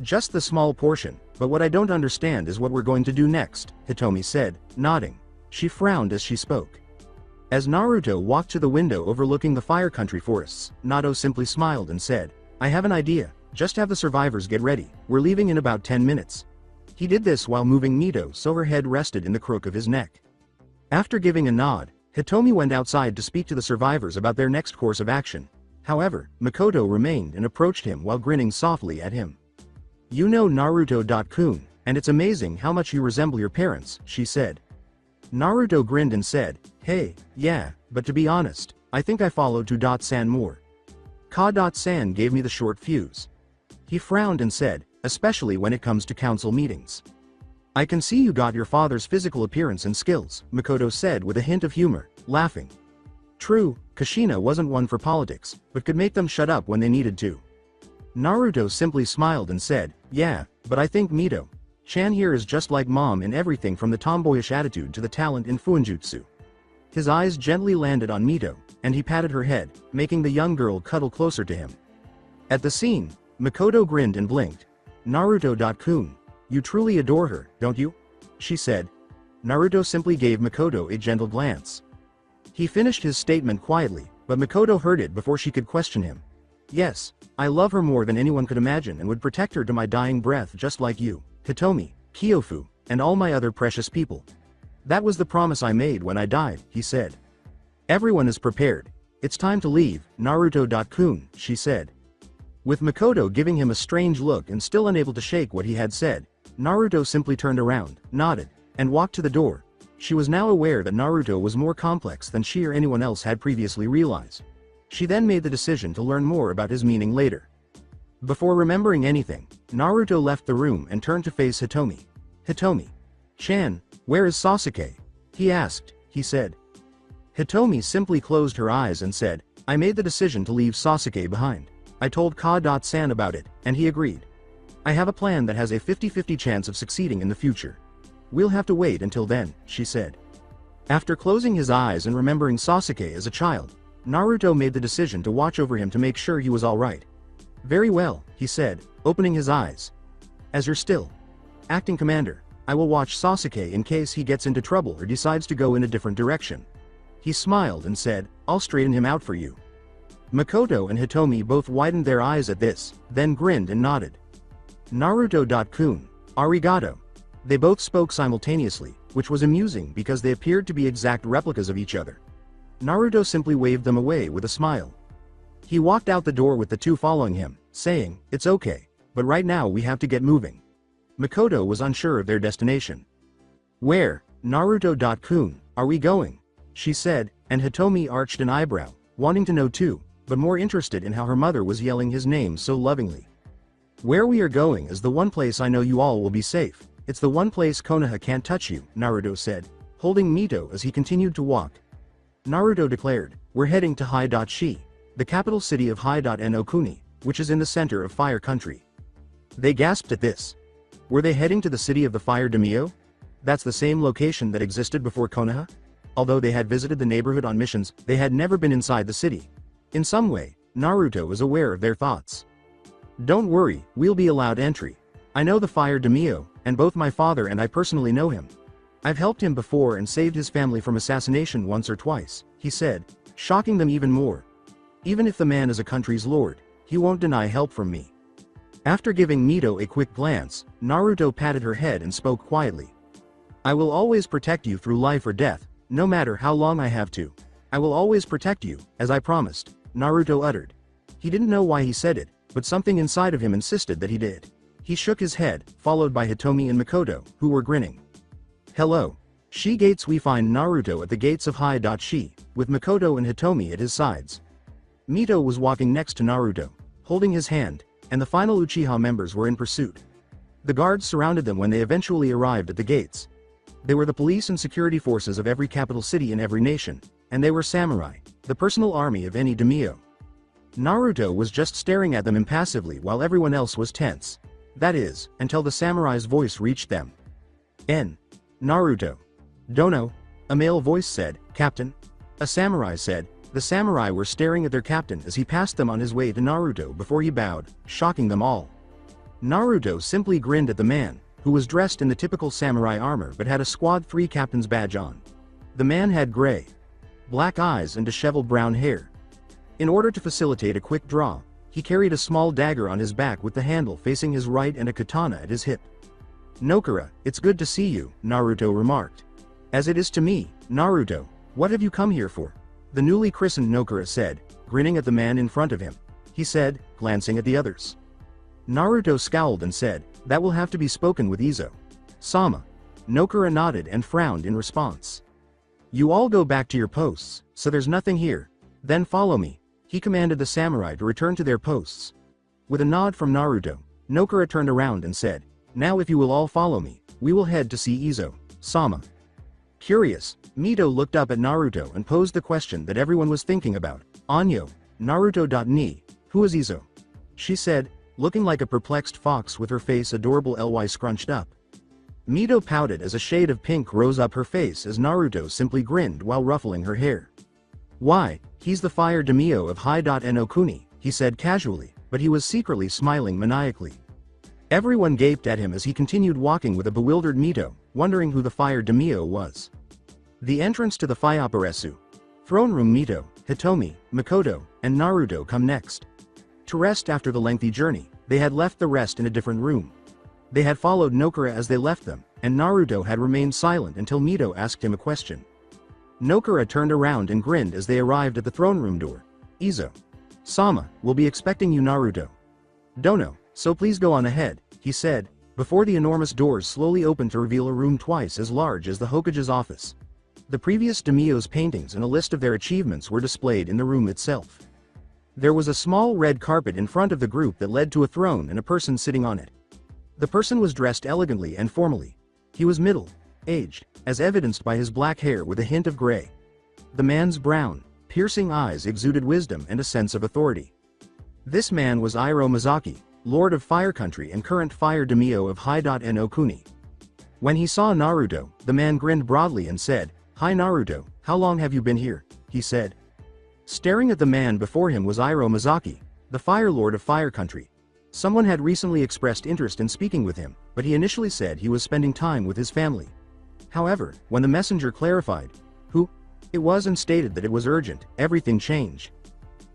[SPEAKER 2] Just the small portion, but what I don't understand is what we're going to do next, Hitomi said, nodding. She frowned as she spoke. As Naruto walked to the window overlooking the Fire Country forests, Nato simply smiled and said, I have an idea, just have the survivors get ready, we're leaving in about 10 minutes. He did this while moving Mito so her head rested in the crook of his neck. After giving a nod, Hitomi went outside to speak to the survivors about their next course of action. However, Makoto remained and approached him while grinning softly at him. You know Naruto-kun, and it's amazing how much you resemble your parents, she said. Naruto grinned and said, hey, yeah, but to be honest, I think I followed To-san more. Ka-san gave me the short fuse. He frowned and said, especially when it comes to council meetings. I can see you got your father's physical appearance and skills, Makoto said with a hint of humor, laughing. True, Kushina wasn't one for politics, but could make them shut up when they needed to. Naruto simply smiled and said, yeah, but I think Mito-chan here is just like mom in everything from the tomboyish attitude to the talent in Fuinjutsu. His eyes gently landed on Mito, and he patted her head, making the young girl cuddle closer to him. At the scene, Makoto grinned and blinked. Naruto-kun, you truly adore her, don't you? She said. Naruto simply gave Makoto a gentle glance. He finished his statement quietly, but Makoto heard it before she could question him. Yes, I love her more than anyone could imagine and would protect her to my dying breath just like you, Hitomi, Kyofu, and all my other precious people. That was the promise I made when I died, he said. Everyone is prepared. It's time to leave, Naruto-kun, she said. With Makoto giving him a strange look and still unable to shake what he had said, Naruto simply turned around, nodded, and walked to the door. She was now aware that Naruto was more complex than she or anyone else had previously realized. She then made the decision to learn more about his meaning later. Before remembering anything, Naruto left the room and turned to face Hitomi. Hitomi-chan, where is Sasuke? He asked, he said. Hitomi simply closed her eyes and said, I made the decision to leave Sasuke behind. I told Ka-san about it, and he agreed. I have a plan that has a 50-50 chance of succeeding in the future. We'll have to wait until then, she said. After closing his eyes and remembering Sasuke as a child, Naruto made the decision to watch over him to make sure he was alright. Very well, he said, opening his eyes. As your still acting commander, I will watch Sasuke in case he gets into trouble or decides to go in a different direction. He smiled and said, I'll straighten him out for you. Makoto and Hitomi both widened their eyes at this, then grinned and nodded. Naruto.kun, arigato. They both spoke simultaneously, which was amusing because they appeared to be exact replicas of each other. Naruto simply waved them away with a smile. He walked out the door with the two following him, saying, It's okay, but right now we have to get moving. Makoto was unsure of their destination. Where, Naruto.kun, are we going? She said, and Hitomi arched an eyebrow, wanting to know too, but more interested in how her mother was yelling his name so lovingly. Where we are going is the one place I know you all will be safe. It's the one place Konoha can't touch you, Naruto said, holding Mito as he continued to walk. Naruto declared, We're heading to Hai-Shi, the capital city of Hai-no Kuni, which is in the center of Fire Country. They gasped at this. Were they heading to the city of the Fire Daimyo? That's the same location that existed before Konoha? Although they had visited the neighborhood on missions, they had never been inside the city. In some way, Naruto was aware of their thoughts. Don't worry, we'll be allowed entry. I know the Fire Daimyo, and both my father and I personally know him. I've helped him before and saved his family from assassination once or twice, he said, shocking them even more. Even if the man is a country's lord, he won't deny help from me. After giving Mito a quick glance, Naruto patted her head and spoke quietly. I will always protect you through life or death, no matter how long I have to. I will always protect you, as I promised, Naruto uttered. He didn't know why he said it, but something inside of him insisted that he did. He shook his head, followed by Hitomi and Makoto, who were grinning. Hello. Shi gates. We find Naruto at the gates of Hai-Shi, with Makoto and Hitomi at his sides. Mito was walking next to Naruto, holding his hand, and the final Uchiha members were in pursuit. The guards surrounded them when they eventually arrived at the gates. They were the police and security forces of every capital city in every nation, and they were samurai, the personal army of any daimyo. Naruto was just staring at them impassively while everyone else was tense. That is, until the samurai's voice reached them. Naruto. Dono, a male voice said, Captain. A samurai said. The samurai were staring at their captain as he passed them on his way to Naruto before he bowed, shocking them all. Naruto simply grinned at the man, who was dressed in the typical samurai armor but had a Squad 3 captain's badge on. The man had gray, black eyes and disheveled brown hair. In order to facilitate a quick draw, he carried a small dagger on his back with the handle facing his right and a katana at his hip. Nokura, it's good to see you, Naruto remarked. As it is to me, Naruto, what have you come here for? The newly christened Nokura said, grinning at the man in front of him. He said, glancing at the others. Naruto scowled and said, that will have to be spoken with Izo. Sama. Nokura nodded and frowned in response. You all go back to your posts, so there's nothing here. Then follow me. He commanded the samurai to return to their posts. With a nod from Naruto, Nokura turned around and said, now if you will all follow me, we will head to see Izo, Sama. Curious, Mito looked up at Naruto and posed the question that everyone was thinking about. Anyo, Naruto.ni, who is Izo? She said, looking like a perplexed fox with her face adorable ly scrunched up. Mito pouted as a shade of pink rose up her face as Naruto simply grinned while ruffling her hair. Why, he's the Fire Daimyo of Hai-no Kuni, he said casually, but he was secretly smiling maniacally. Everyone gaped at him as he continued walking with a bewildered Mito, wondering who the Fire Daimyo was. The entrance to the Fyaparesu. Throne room. Mito, Hitomi, Makoto, and Naruto come next. To rest after the lengthy journey, they had left the rest in a different room. They had followed Nokura as they left them, and Naruto had remained silent until Mito asked him a question. Nokura turned around and grinned as they arrived at the throne room door. Izo. Sama, will be expecting you, Naruto. Dono, so please go on ahead, he said, before the enormous doors slowly opened to reveal a room twice as large as the Hokage's office. The previous daimyo's paintings and a list of their achievements were displayed in the room itself. There was a small red carpet in front of the group that led to a throne and a person sitting on it. The person was dressed elegantly and formally. He was middle-aged, as evidenced by his black hair with a hint of gray. The man's brown, piercing eyes exuded wisdom and a sense of authority. This man was Iroh Mizaki, Lord of Fire Country and current Fire Daimyo of High.No Kuni. When he saw Naruto, the man grinned broadly and said, "Hi Naruto, how long have you been here?" he said. Staring at the man before him was Iroh Mizaki, the Fire Lord of Fire Country. Someone had recently expressed interest in speaking with him, but he initially said he was spending time with his family. However, when the messenger clarified who it was and stated that it was urgent, everything changed.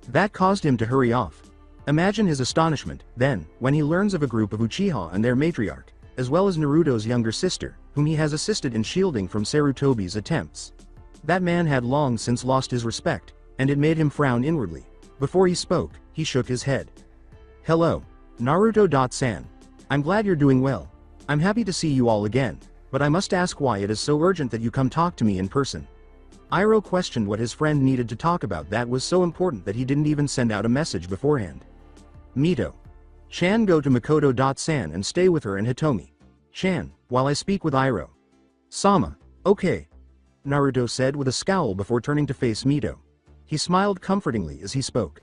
[SPEAKER 2] That caused him to hurry off. Imagine his astonishment, then, when he learns of a group of Uchiha and their matriarch, as well as Naruto's younger sister, whom he has assisted in shielding from Sarutobi's attempts. That man had long since lost his respect, and it made him frown inwardly. Before he spoke, he shook his head. "Hello, Naruto-san. I'm glad you're doing well. I'm happy to see you all again, but I must ask why it is so urgent that you come talk to me in person." Iroh questioned what his friend needed to talk about that was so important that he didn't even send out a message beforehand. "Mito-chan, go to Makoto-san and stay with her and Hitomi-chan, while I speak with Iroh." "Sama, okay," Naruto said with a scowl before turning to face Mito. He smiled comfortingly as he spoke.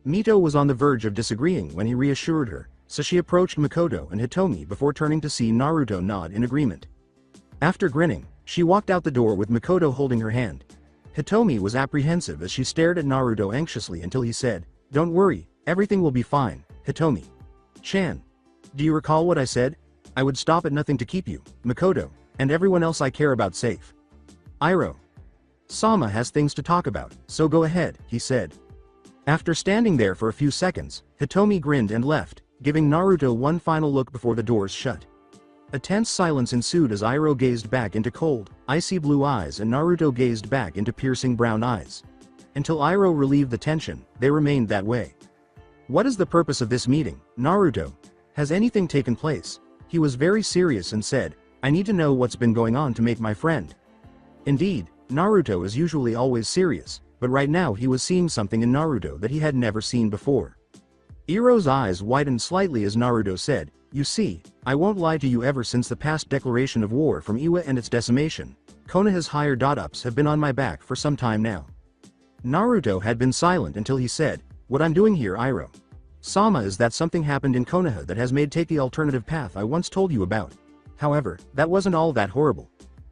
[SPEAKER 2] Mito was on the verge of disagreeing when he reassured her, so she approached Makoto and Hitomi before turning to see Naruto nod in agreement. After grinning, she walked out the door with Makoto holding her hand. Hitomi was apprehensive as she stared at Naruto anxiously until he said, "Don't worry, everything will be fine, Hitomi-chan. Do you recall what I said? I would stop at nothing to keep you, Makoto, and everyone else I care about safe." "Iroh-sama has things to talk about, so go ahead," he said. After standing there for a few seconds, Hitomi grinned and left, giving Naruto one final look before the doors shut. A tense silence ensued as Iroh gazed back into cold, icy blue eyes and Naruto gazed back into piercing brown eyes. Until Iroh relieved the tension, they remained that way. "What is the purpose of this meeting, Naruto? Has anything taken place?" He was very serious and said, "I need to know what's been going on to make my friend." Indeed, Naruto is usually always serious, but right now he was seeing something in Naruto that he had never seen before. Iroh's eyes widened slightly as Naruto said, "You see, I won't lie to you, ever since the past declaration of war from Iwa and its decimation, Konoha's higher-ups have been on my back for some time now." Naruto had been silent until he said, "What I'm doing here, Iroh-sama, is that something happened in Konoha that has made take the alternative path I once told you about. However, that wasn't all that horrible.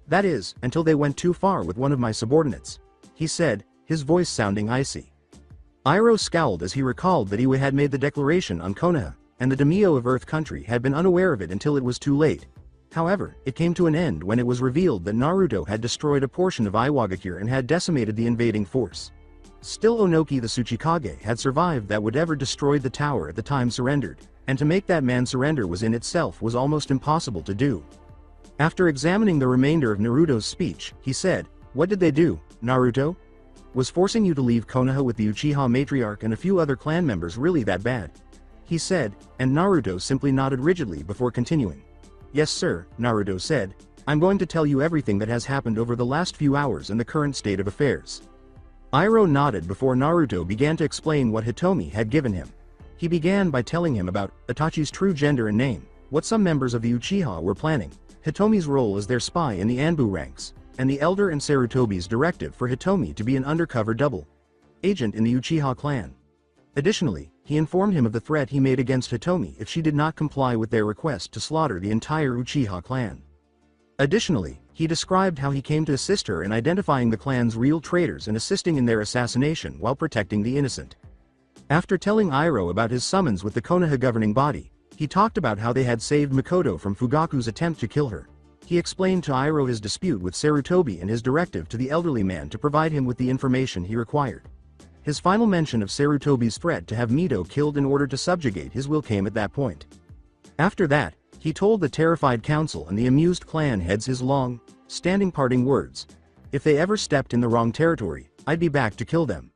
[SPEAKER 2] That is, until they went too far with one of my subordinates," he said, his voice sounding icy. Iroh scowled as he recalled that Iwa had made the declaration on Konoha, and the daimyo of Earth Country had been unaware of it until it was too late. However, it came to an end when it was revealed that Naruto had destroyed a portion of Iwagakure and had decimated the invading force. Still, Onoki the Tsuchikage had survived that whatever destroyed the tower at the time surrendered, and to make that man surrender was in itself was almost impossible to do. After examining the remainder of Naruto's speech, he said, "What did they do, Naruto? Was forcing you to leave Konoha with the Uchiha matriarch and a few other clan members really that bad?" he said, and Naruto simply nodded rigidly before continuing. "Yes sir," Naruto said, "I'm going to tell you everything that has happened over the last few hours and the current state of affairs." Iroh nodded before Naruto began to explain what Hitomi had given him. He began by telling him about Itachi's true gender and name, what some members of the Uchiha were planning, Hitomi's role as their spy in the Anbu ranks, and the Elder and Sarutobi's directive for Hitomi to be an undercover double agent in the Uchiha clan. Additionally, he informed him of the threat he made against Hitomi if she did not comply with their request to slaughter the entire Uchiha clan. Additionally, he described how he came to assist her in identifying the clan's real traitors and assisting in their assassination while protecting the innocent. After telling Iroh about his summons with the Konoha governing body, he talked about how they had saved Makoto from Fugaku's attempt to kill her. He explained to Iroh his dispute with Sarutobi and his directive to the elderly man to provide him with the information he required. His final mention of Sarutobi's threat to have Mito killed in order to subjugate his will came at that point. After that, he told the terrified council and the amused clan heads his long, standing parting words. "If they ever stepped in the wrong territory, I'd be back to kill them."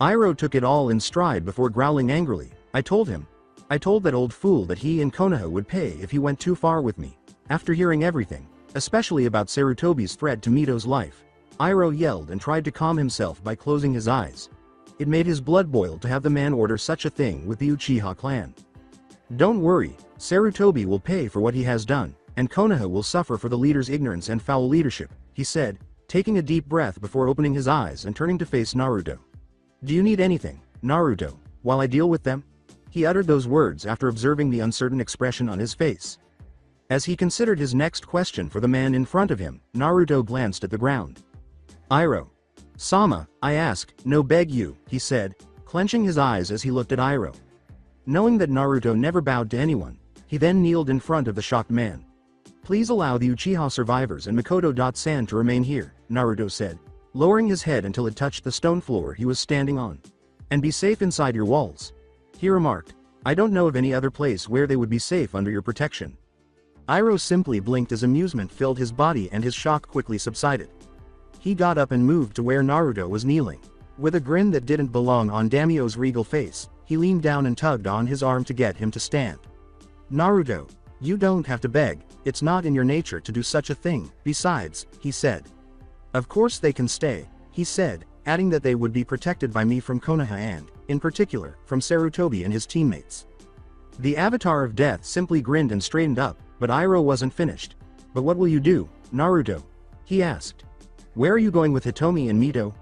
[SPEAKER 2] Iroh took it all in stride before growling angrily, I told that old fool that he and Konoha would pay if he went too far with me." After hearing everything, especially about Sarutobi's threat to Mito's life, Iroh yelled and tried to calm himself by closing his eyes. It made his blood boil to have the man order such a thing with the Uchiha clan. "Don't worry, Sarutobi will pay for what he has done, and Konoha will suffer for the leader's ignorance and foul leadership," he said, taking a deep breath before opening his eyes and turning to face Naruto. "Do you need anything, Naruto, while I deal with them?" He uttered those words after observing the uncertain expression on his face. As he considered his next question for the man in front of him, Naruto glanced at the ground. Iroh. Sama, I ask, no beg you, he said, clenching his eyes as he looked at Iroh. Knowing that Naruto never bowed to anyone, he then kneeled in front of the shocked man. Please allow the Uchiha survivors and Makoto.san to remain here, Naruto said, lowering his head until it touched the stone floor he was standing on. And be safe inside your walls. He remarked, I don't know of any other place where they would be safe under your protection. Iroh simply blinked as amusement filled his body and his shock quickly subsided. He got up and moved to where Naruto was kneeling. With a grin that didn't belong on Daimyo's regal face, he leaned down and tugged on his arm to get him to stand. Naruto, you don't have to beg, it's not in your nature to do such a thing, besides, he said. Of course they can stay, he said, adding that they would be protected by me from Konoha and, in particular, from Sarutobi and his teammates. The Avatar of Death simply grinned and straightened up, but Iroh wasn't finished. But what will you do, Naruto? He asked. Where are you going with Hitomi and Mito?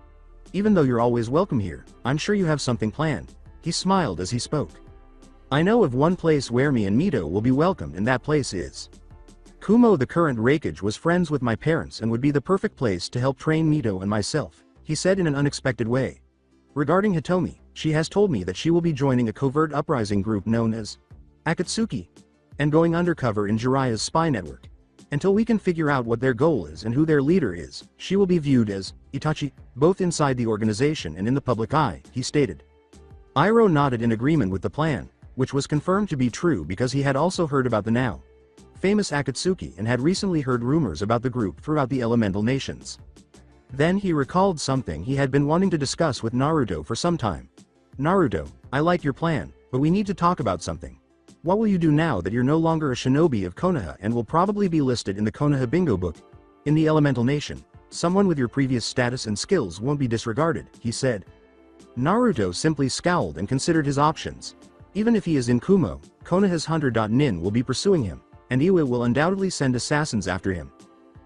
[SPEAKER 2] Even though you're always welcome here, I'm sure you have something planned. He smiled as he spoke. I know of one place where me and Mito will be welcomed, and that place is Kumo. The current Raikage was friends with my parents and would be the perfect place to help train Mito and myself, he said in an unexpected way. Regarding Hitomi, she has told me that she will be joining a covert uprising group known as Akatsuki, and going undercover in Jiraiya's spy network. Until we can figure out what their goal is and who their leader is, she will be viewed as Itachi, both inside the organization and in the public eye, he stated. Iroh nodded in agreement with the plan, which was confirmed to be true because he had also heard about the now famous Akatsuki and had recently heard rumors about the group throughout the elemental nations. Then he recalled something he had been wanting to discuss with Naruto for some time. Naruto, I like your plan, but we need to talk about something. What will you do now that you're no longer a shinobi of Konoha and will probably be listed in the Konoha bingo book? In the elemental nation, someone with your previous status and skills won't be disregarded, he said. Naruto simply scowled and considered his options. Even if he is in Kumo, Konoha's hunter.nin will be pursuing him, and Iwa will undoubtedly send assassins after him.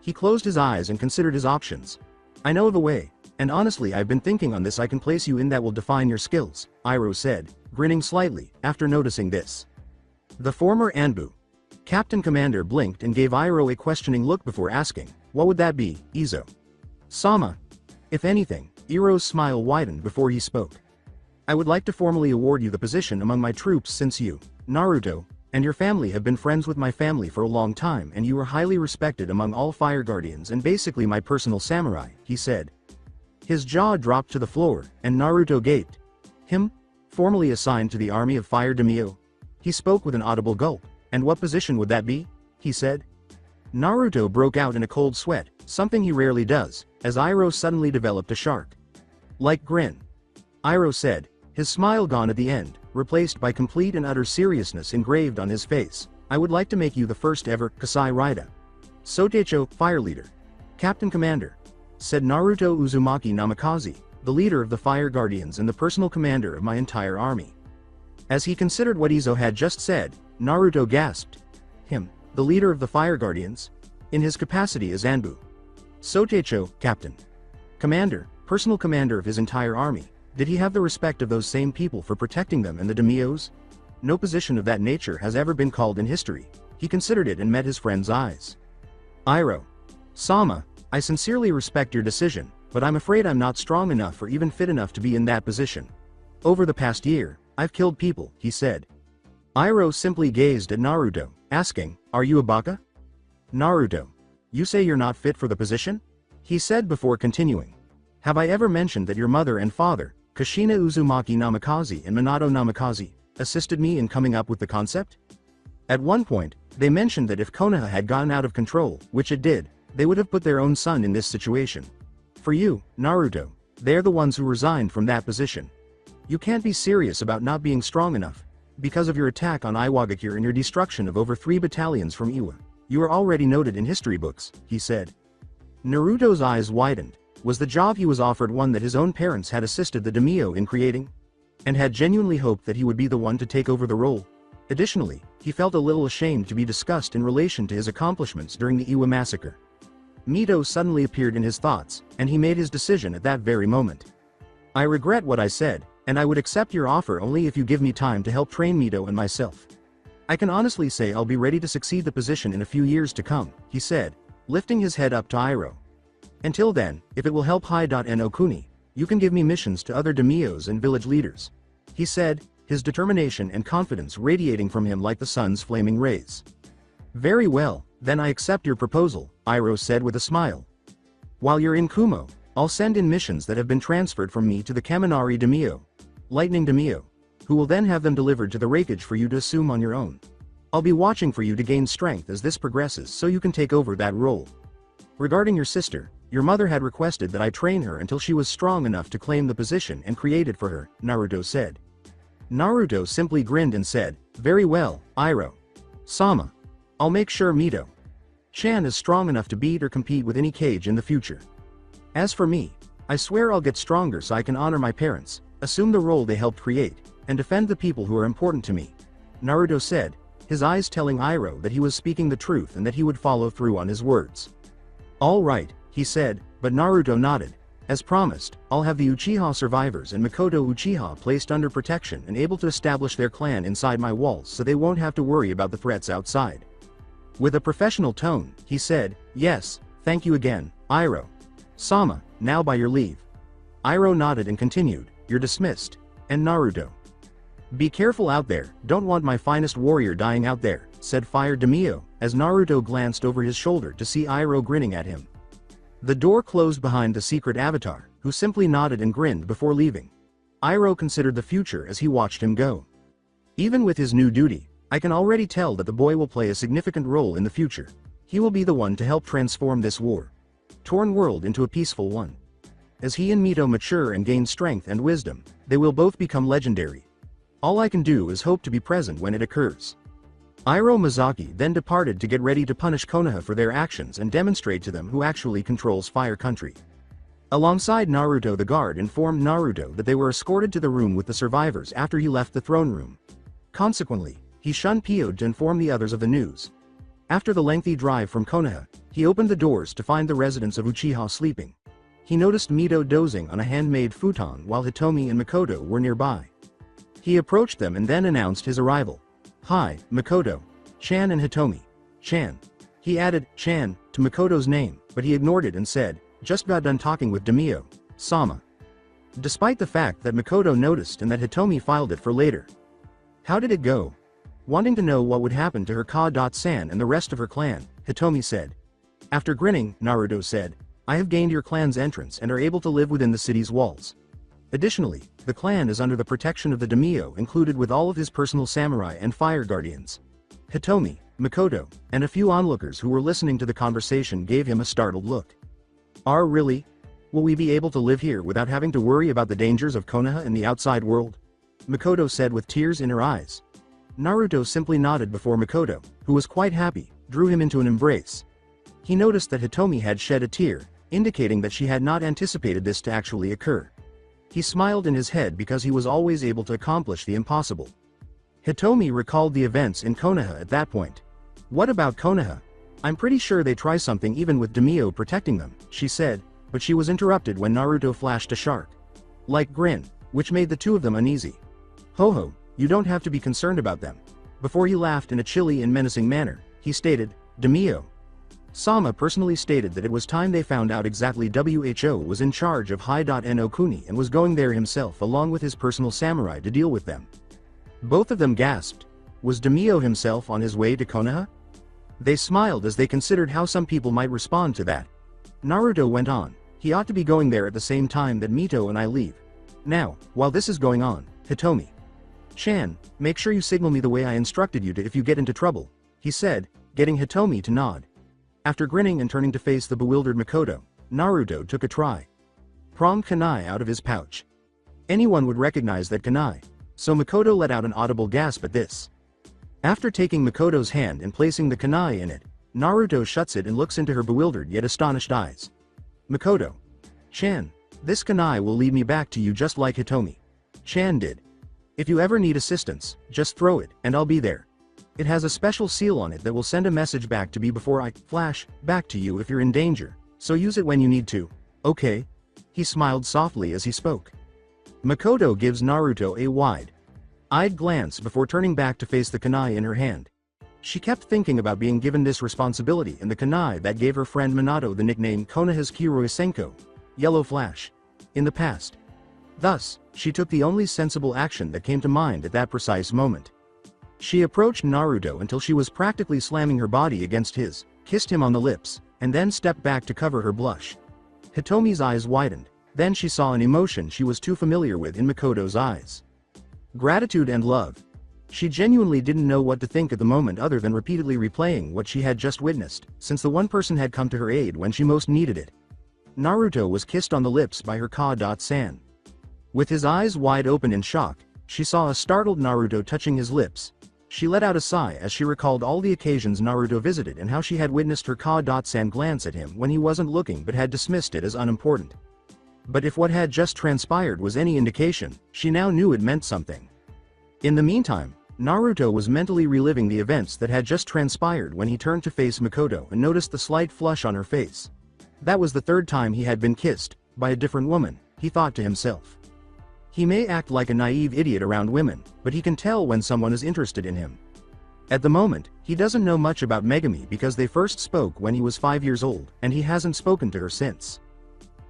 [SPEAKER 2] He closed his eyes and considered his options. I know of a way, and honestly I've been thinking on this. I can place you in that will define your skills, Iroh said, grinning slightly, after noticing this. The former Anbu. Captain Commander blinked and gave Iroh a questioning look before asking, what would that be, Izo? Sama. If anything, Iroh's smile widened before he spoke. I would like to formally award you the position among my troops since you, Naruto, and your family have been friends with my family for a long time and you are highly respected among all Fire Guardians and basically my personal samurai, he said. His jaw dropped to the floor, and Naruto gaped. Him? Formally assigned to the army of Fire Daimyo? He spoke with an audible gulp. And what position would that be? He said. Naruto broke out in a cold sweat, something he rarely does, as Iroh suddenly developed a shark-like grin. Iroh said, his smile gone at the end, replaced by complete and utter seriousness engraved on his face. I would like to make you the first ever Kasai Raida Sotecho Fire Leader. Captain Commander, said Naruto Uzumaki Namikaze, the leader of the Fire Guardians and the personal commander of my entire army. As he considered what Izo had just said, Naruto gasped. Him, the leader of the Fire Guardians? In his capacity as Anbu Sotecho, Captain Commander, personal commander of his entire army, did he have the respect of those same people for protecting them and the Daimyos? No position of that nature has ever been called in history. He considered it and met his friend's eyes. Iroh. Sama, I sincerely respect your decision, but I'm afraid I'm not strong enough or even fit enough to be in that position. Over the past year, I've killed people, he said. Iroh simply gazed at Naruto, asking, are you a baka? Naruto. You say you're not fit for the position? He said before continuing. Have I ever mentioned that your mother and father, Kushina Uzumaki Namikaze and Minato Namikaze, assisted me in coming up with the concept? At one point, they mentioned that if Konoha had gotten out of control, which it did, they would have put their own son in this situation. For you, Naruto, they're the ones who resigned from that position. You can't be serious about not being strong enough. Because of your attack on Iwagakure and your destruction of over 3 battalions from Iwa, you are already noted in history books, he said. Naruto's eyes widened. Was the job he was offered one that his own parents had assisted the Daimyo in creating? And had genuinely hoped that he would be the one to take over the role? Additionally, he felt a little ashamed to be discussed in relation to his accomplishments during the Iwa massacre. Mito suddenly appeared in his thoughts, and he made his decision at that very moment. I regret what I said, and I would accept your offer only if you give me time to help train Mito and myself. I can honestly say I'll be ready to succeed the position in a few years to come, he said, lifting his head up to Iroh. Until then, if it will help Hai.no Kuni, you can give me missions to other daimyos and village leaders, he said, his determination and confidence radiating from him like the sun's flaming rays. Very well, then I accept your proposal, Iroh said with a smile. While you're in Kumo, I'll send in missions that have been transferred from me to the Kaminari Daimyo, Lightning Daimyo, who will then have them delivered to the Raikage for you to assume on your own. I'll be watching for you to gain strength as this progresses so you can take over that role. Regarding your sister, your mother had requested that I train her until she was strong enough to claim the position and create it for her, Naruto said. Naruto simply grinned and said, very well, Iroh. Sama. I'll make sure Mito-chan is strong enough to beat or compete with any Kage in the future. As for me, I swear I'll get stronger so I can honor my parents, assume the role they helped create, and defend the people who are important to me, Naruto said, his eyes telling Iroh that he was speaking the truth and that he would follow through on his words. All right, he said, but Naruto nodded. As promised, I'll have the Uchiha survivors and Makoto Uchiha placed under protection and able to establish their clan inside my walls so they won't have to worry about the threats outside. With a professional tone, he said, yes, thank you again, Iroh. Sama, now by your leave. Iroh nodded and continued, you're dismissed. And Naruto. Be careful out there, don't want my finest warrior dying out there, said Fire Daimyo, as Naruto glanced over his shoulder to see Iroh grinning at him. The door closed behind the secret avatar, who simply nodded and grinned before leaving. Iroh considered the future as he watched him go. Even with his new duty, I can already tell that the boy will play a significant role in the future. He will be the one to help transform this war-torn world into a peaceful one. As he and Mito mature and gain strength and wisdom, they will both become legendary. All I can do is hope to be present when it occurs. Iroh Mizaki then departed to get ready to punish Konoha for their actions and demonstrate to them who actually controls Fire Country. Alongside Naruto, the guard informed Naruto that they were escorted to the room with the survivors after he left the throne room. Consequently, he shun-po'd to inform the others of the news. After the lengthy drive from Konoha, he opened the doors to find the residents of Uchiha sleeping. He noticed Mito dozing on a handmade futon while Hitomi and Makoto were nearby. He approached them and then announced his arrival. Hi, Makoto, Chan and Hitomi. Chan. He added Chan to Makoto's name, but he ignored it and said, just got done talking with Daimyo, Sama. Despite the fact that Makoto noticed and that Hitomi filed it for later. How did it go? Wanting to know what would happen to her Ka-san and the rest of her clan, Hitomi said. After grinning, Naruto said, I have gained your clan's entrance and are able to live within the city's walls. Additionally, the clan is under the protection of the Daimyo, included with all of his personal samurai and fire guardians. Hitomi, Makoto, and a few onlookers who were listening to the conversation gave him a startled look. Really? Will we be able to live here without having to worry about the dangers of Konoha and the outside world? Makoto said with tears in her eyes. Naruto simply nodded before Makoto, who was quite happy, drew him into an embrace. He noticed that Hitomi had shed a tear, indicating that she had not anticipated this to actually occur. He smiled in his head because he was always able to accomplish the impossible. Hitomi recalled the events in Konoha at that point. What about Konoha? I'm pretty sure they try something even with Daimyo protecting them, she said, but she was interrupted when Naruto flashed a shark-like grin, which made the two of them uneasy. Ho, you don't have to be concerned about them. Before he laughed in a chilly and menacing manner, he stated, Daimyo. Sama personally stated that it was time they found out exactly WHO was in charge of Hai.no Kuni and was going there himself along with his personal samurai to deal with them. Both of them gasped. Was Daimyo himself on his way to Konoha? They smiled as they considered how some people might respond to that. Naruto went on, he ought to be going there at the same time that Mito and I leave. Now, while this is going on, Hitomi. Chan, make sure you signal me the way I instructed you to if you get into trouble, he said, getting Hitomi to nod. After grinning and turning to face the bewildered Makoto, Naruto took a try-pronged kunai out of his pouch. Anyone would recognize that kunai, so Makoto let out an audible gasp at this. After taking Makoto's hand and placing the kunai in it, Naruto shuts it and looks into her bewildered yet astonished eyes. Makoto. Chan, this kunai will lead me back to you just like Hitomi. Chan did. If you ever need assistance, just throw it, and I'll be there. It has a special seal on it that will send a message back to me before I flash back to you if you're in danger, so use it when you need to, okay? He smiled softly as he spoke. Makoto gives Naruto a wide-eyed glance before turning back to face the kunai in her hand. She kept thinking about being given this responsibility and the kunai that gave her friend Minato the nickname Konoha's Kiroisenko, Yellow Flash, in the past. Thus, she took the only sensible action that came to mind at that precise moment. She approached Naruto until she was practically slamming her body against his, kissed him on the lips, and then stepped back to cover her blush. Hitomi's eyes widened, then she saw an emotion she was too familiar with in Makoto's eyes. Gratitude and love. She genuinely didn't know what to think at the moment other than repeatedly replaying what she had just witnessed, since the one person had come to her aid when she most needed it. Naruto was kissed on the lips by her Ka-san. With his eyes wide open in shock, she saw a startled Naruto touching his lips. She let out a sigh as she recalled all the occasions Naruto visited and how she had witnessed her Ka-san glance at him when he wasn't looking but had dismissed it as unimportant. But if what had just transpired was any indication, she now knew it meant something. In the meantime, Naruto was mentally reliving the events that had just transpired when he turned to face Makoto and noticed the slight flush on her face. That was the third time he had been kissed, by a different woman, he thought to himself. He may act like a naive idiot around women, but he can tell when someone is interested in him. At the moment, he doesn't know much about Megami because they first spoke when he was 5 years old, and he hasn't spoken to her since.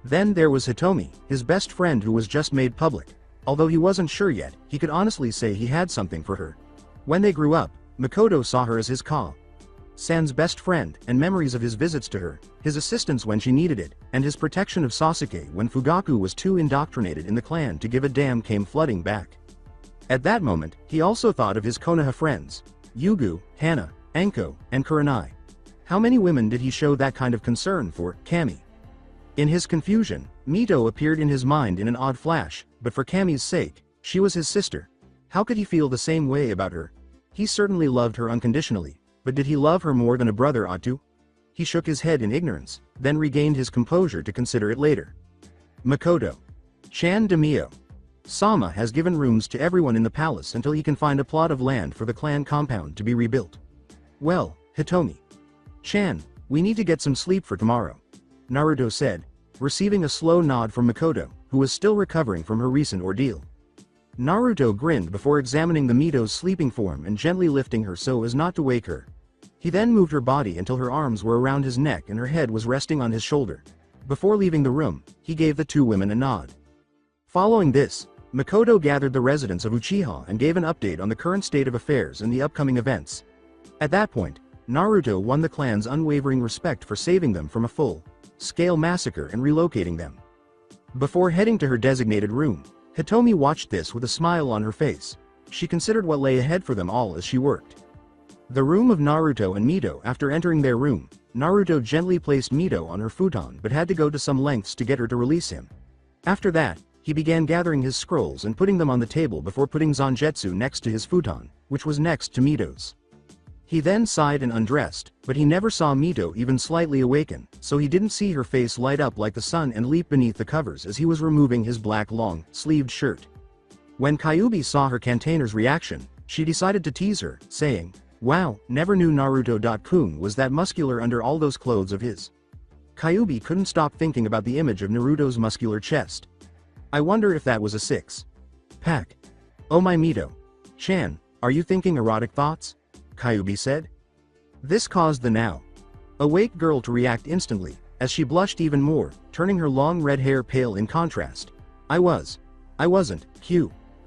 [SPEAKER 2] Then there was Hitomi, his best friend who was just made public. Although he wasn't sure yet, he could honestly say he had something for her. When they grew up, Makoto saw her as his Ka-san's best friend, and memories of his visits to her, his assistance when she needed it, and his protection of Sasuke when Fugaku was too indoctrinated in the clan to give a damn came flooding back. At that moment, he also thought of his Konoha friends, Yugu, Hana, Anko, and Kurenai. How many women did he show that kind of concern for, Kami? In his confusion, Mito appeared in his mind in an odd flash, but for Kami's sake, she was his sister. How could he feel the same way about her? He certainly loved her unconditionally, but did he love her more than a brother ought to? He shook his head in ignorance, then regained his composure to consider it later. Makoto. Chan de Mio. Sama has given rooms to everyone in the palace until he can find a plot of land for the clan compound to be rebuilt. Well, Hitomi. Chan, we need to get some sleep for tomorrow, Naruto said, receiving a slow nod from Makoto, who was still recovering from her recent ordeal. Naruto grinned before examining the Mito's sleeping form and gently lifting her so as not to wake her. He then moved her body until her arms were around his neck and her head was resting on his shoulder. Before leaving the room, he gave the two women a nod. Following this, Makoto gathered the residents of Uchiha and gave an update on the current state of affairs and the upcoming events. At that point, Naruto won the clan's unwavering respect for saving them from a full-scale massacre and relocating them. Before heading to her designated room, Hitomi watched this with a smile on her face. She considered what lay ahead for them all as she worked. The room of Naruto and Mito. After entering their room, Naruto gently placed Mito on her futon but had to go to some lengths to get her to release him. After that, he began gathering his scrolls and putting them on the table before putting Zangetsu next to his futon, which was next to Mito's. He then sighed and undressed, but he never saw Mito even slightly awaken, so he didn't see her face light up like the sun and leap beneath the covers as he was removing his black long-sleeved shirt. When Kyuubi saw her container's reaction, she decided to tease her, saying, "Wow, never knew Naruto-kun was that muscular under all those clothes of his." Kyuubi couldn't stop thinking about the image of Naruto's muscular chest. I wonder if that was a six-pack. Oh my Mito. Chan, are you thinking erotic thoughts? Kyuubi said. This caused the now awake girl to react instantly, as she blushed even more, turning her long red hair pale in contrast. I wasn't,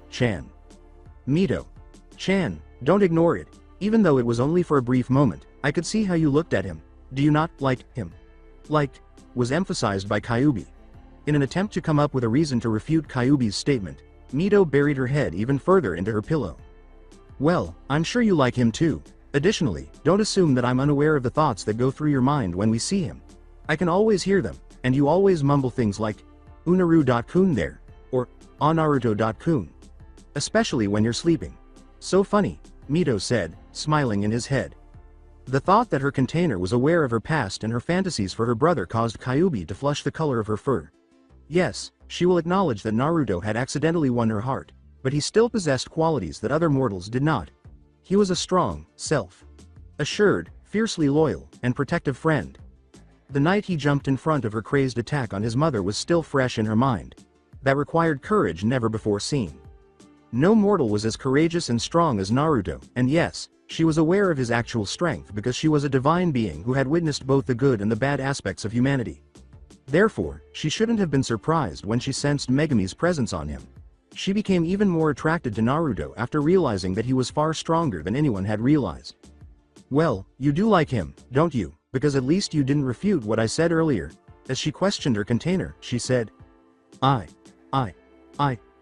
[SPEAKER 2] Chan. Mito. Chan, don't ignore it, even though it was only for a brief moment, I could see how you looked at him. Do you not like him? Liked, was emphasized by Kyuubi. In an attempt to come up with a reason to refute Kyuubi's statement, Mito buried her head even further into her pillow. Well, I'm sure you like him too. Additionally, don't assume that I'm unaware of the thoughts that go through your mind when we see him. I can always hear them, and you always mumble things like, Unaru.kun there, or, Naruto.kun. Especially when you're sleeping. So funny, Mito said, smiling in his head. The thought that her container was aware of her past and her fantasies for her brother caused Kyuubi to flush the color of her fur. Yes, she will acknowledge that Naruto had accidentally won her heart, but he still possessed qualities that other mortals did not. He was a strong, self-assured, fiercely loyal, and protective friend. The night he jumped in front of her crazed attack on his mother was still fresh in her mind. that required courage never before seen. No mortal was as courageous and strong as Naruto, and yes, she was aware of his actual strength because she was a divine being who had witnessed both the good and the bad aspects of humanity. Therefore, she shouldn't have been surprised when she sensed Megami's presence on him. She became even more attracted to Naruto after realizing that he was far stronger than anyone had realized. "Well, you do like him, don't you? Because at least you didn't refute what I said earlier." As she questioned her container, she said, I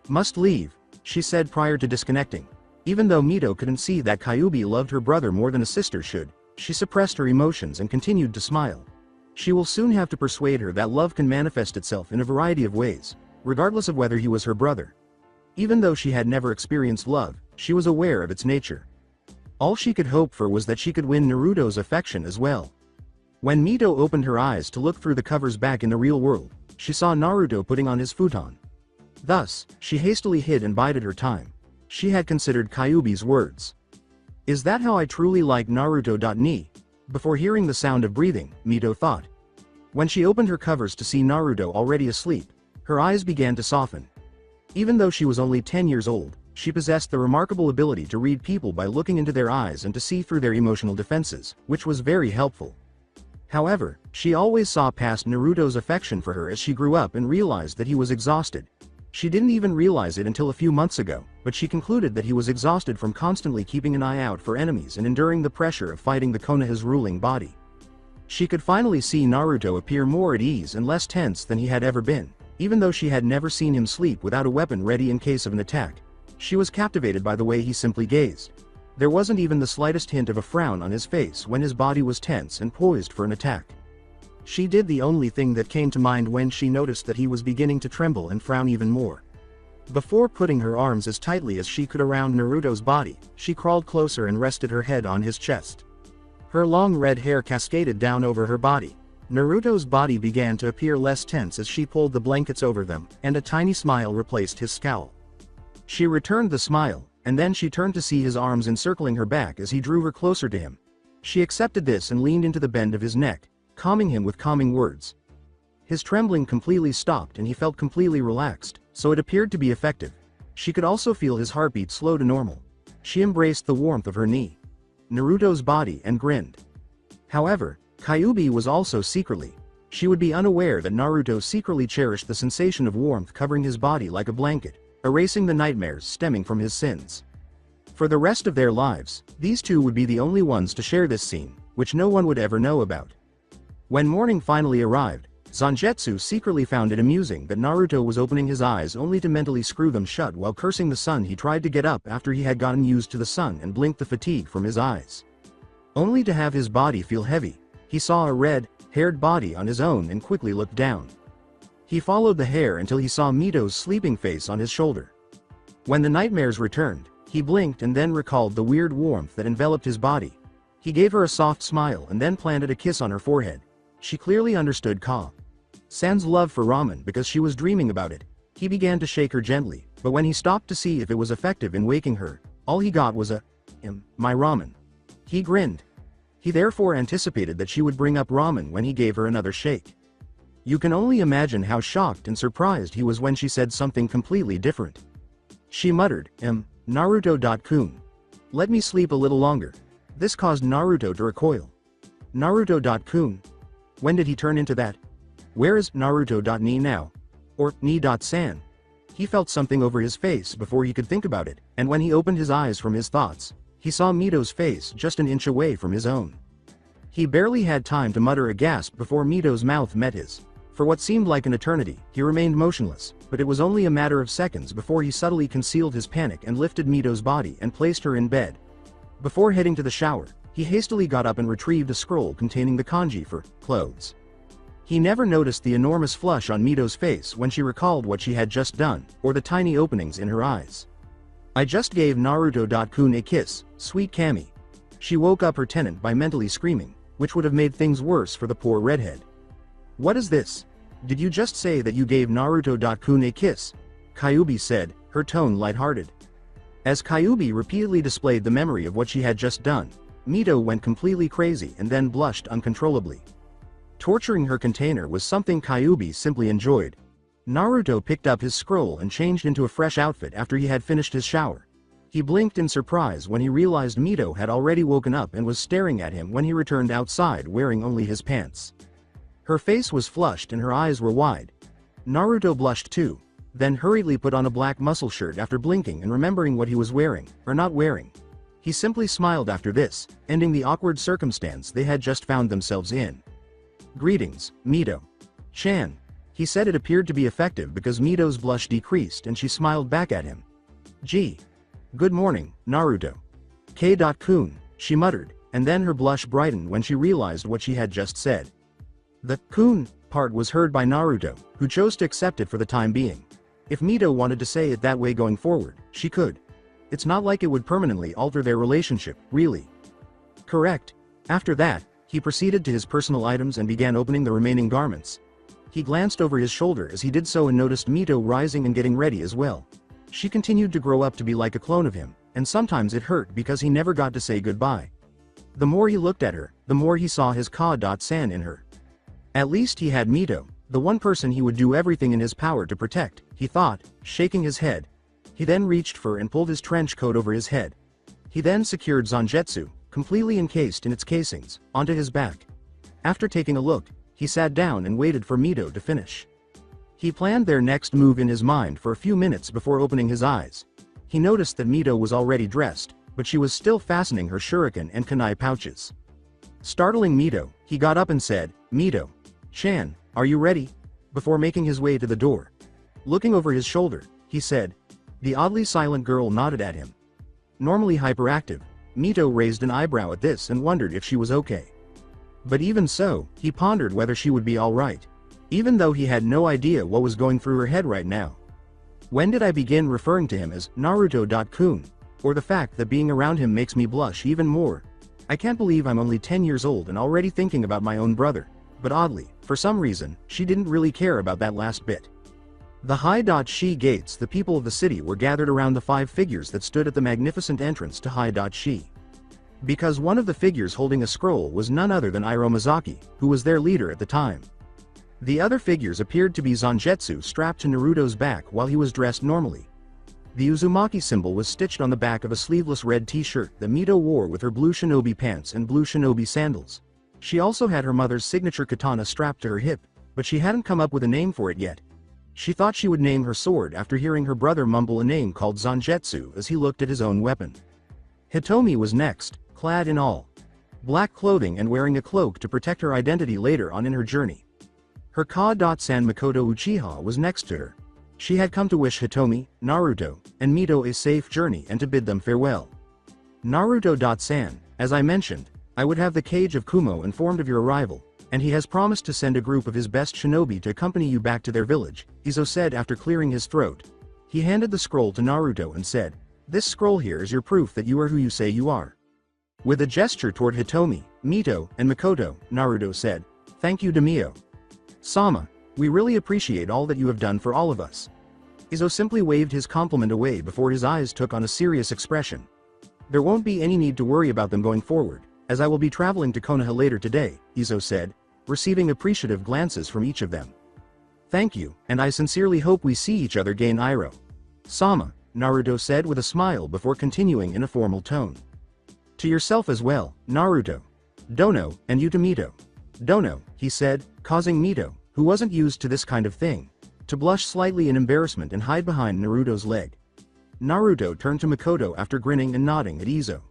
[SPEAKER 2] must leave," she said prior to disconnecting. Even though Mito couldn't see that Kyuubi loved her brother more than a sister should, she suppressed her emotions and continued to smile. She will soon have to persuade her that love can manifest itself in a variety of ways, regardless of whether he was her brother. Even though she had never experienced love, she was aware of its nature. All she could hope for was that she could win Naruto's affection as well. When Mito opened her eyes to look through the covers back in the real world, she saw Naruto putting on his futon. Thus, she hastily hid and bided her time. She had considered Kyuubi's words. "Is that how I truly like Naruto?" Before hearing the sound of breathing, Mito thought. When she opened her covers to see Naruto already asleep, her eyes began to soften. Even though she was only 10 years old, she possessed the remarkable ability to read people by looking into their eyes and to see through their emotional defenses, which was very helpful. However, she always saw past Naruto's affection for her as she grew up and realized that he was exhausted. She didn't even realize it until a few months ago, but she concluded that he was exhausted from constantly keeping an eye out for enemies and enduring the pressure of fighting the Konoha's ruling body. She could finally see Naruto appear more at ease and less tense than he had ever been, even though she had never seen him sleep without a weapon ready in case of an attack. She was captivated by the way he simply gazed. There wasn't even the slightest hint of a frown on his face when his body was tense and poised for an attack. She did the only thing that came to mind when she noticed that he was beginning to tremble and frown even more. Before putting her arms as tightly as she could around Naruto's body, she crawled closer and rested her head on his chest. Her long red hair cascaded down over her body. Naruto's body began to appear less tense as she pulled the blankets over them, and a tiny smile replaced his scowl. She returned the smile, and then she turned to see his arms encircling her back as he drew her closer to him. She accepted this and leaned into the bend of his neck, calming him with calming words. His trembling completely stopped and he felt completely relaxed, so it appeared to be effective. She could also feel his heartbeat slow to normal. She embraced the warmth of her knee, Naruto's body, and grinned. However, Kyuubi was also secretly. She would be unaware that Naruto secretly cherished the sensation of warmth covering his body like a blanket, erasing the nightmares stemming from his sins. For the rest of their lives, these two would be the only ones to share this scene, which no one would ever know about. When morning finally arrived, Zangetsu secretly found it amusing that Naruto was opening his eyes only to mentally screw them shut while cursing the sun. He tried to get up after he had gotten used to the sun and blinked the fatigue from his eyes, only to have his body feel heavy. He saw a red-haired body on his own and quickly looked down. He followed the hair until he saw Mito's sleeping face on his shoulder. When the nightmares returned, he blinked and then recalled the weird warmth that enveloped his body. He gave her a soft smile and then planted a kiss on her forehead. She clearly understood Ka-san's love for ramen because she was dreaming about it. He began to shake her gently, but when he stopped to see if it was effective in waking her, all he got was a, my ramen. He grinned. He therefore anticipated that she would bring up ramen when he gave her another shake. You can only imagine how shocked and surprised he was when she said something completely different. She muttered, Naruto-kun. Let me sleep a little longer. This caused Naruto to recoil. Naruto-kun. When did he turn into that? Where is Naruto.ni now? Or ni.san? He felt something over his face before he could think about it, and when he opened his eyes from his thoughts, he saw Mito's face just an inch away from his own. He barely had time to mutter a gasp before Mito's mouth met his. For what seemed like an eternity, he remained motionless, but it was only a matter of seconds before he subtly concealed his panic and lifted Mito's body and placed her in bed. Before heading to the shower, he hastily got up and retrieved a scroll containing the kanji for clothes. He never noticed the enormous flush on Mito's face when she recalled what she had just done, or the tiny openings in her eyes. I just gave Naruto-kun a kiss, sweet Kami. She woke up her tenant by mentally screaming, which would have made things worse for the poor redhead. What is this? Did you just say that you gave Naruto-kun a kiss? Kyuubi said, her tone lighthearted. As Kyuubi repeatedly displayed the memory of what she had just done, Mito went completely crazy and then blushed uncontrollably. Torturing her container was something Kyuubi simply enjoyed. Naruto picked up his scroll and changed into a fresh outfit after he had finished his shower. He blinked in surprise when he realized Mito had already woken up and was staring at him when he returned outside wearing only his pants. Her face was flushed and her eyes were wide. Naruto blushed too, then hurriedly put on a black muscle shirt after blinking and remembering what he was wearing, or not wearing. He simply smiled after this, ending the awkward circumstance they had just found themselves in. "Greetings, Mito. Chan." He said. It appeared to be effective because Mito's blush decreased and she smiled back at him. "Gee. Good morning, Naruto. K.Kun, she muttered, and then her blush brightened when she realized what she had just said. The "kun" part was heard by Naruto, who chose to accept it for the time being. If Mito wanted to say it that way going forward, she could. It's not like it would permanently alter their relationship, really. Correct. After that, he proceeded to his personal items and began opening the remaining garments. He glanced over his shoulder as he did so and noticed Mito rising and getting ready as well. She continued to grow up to be like a clone of him, and sometimes it hurt because he never got to say goodbye. The more he looked at her, the more he saw his Ka-san in her. At least he had Mito, the one person he would do everything in his power to protect, he thought, shaking his head. He then reached for and pulled his trench coat over his head. He then secured Zangetsu, completely encased in its casings, onto his back. After taking a look, he sat down and waited for Mito to finish. He planned their next move in his mind for a few minutes before opening his eyes. He noticed that Mito was already dressed, but she was still fastening her shuriken and kunai pouches. Startling Mito, he got up and said, "Mito. Chan, are you ready?" Before making his way to the door. Looking over his shoulder, he said. The oddly silent girl nodded at him. Normally hyperactive, Mito raised an eyebrow at this and wondered if she was okay. But even so, he pondered whether she would be alright. Even though he had no idea what was going through her head right now. When did I begin referring to him as Naruto.kun? Or the fact that being around him makes me blush even more? I can't believe I'm only 10 years old and already thinking about my own brother. But oddly, for some reason, she didn't really care about that last bit. The High-Shi gates. The people of the city were gathered around the 5 figures that stood at the magnificent entrance to High-Shi. Because one of the figures holding a scroll was none other than Iromazaki, who was their leader at the time. The other figures appeared to be Zangetsu strapped to Naruto's back while he was dressed normally. The Uzumaki symbol was stitched on the back of a sleeveless red t-shirt that Mito wore with her blue shinobi pants and blue shinobi sandals. She also had her mother's signature katana strapped to her hip, but she hadn't come up with a name for it yet. She thought she would name her sword after hearing her brother mumble a name called Zangetsu as he looked at his own weapon. Hitomi was next, clad in all black clothing and wearing a cloak to protect her identity later on in her journey. Her Ka-san Makoto Uchiha was next to her. She had come to wish Hitomi, Naruto, and Mito a safe journey and to bid them farewell. Naruto-san, as I mentioned, I would have the cage of Kumo informed of your arrival, and he has promised to send a group of his best shinobi to accompany you back to their village, Izo said after clearing his throat. He handed the scroll to Naruto and said, "This scroll here is your proof that you are who you say you are." With a gesture toward Hitomi, Mito, and Makoto, Naruto said, "Thank you Demio. Sama, we really appreciate all that you have done for all of us." Izo simply waved his compliment away before his eyes took on a serious expression. "There won't be any need to worry about them going forward, as I will be traveling to Konoha later today," Izo said, receiving appreciative glances from each of them. "Thank you, and I sincerely hope we see each other again Iroh. Sama," Naruto said with a smile before continuing in a formal tone. "To yourself as well, Naruto. Dono, and you to Mito." "Dono," he said, causing Mito, who wasn't used to this kind of thing, to blush slightly in embarrassment and hide behind Naruto's leg. Naruto turned to Makoto after grinning and nodding at Izo.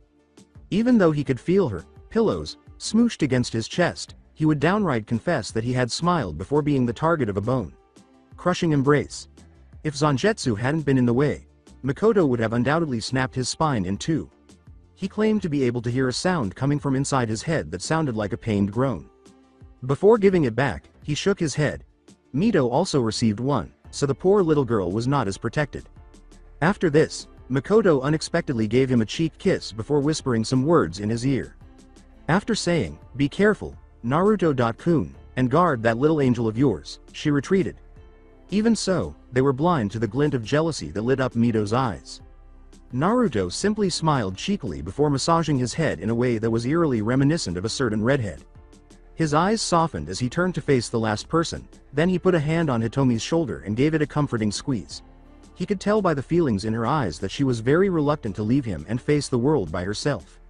[SPEAKER 2] Even though he could feel her pillows smooshed against his chest, he would downright confess that he had smiled before being the target of a bone-crushing embrace. If Zangetsu hadn't been in the way, Makoto would have undoubtedly snapped his spine in two. He claimed to be able to hear a sound coming from inside his head that sounded like a pained groan. Before giving it back, he shook his head. Mito also received one, so the poor little girl was not as protected. After this, Makoto unexpectedly gave him a cheek kiss before whispering some words in his ear. After saying, "Be careful, Naruto-kun, and guard that little angel of yours," she retreated. Even so, they were blind to the glint of jealousy that lit up Mito's eyes. Naruto simply smiled cheekily before massaging his head in a way that was eerily reminiscent of a certain redhead. His eyes softened as he turned to face the last person, then he put a hand on Hitomi's shoulder and gave it a comforting squeeze. He could tell by the feelings in her eyes that she was very reluctant to leave him and face the world by herself.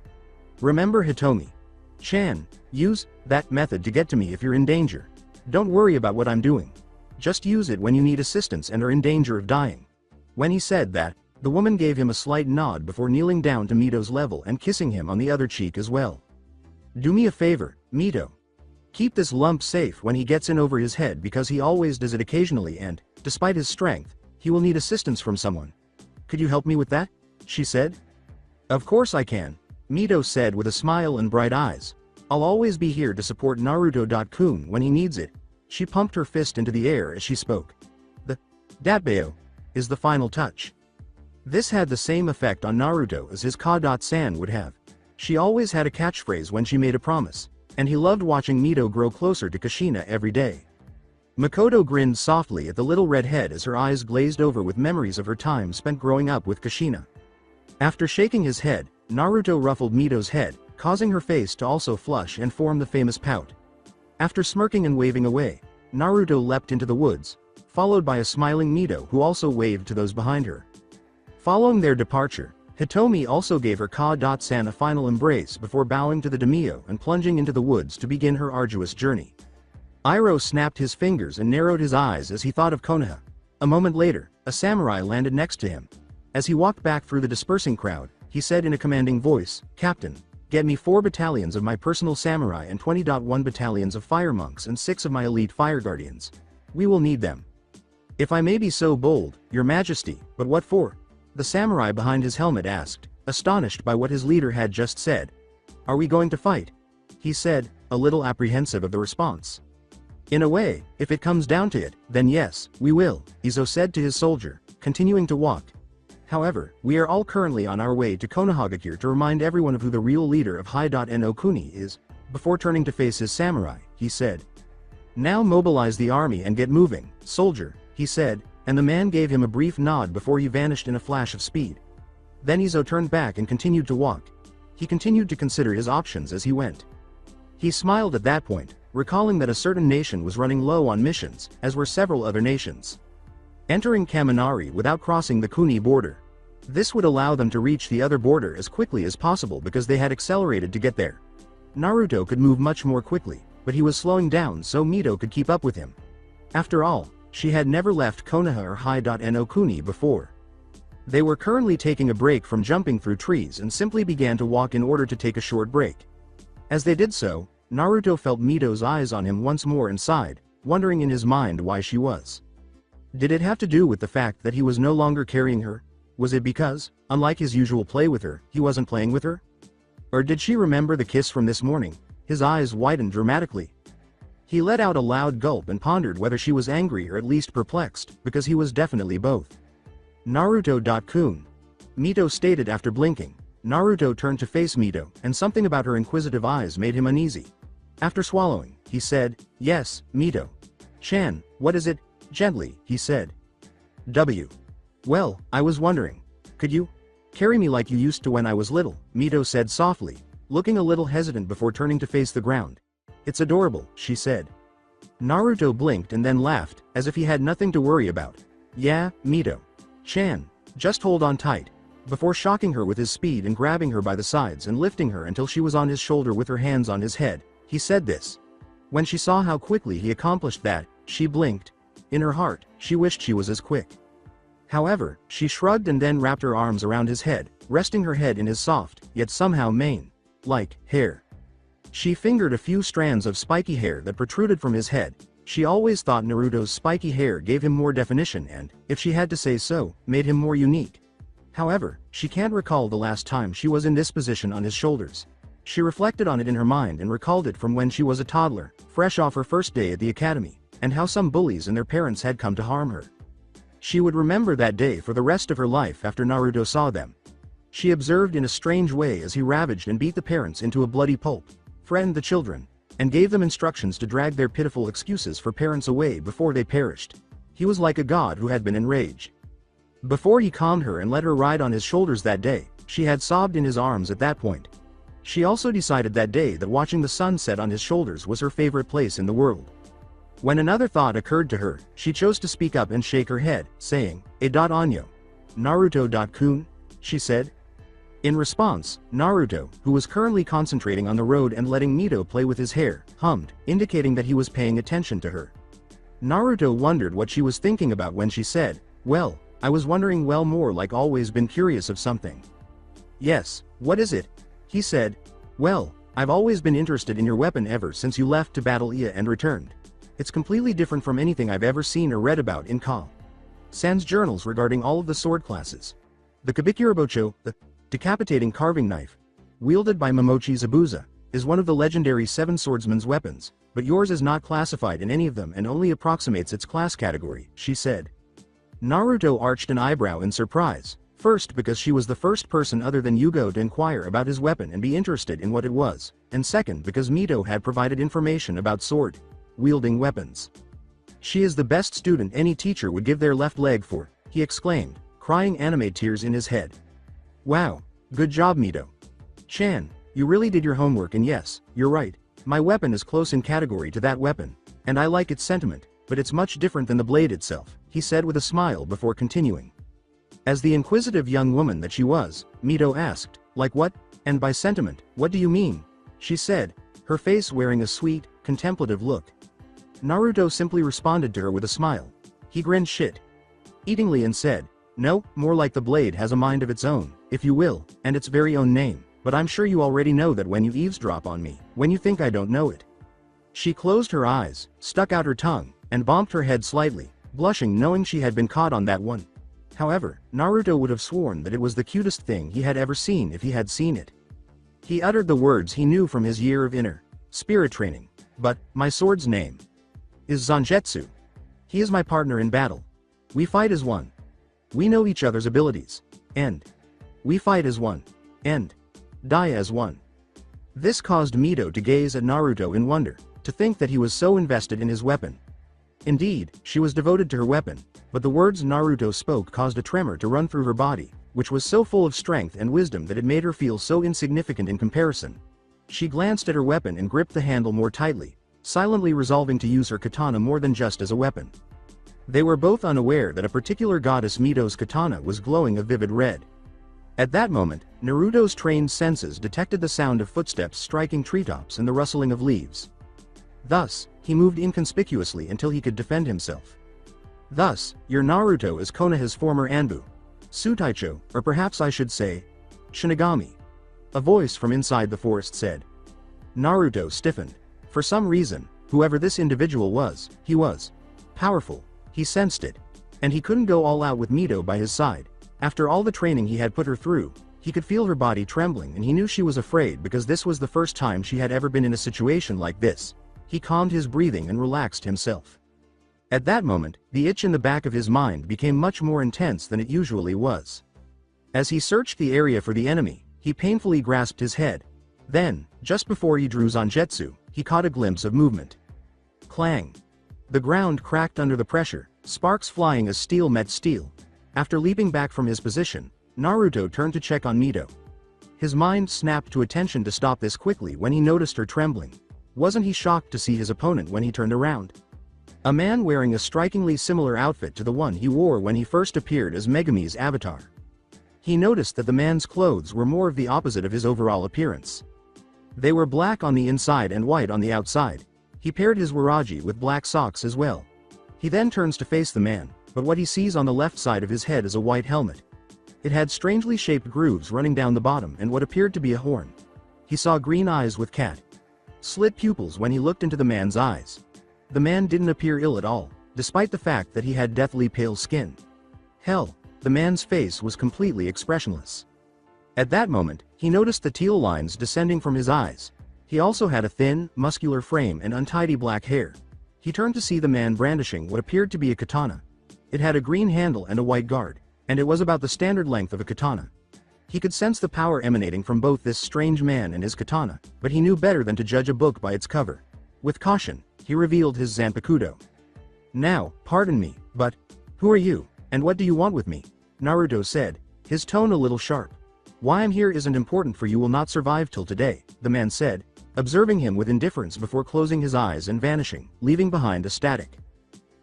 [SPEAKER 2] Remember, Hitomi-chan, use that method to get to me if you're in danger. Don't worry about what I'm doing. Just use it when you need assistance and are in danger of dying. When he said that, the woman gave him a slight nod before kneeling down to Mito's level and kissing him on the other cheek as well. Do me a favor, Mito. Keep this lump safe when he gets in over his head because he always does it occasionally and, despite his strength, he will need assistance from someone. Could you help me with that? She said. Of course I can, Mito said with a smile and bright eyes. I'll always be here to support Naruto-kun when he needs it. She pumped her fist into the air as she spoke. The Datbeo is the final touch. This had the same effect on Naruto as his Ka-san would have. She always had a catchphrase when she made a promise, and he loved watching Mito grow closer to Kushina every day. Makoto grinned softly at the little red head as her eyes glazed over with memories of her time spent growing up with Kushina. After shaking his head, Naruto ruffled Mito's head, causing her face to also flush and form the famous pout. After smirking and waving away, Naruto leapt into the woods, followed by a smiling Mito who also waved to those behind her. Following their departure, Hitomi also gave her Ka-san a final embrace before bowing to the daimyo and plunging into the woods to begin her arduous journey. Iroh snapped his fingers and narrowed his eyes as he thought of Konoha. A moment later, a samurai landed next to him. As he walked back through the dispersing crowd, he said in a commanding voice, Captain, get me 4 battalions of my personal samurai and 20.1 battalions of fire monks and 6 of my elite fire guardians. We will need them. If I may be so bold, your majesty, but what for? The samurai behind his helmet asked, astonished by what his leader had just said. Are we going to fight? He said, a little apprehensive of the response. In a way, if it comes down to it, then yes, we will, Izo said to his soldier, continuing to walk. However, we are all currently on our way to Konohagakure to remind everyone of who the real leader of Hai.no Kuni is. Before turning to face his samurai, he said. Now mobilize the army and get moving, soldier, he said, and the man gave him a brief nod before he vanished in a flash of speed. Then Izo turned back and continued to walk. He continued to consider his options as he went. He smiled at that point, recalling that a certain nation was running low on missions, as were several other nations. Entering Kaminari without crossing the Kuni border. This would allow them to reach the other border as quickly as possible because they had accelerated to get there. Naruto could move much more quickly, but he was slowing down so Mito could keep up with him. After all, she had never left Konoha or Hai.no Kuni before. They were currently taking a break from jumping through trees and simply began to walk in order to take a short break. As they did so, Naruto felt Mito's eyes on him once more and sighed, wondering in his mind why she was. Did it have to do with the fact that he was no longer carrying her? Was it because, unlike his usual play with her, he wasn't playing with her? Or did she remember the kiss from this morning? His eyes widened dramatically. He let out a loud gulp and pondered whether she was angry or at least perplexed, because he was definitely both. Naruto-kun. Mito stated after blinking. Naruto turned to face Mito, and something about her inquisitive eyes made him uneasy. After swallowing, he said, yes, Mito. Chan, what is it? Gently, he said. Well, I was wondering. Could you carry me like you used to when I was little? Mito said softly, looking a little hesitant before turning to face the ground. It's adorable, she said. Naruto blinked and then laughed, as if he had nothing to worry about. Yeah, Mito. Chan, just hold on tight. Before shocking her with his speed and grabbing her by the sides and lifting her until she was on his shoulder with her hands on his head, he said this. When she saw how quickly he accomplished that, she blinked. In her heart, she wished she was as quick. However, she shrugged and then wrapped her arms around his head, resting her head in his soft, yet somehow mane-like, hair. She fingered a few strands of spiky hair that protruded from his head. She always thought Naruto's spiky hair gave him more definition and, if she had to say so, made him more unique. However, she can't recall the last time she was in this position on his shoulders. She reflected on it in her mind and recalled it from when she was a toddler, fresh off her first day at the academy, and how some bullies and their parents had come to harm her. She would remember that day for the rest of her life after Naruto saw them. She observed in a strange way as he ravaged and beat the parents into a bloody pulp, threatened the children, and gave them instructions to drag their pitiful excuses for parents away before they perished. He was like a god who had been enraged. Before he calmed her and let her ride on his shoulders that day, she had sobbed in his arms at that point. She also decided that day that watching the sun set on his shoulders was her favorite place in the world. When another thought occurred to her, she chose to speak up and shake her head, saying, Anyo. Naruto-kun, she said. In response, Naruto, who was currently concentrating on the road and letting Mito play with his hair, hummed, indicating that he was paying attention to her. Naruto wondered what she was thinking about when she said, well, I was wondering, well, more like always been curious of something. Yes, what is it? He said, well, I've always been interested in your weapon ever since you left to battle Ia and returned. It's completely different from anything I've ever seen or read about in Sans journals regarding all of the sword classes. The Kabikirabocho, the decapitating carving knife, wielded by Momochi Zabuza, is one of the legendary seven swordsman's weapons, but yours is not classified in any of them and only approximates its class category, she said. Naruto arched an eyebrow in surprise, first because she was the first person other than Yugo to inquire about his weapon and be interested in what it was, and second because Mito had provided information about sword-wielding weapons. She is the best student any teacher would give their left leg for, he exclaimed, crying anime tears in his head. Wow, good job Mito. Chan, you really did your homework, and yes, you're right, my weapon is close in category to that weapon, and I like its sentiment, but it's much different than the blade itself, he said with a smile before continuing. As the inquisitive young woman that she was, Mito asked, like what, and by sentiment, what do you mean? She said, her face wearing a sweet, contemplative look. Naruto simply responded to her with a smile. He grinned eatingly and said, no, more like the blade has a mind of its own, if you will, and its very own name, but I'm sure you already know that when you eavesdrop on me, when you think I don't know it. She closed her eyes, stuck out her tongue, and bumped her head slightly, blushing knowing she had been caught on that one. However, Naruto would have sworn that it was the cutest thing he had ever seen if he had seen it. He uttered the words he knew from his year of inner spirit training, but, my sword's name is Zangetsu. He is my partner in battle. We fight as one. We know each other's abilities. And we fight as one. And die as one. This caused Mito to gaze at Naruto in wonder, to think that he was so invested in his weapon. Indeed, she was devoted to her weapon, but the words Naruto spoke caused a tremor to run through her body, which was so full of strength and wisdom that it made her feel so insignificant in comparison. She glanced at her weapon and gripped the handle more tightly, silently resolving to use her katana more than just as a weapon. They were both unaware that a particular goddess Mito's katana was glowing a vivid red. At that moment, Naruto's trained senses detected the sound of footsteps striking treetops and the rustling of leaves. Thus, he moved inconspicuously until he could defend himself. Thus, your Naruto is Konoha's former Anbu, Sutaicho, or perhaps I should say, Shinigami. A voice from inside the forest said. Naruto stiffened. For some reason, whoever this individual was, he was powerful. He sensed it. And he couldn't go all out with Mito by his side. After all the training he had put her through, he could feel her body trembling and he knew she was afraid because this was the first time she had ever been in a situation like this. He calmed his breathing and relaxed himself. At that moment, the itch in the back of his mind became much more intense than it usually was. As he searched the area for the enemy, he painfully grasped his head. Then, just before he drew Zangetsu, he caught a glimpse of movement. Clang. The ground cracked under the pressure, sparks flying as steel met steel. After leaping back from his position, Naruto turned to check on Mito. His mind snapped to attention to stop this quickly when he noticed her trembling. Wasn't he shocked to see his opponent when he turned around? A man wearing a strikingly similar outfit to the one he wore when he first appeared as Megumi's avatar. He noticed that the man's clothes were more of the opposite of his overall appearance. They were black on the inside and white on the outside. He paired his waraji with black socks as well. He then turns to face the man, but what he sees on the left side of his head is a white helmet. It had strangely shaped grooves running down the bottom and what appeared to be a horn. He saw green eyes with slit pupils when he looked into the man's eyes. The man didn't appear ill at all, despite the fact that he had deathly pale skin. Hell, the man's face was completely expressionless. At that moment, he noticed the teal lines descending from his eyes. He also had a thin, muscular frame and untidy black hair. He turned to see the man brandishing what appeared to be a katana. It had a green handle and a white guard, and it was about the standard length of a katana. He could sense the power emanating from both this strange man and his katana, but he knew better than to judge a book by its cover. With caution, he revealed his Zanpakuto. Now, pardon me, but who are you, and what do you want with me? Naruto said, his tone a little sharp. Why I'm here isn't important, for you will not survive till today, the man said, observing him with indifference before closing his eyes and vanishing, leaving behind a static.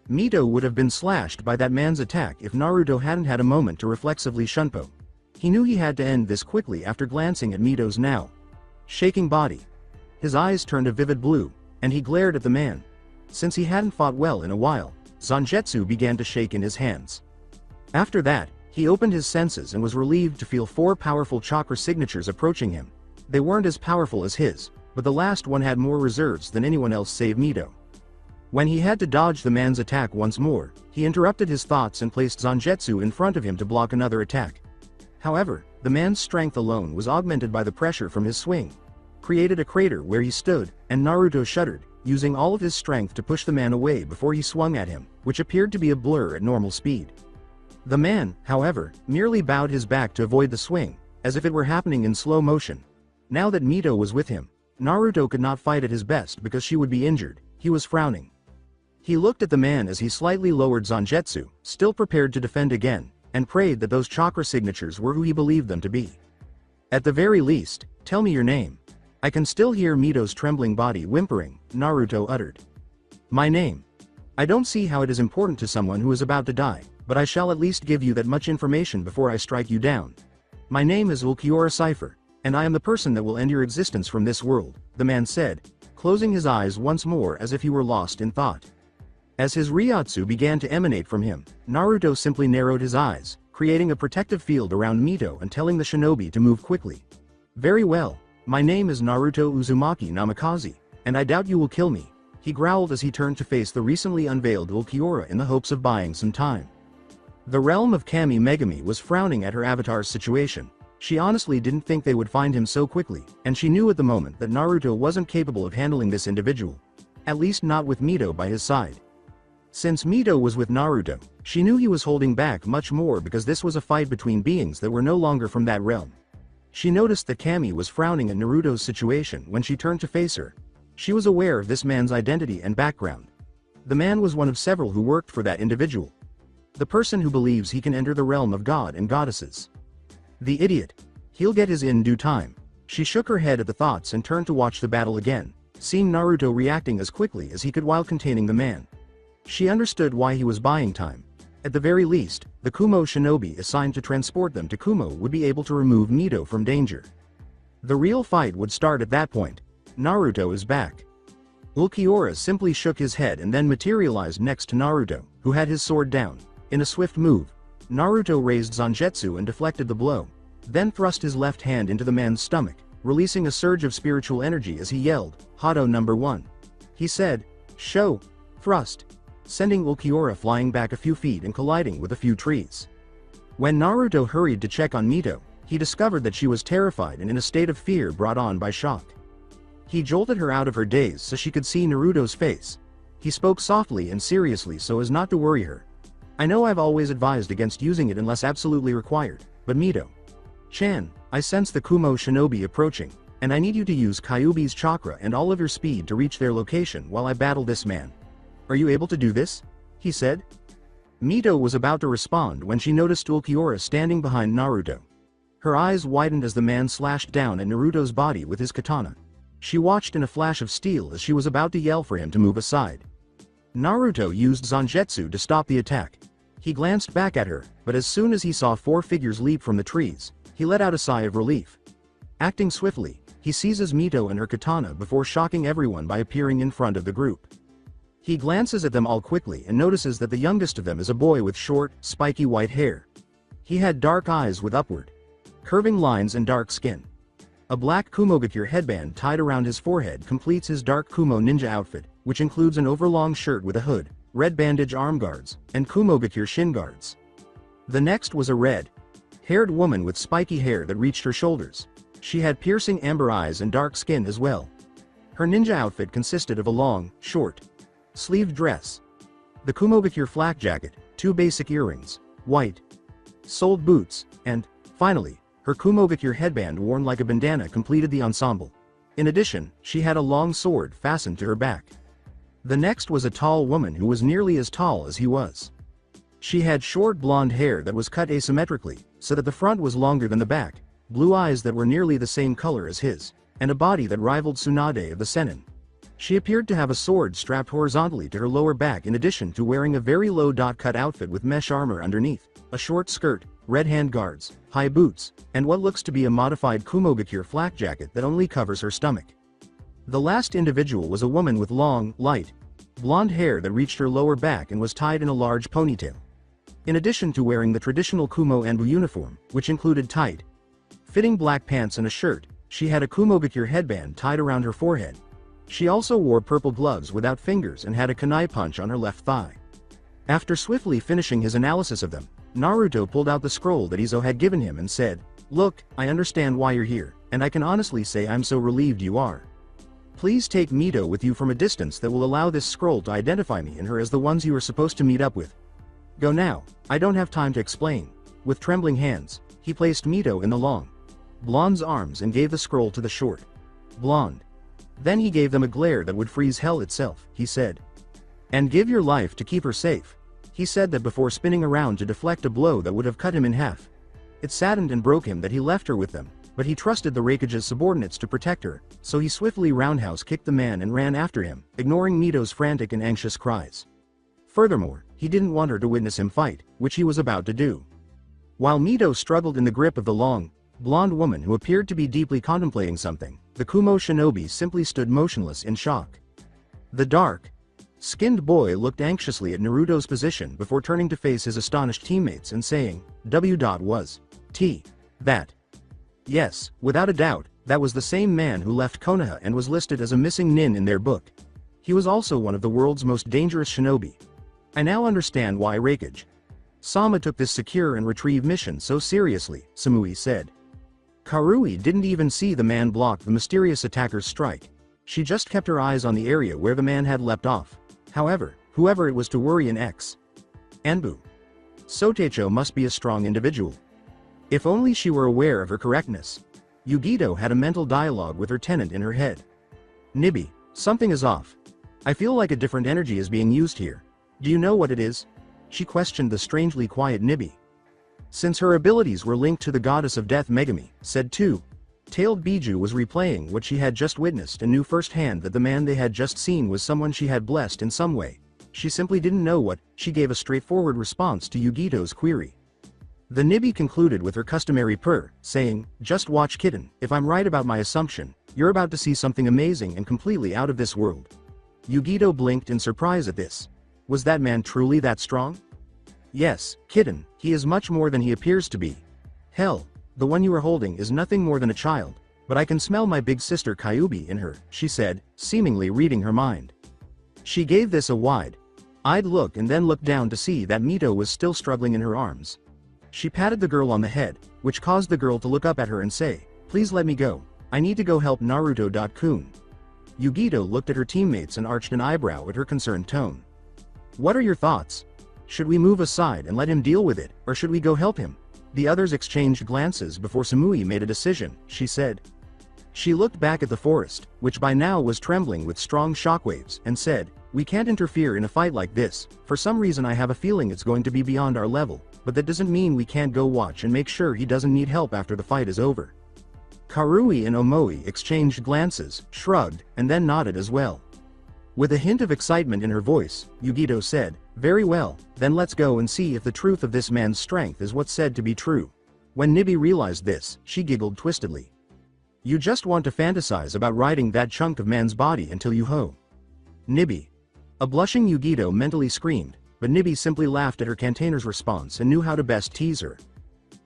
[SPEAKER 2] Mito would have been slashed by that man's attack if Naruto hadn't had a moment to reflexively shunpo. He knew he had to end this quickly after glancing at Mito's now shaking body. His eyes turned a vivid blue, and he glared at the man. Since he hadn't fought well in a while, Zangetsu began to shake in his hands. After that, he opened his senses and was relieved to feel 4 powerful chakra signatures approaching him. They weren't as powerful as his, but the last one had more reserves than anyone else save Mito. When he had to dodge the man's attack once more, he interrupted his thoughts and placed Zangetsu in front of him to block another attack. However, the man's strength alone was augmented by the pressure from his swing, created a crater where he stood, and Naruto shuddered, using all of his strength to push the man away before he swung at him, which appeared to be a blur at normal speed. The man, however, merely bowed his back to avoid the swing, as if it were happening in slow motion. Now that Mito was with him, Naruto could not fight at his best because she would be injured. He was frowning. He looked at the man as he slightly lowered Zangetsu, still prepared to defend again, and prayed that those chakra signatures were who he believed them to be. At the very least, tell me your name. I can still hear Mito's trembling body whimpering, Naruto uttered. My name. I don't see how it is important to someone who is about to die, but I shall at least give you that much information before I strike you down. My name is Ulquiorra Cipher, and I am the person that will end your existence from this world, the man said, closing his eyes once more as if he were lost in thought. As his Ryotsu began to emanate from him, Naruto simply narrowed his eyes, creating a protective field around Mito and telling the shinobi to move quickly. Very well, my name is Naruto Uzumaki Namikaze, and I doubt you will kill me, he growled as he turned to face the recently unveiled Ulquiorra in the hopes of buying some time. The realm of Kami Megami was frowning at her avatar's situation. She honestly didn't think they would find him so quickly, and she knew at the moment that Naruto wasn't capable of handling this individual. At least not with Mito by his side. Since Mito was with Naruto, she knew he was holding back much more because this was a fight between beings that were no longer from that realm. She noticed that Kami was frowning at Naruto's situation when she turned to face her. She was aware of this man's identity and background. The man was one of several who worked for that individual. The person who believes he can enter the realm of God and goddesses. The idiot. He'll get his in due time. She shook her head at the thoughts and turned to watch the battle again, seeing Naruto reacting as quickly as he could while containing the man. She understood why he was buying time. At the very least, the Kumo shinobi assigned to transport them to Kumo would be able to remove Mito from danger. The real fight would start at that point. Naruto is back. Ulquiorra simply shook his head and then materialized next to Naruto, who had his sword down. In a swift move, Naruto raised Zangetsu and deflected the blow, then thrust his left hand into the man's stomach, releasing a surge of spiritual energy as he yelled, Hado number 1. He said, Show, thrust, sending Ulquiorra flying back a few feet and colliding with a few trees. When Naruto hurried to check on Mito, he discovered that she was terrified and in a state of fear brought on by shock. He jolted her out of her daze so she could see Naruto's face. He spoke softly and seriously so as not to worry her. I know I've always advised against using it unless absolutely required, but Mito-chan, I sense the Kumo shinobi approaching, and I need you to use Kyuubi's chakra and all of your speed to reach their location while I battle this man. Are you able to do this? He said. Mito was about to respond when she noticed Ulquiorra standing behind Naruto. Her eyes widened as the man slashed down at Naruto's body with his katana. She watched in a flash of steel as she was about to yell for him to move aside. Naruto used Zangetsu to stop the attack. He glanced back at her, but as soon as he saw 4 figures leap from the trees, he let out a sigh of relief. Acting swiftly, he seizes Mito and her katana before shocking everyone by appearing in front of the group. He glances at them all quickly and notices that the youngest of them is a boy with short, spiky white hair. He had dark eyes with upward, curving lines and dark skin. A black Kumogakure headband tied around his forehead completes his dark Kumo ninja outfit, which includes an overlong shirt with a hood, red bandage arm guards, and Kumogakure shin guards. The next was a red-haired woman with spiky hair that reached her shoulders. She had piercing amber eyes and dark skin as well. Her ninja outfit consisted of a long, short-sleeved dress, the Kumogakure flak jacket, 2 basic earrings, white-soled boots, and, finally, her Kumogakure headband worn like a bandana completed the ensemble. In addition, she had a long sword fastened to her back. The next was a tall woman who was nearly as tall as he was. She had short blonde hair that was cut asymmetrically, so that the front was longer than the back, blue eyes that were nearly the same color as his, and a body that rivaled Tsunade of the Sennin. She appeared to have a sword strapped horizontally to her lower back in addition to wearing a very low dot-cut outfit with mesh armor underneath, a short skirt, red hand guards, high boots, and what looks to be a modified Kumogakure flak jacket that only covers her stomach. The last individual was a woman with long, light, blonde hair that reached her lower back and was tied in a large ponytail. In addition to wearing the traditional Kumo Anbu uniform, which included tight, fitting black pants and a shirt, she had a Kumogakure headband tied around her forehead. She also wore purple gloves without fingers and had a kunai punch on her left thigh. After swiftly finishing his analysis of them, Naruto pulled out the scroll that Izo had given him and said, "Look, I understand why you're here, and I can honestly say I'm so relieved you are. Please take Mito with you from a distance that will allow this scroll to identify me and her as the ones you are supposed to meet up with. Go now, I don't have time to explain." With trembling hands, he placed Mito in the long, blonde's arms and gave the scroll to the short, blonde. Then he gave them a glare that would freeze hell itself, he said. "And give your life to keep her safe." He said that before spinning around to deflect a blow that would have cut him in half. It saddened and broke him that he left her with them, but he trusted the Raikage's subordinates to protect her, so he swiftly roundhouse kicked the man and ran after him, ignoring Mito's frantic and anxious cries. Furthermore, he didn't want her to witness him fight, which he was about to do. While Mito struggled in the grip of the long, blonde woman who appeared to be deeply contemplating something, the Kumo shinobi simply stood motionless in shock. The dark-skinned boy looked anxiously at Naruto's position before turning to face his astonished teammates and saying, "Was T. that?" Yes, without a doubt, that was the same man who left Konoha and was listed as a missing nin in their book. He was also one of the world's most dangerous shinobi. I now understand why Raikage-sama took this secure and retrieve mission so seriously, Samui said. Karui didn't even see the man block the mysterious attacker's strike. She just kept her eyes on the area where the man had leapt off. However, whoever it was to worry an ex Anbu Sotecho must be a strong individual. If only she were aware of her correctness. Yugito had a mental dialogue with her tenant in her head. "Nibi, something is off. I feel like a different energy is being used here. Do you know what it is?" She questioned the strangely quiet Nibi. Since her abilities were linked to the goddess of death Megami, said Tailed Biju was replaying what she had just witnessed and knew firsthand that the man they had just seen was someone she had blessed in some way. She simply didn't know what. She gave a straightforward response to Yugito's query. The Nibi concluded with her customary purr, saying, "Just watch kitten, if I'm right about my assumption, you're about to see something amazing and completely out of this world." Yugito blinked in surprise at this. Was that man truly that strong? "Yes, kitten, he is much more than he appears to be. Hell, the one you are holding is nothing more than a child, but I can smell my big sister Kyubi in her," she said, seemingly reading her mind. She gave this a wide-eyed look and then looked down to see that Mito was still struggling in her arms. She patted the girl on the head, which caused the girl to look up at her and say, "Please let me go. I need to go help Naruto-kun." Yugito looked at her teammates and arched an eyebrow at her concerned tone. "What are your thoughts? Should we move aside and let him deal with it, or should we go help him?" The others exchanged glances before Samui made a decision, she said. She looked back at the forest, which by now was trembling with strong shockwaves, and said, "We can't interfere in a fight like this. For some reason I have a feeling it's going to be beyond our level, but that doesn't mean we can't go watch and make sure he doesn't need help after the fight is over." Karui and Omoi exchanged glances, shrugged, and then nodded as well. With a hint of excitement in her voice, Yugito said, "Very well, then let's go and see if the truth of this man's strength is what's said to be true." When Nibi realized this, she giggled twistedly. "You just want to fantasize about riding that chunk of man's body until you ho." "Nibi." A blushing Yugito mentally screamed, but Nibi simply laughed at her container's response and knew how to best tease her.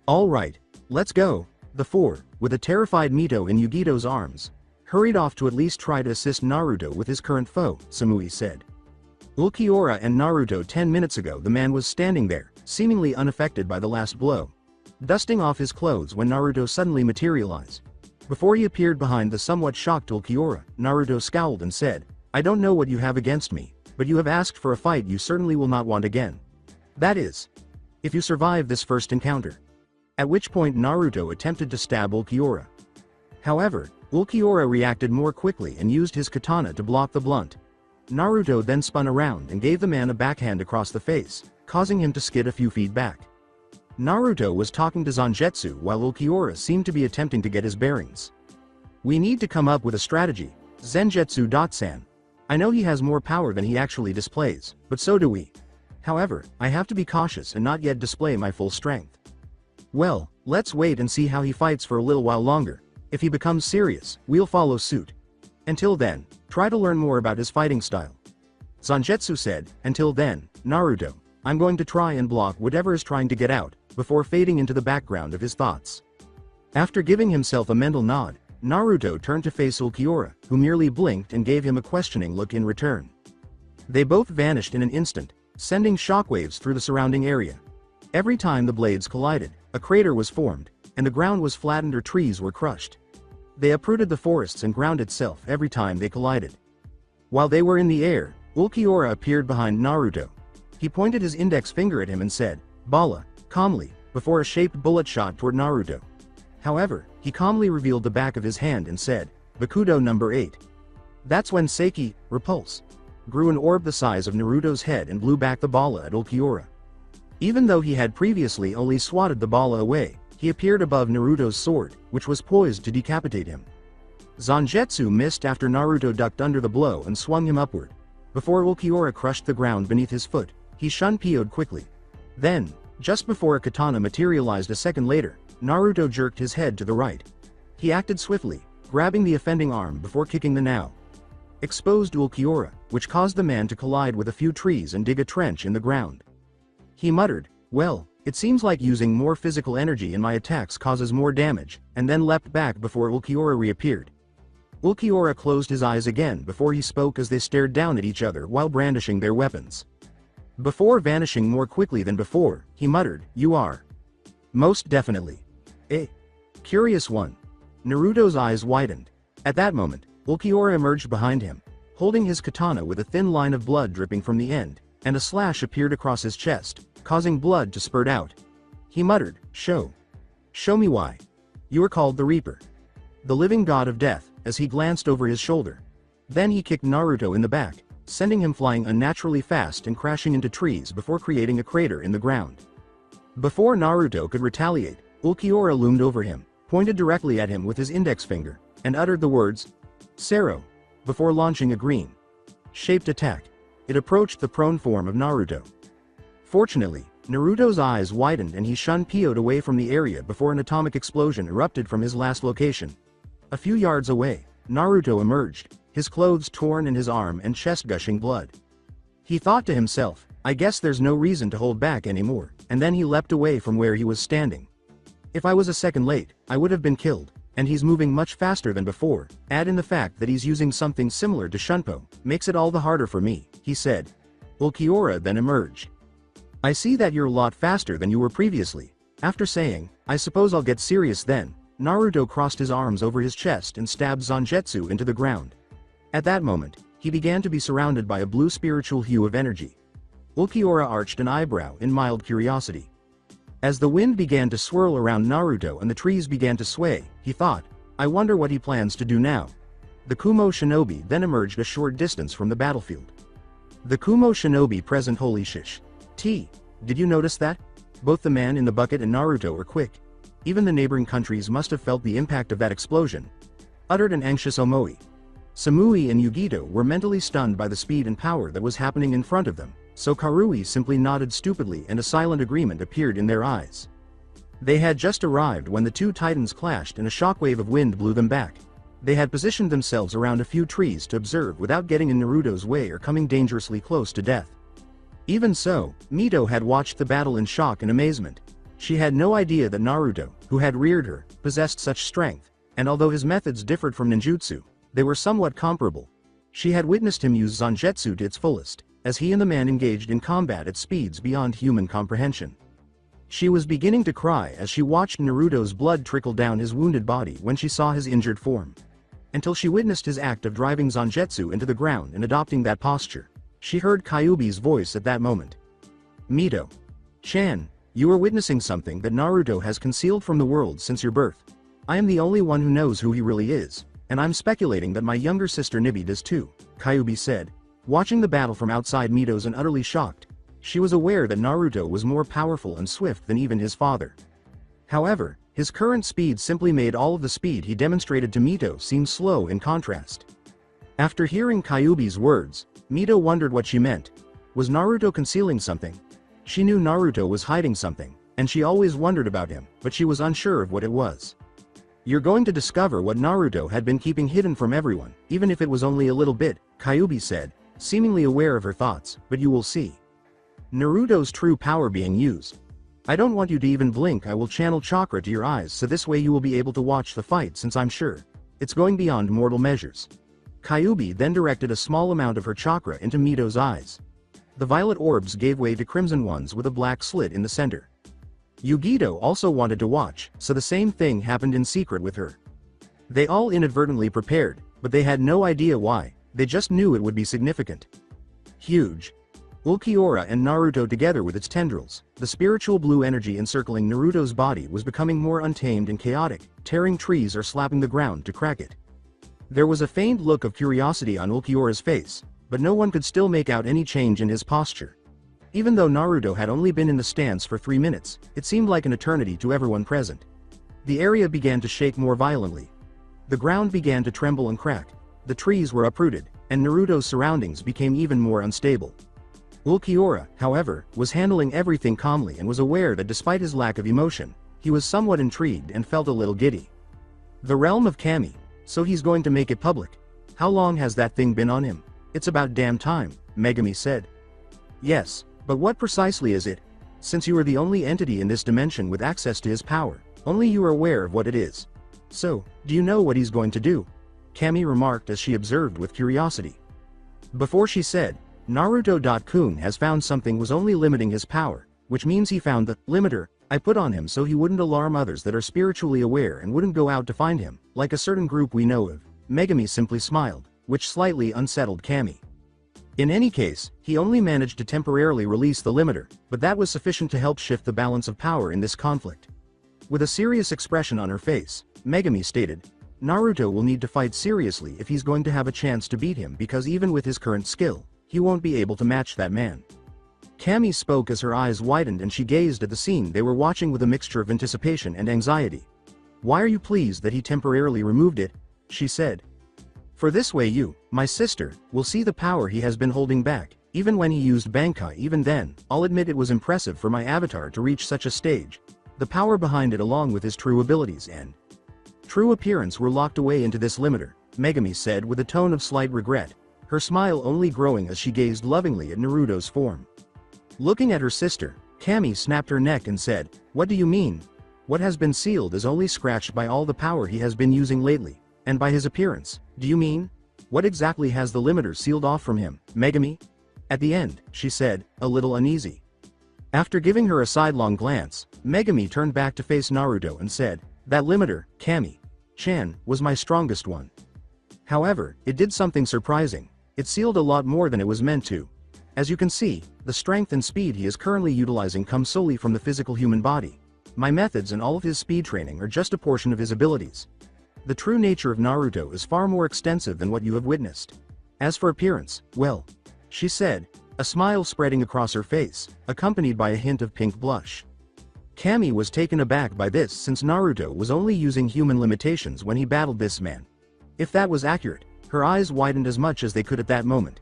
[SPEAKER 2] "All right, let's go." The four, with a terrified Mito in Yugito's arms, hurried off to at least try to assist Naruto with his current foe, Samui said. Ulquiorra and Naruto 10 minutes ago the man was standing there, seemingly unaffected by the last blow, dusting off his clothes when Naruto suddenly materialized. Before he appeared behind the somewhat shocked Ulquiorra, Naruto scowled and said, "I don't know what you have against me, but you have asked for a fight you certainly will not want again. That is, if you survive this first encounter." At which point Naruto attempted to stab Ulquiorra. However, Ulquiorra reacted more quickly and used his katana to block the blunt. Naruto then spun around and gave the man a backhand across the face, causing him to skid a few feet back. Naruto was talking to Zangetsu while Ulquiorra seemed to be attempting to get his bearings. "We need to come up with a strategy, Zenjutsu-san. I know he has more power than he actually displays, but so do we. However, I have to be cautious and not yet display my full strength. Well, let's wait and see how he fights for a little while longer. If he becomes serious, we'll follow suit. Until then, try to learn more about his fighting style." Zangetsu said, "Until then, Naruto, I'm going to try and block whatever is trying to get out," before fading into the background of his thoughts. After giving himself a mental nod, Naruto turned to face Ulquiorra, who merely blinked and gave him a questioning look in return. They both vanished in an instant, sending shockwaves through the surrounding area. Every time the blades collided, a crater was formed, and the ground was flattened or trees were crushed. They uprooted the forests and ground itself every time they collided. While they were in the air, Ulquiorra appeared behind Naruto. He pointed his index finger at him and said, "Bala," calmly, before a shaped bullet shot toward Naruto. However, he calmly revealed the back of his hand and said, "Bakudo number 8. That's when Seiki, repulse, grew an orb the size of Naruto's head and blew back the bala at Ulquiorra. Even though he had previously only swatted the bala away, he appeared above Naruto's sword, which was poised to decapitate him. Zangetsu missed after Naruto ducked under the blow and swung him upward. Before Ulquiorra crushed the ground beneath his foot, he shun-PO'd quickly. Then, just before a katana materialized a second later, Naruto jerked his head to the right. He acted swiftly, grabbing the offending arm before kicking the now exposed Ulquiorra, which caused the man to collide with a few trees and dig a trench in the ground. He muttered, "Well, it seems like using more physical energy in my attacks causes more damage," and then leapt back before Ulquiorra reappeared. Ulquiorra closed his eyes again before he spoke as they stared down at each other while brandishing their weapons. Before vanishing more quickly than before, he muttered, "You are." "Most definitely." "Eh? Curious one." Naruto's eyes widened. At that moment, Ulquiorra emerged behind him, holding his katana with a thin line of blood dripping from the end, and a slash appeared across his chest, causing blood to spurt out. He muttered, Show me why. You are called the Reaper, the living god of death," as he glanced over his shoulder. Then he kicked Naruto in the back, sending him flying unnaturally fast and crashing into trees before creating a crater in the ground. Before Naruto could retaliate, Ulquiorra loomed over him, pointed directly at him with his index finger, and uttered the words, "Sero," before launching a green-shaped attack. It approached the prone form of Naruto. Fortunately, Naruto's eyes widened and he shun-PO'd away from the area before an atomic explosion erupted from his last location. A few yards away, Naruto emerged, his clothes torn and his arm and chest gushing blood. He thought to himself, "I guess there's no reason to hold back anymore," and then he leapt away from where he was standing. "If I was a second late, I would have been killed, and he's moving much faster than before. Add in the fact that he's using something similar to Shunpo, makes it all the harder for me," he said. Ulquiorra then emerged. "I see that you're a lot faster than you were previously." After saying, "I suppose I'll get serious then," Naruto crossed his arms over his chest and stabbed Zangetsu into the ground. At that moment, he began to be surrounded by a blue spiritual hue of energy. Ulquiorra arched an eyebrow in mild curiosity. As the wind began to swirl around Naruto and the trees began to sway, he thought, "I wonder what he plans to do now." The Kumo shinobi then emerged a short distance from the battlefield. The Kumo shinobi present, "Holy shish. Did you notice that? Both the man in the bucket and Naruto are quick. Even the neighboring countries must have felt the impact of that explosion," uttered an anxious Omoi. Samui and Yugito were mentally stunned by the speed and power that was happening in front of them, so Karui simply nodded stupidly and a silent agreement appeared in their eyes. They had just arrived when the two titans clashed and a shockwave of wind blew them back. They had positioned themselves around a few trees to observe without getting in Naruto's way or coming dangerously close to death. Even so, Mito had watched the battle in shock and amazement. She had no idea that Naruto, who had reared her, possessed such strength, and although his methods differed from ninjutsu, they were somewhat comparable. She had witnessed him use Zangetsu to its fullest, as he and the man engaged in combat at speeds beyond human comprehension. She was beginning to cry as she watched Naruto's blood trickle down his wounded body when she saw his injured form. Until she witnessed his act of driving Zangetsu into the ground and adopting that posture. She heard Kyuubi's voice at that moment. "Mito-chan, you are witnessing something that Naruto has concealed from the world since your birth. I am the only one who knows who he really is, and I'm speculating that my younger sister Nibi does too," Kyuubi said, watching the battle from outside Mito's and utterly shocked. She was aware that Naruto was more powerful and swift than even his father. However, his current speed simply made all of the speed he demonstrated to Mito seem slow in contrast. After hearing Kyuubi's words, Mito wondered what she meant. Was Naruto concealing something? She knew Naruto was hiding something, and she always wondered about him, but she was unsure of what it was. You're going to discover what Naruto had been keeping hidden from everyone, even if it was only a little bit, Kyuubi said, seemingly aware of her thoughts, but you will see. Naruto's true power being used. I don't want you to even blink. I will channel chakra to your eyes so this way you will be able to watch the fight since I'm sure it's going beyond mortal measures. Kyuubi then directed a small amount of her chakra into Mito's eyes. The violet orbs gave way to crimson ones with a black slit in the center. Yugito also wanted to watch, so the same thing happened in secret with her. They all inadvertently prepared, but they had no idea why, they just knew it would be significant. Huge. Ulquiorra and Naruto together with its tendrils, the spiritual blue energy encircling Naruto's body was becoming more untamed and chaotic, tearing trees or slapping the ground to crack it. There was a faint look of curiosity on Ulquiorra's face, but no one could still make out any change in his posture. Even though Naruto had only been in the stance for 3 minutes, it seemed like an eternity to everyone present. The area began to shake more violently. The ground began to tremble and crack, the trees were uprooted, and Naruto's surroundings became even more unstable. Ulquiorra, however, was handling everything calmly and was aware that despite his lack of emotion, he was somewhat intrigued and felt a little giddy. The realm of Kami, so he's going to make it public. How long has that thing been on him? It's about damn time, Megami said. Yes, but what precisely is it? Since you are the only entity in this dimension with access to his power, only you are aware of what it is. So, do you know what he's going to do? Kami remarked as she observed with curiosity. Before she said, Naruto.kun has found something was only limiting his power, which means he found the limiter I put on him so he wouldn't alarm others that are spiritually aware and wouldn't go out to find him, like a certain group we know of. Megami simply smiled, which slightly unsettled Kami. In any case, he only managed to temporarily release the limiter, but that was sufficient to help shift the balance of power in this conflict. With a serious expression on her face, Megami stated, Naruto will need to fight seriously if he's going to have a chance to beat him because even with his current skill, he won't be able to match that man. Kami spoke as her eyes widened and she gazed at the scene they were watching with a mixture of anticipation and anxiety. Why are you pleased that he temporarily removed it? She said. For this way you, my sister, will see the power he has been holding back, even when he used Bankai. Even then, I'll admit it was impressive for my avatar to reach such a stage. The power behind it along with his true abilities and true appearance were locked away into this limiter, Megami said with a tone of slight regret, her smile only growing as she gazed lovingly at Naruto's form. Looking at her sister, Kami snapped her neck and said, What do you mean? What has been sealed is only scratched by all the power he has been using lately, and by his appearance, do you mean? What exactly has the limiter sealed off from him, Megami? At the end, she said, a little uneasy. After giving her a sidelong glance, Megami turned back to face Naruto and said, That limiter, Kami-chan, was my strongest one. However, it did something surprising. It sealed a lot more than it was meant to. As you can see, the strength and speed he is currently utilizing come solely from the physical human body. My methods and all of his speed training are just a portion of his abilities. The true nature of Naruto is far more extensive than what you have witnessed. As for appearance, well, she said, a smile spreading across her face, accompanied by a hint of pink blush. Kami was taken aback by this since Naruto was only using human limitations when he battled this man. If that was accurate, her eyes widened as much as they could at that moment.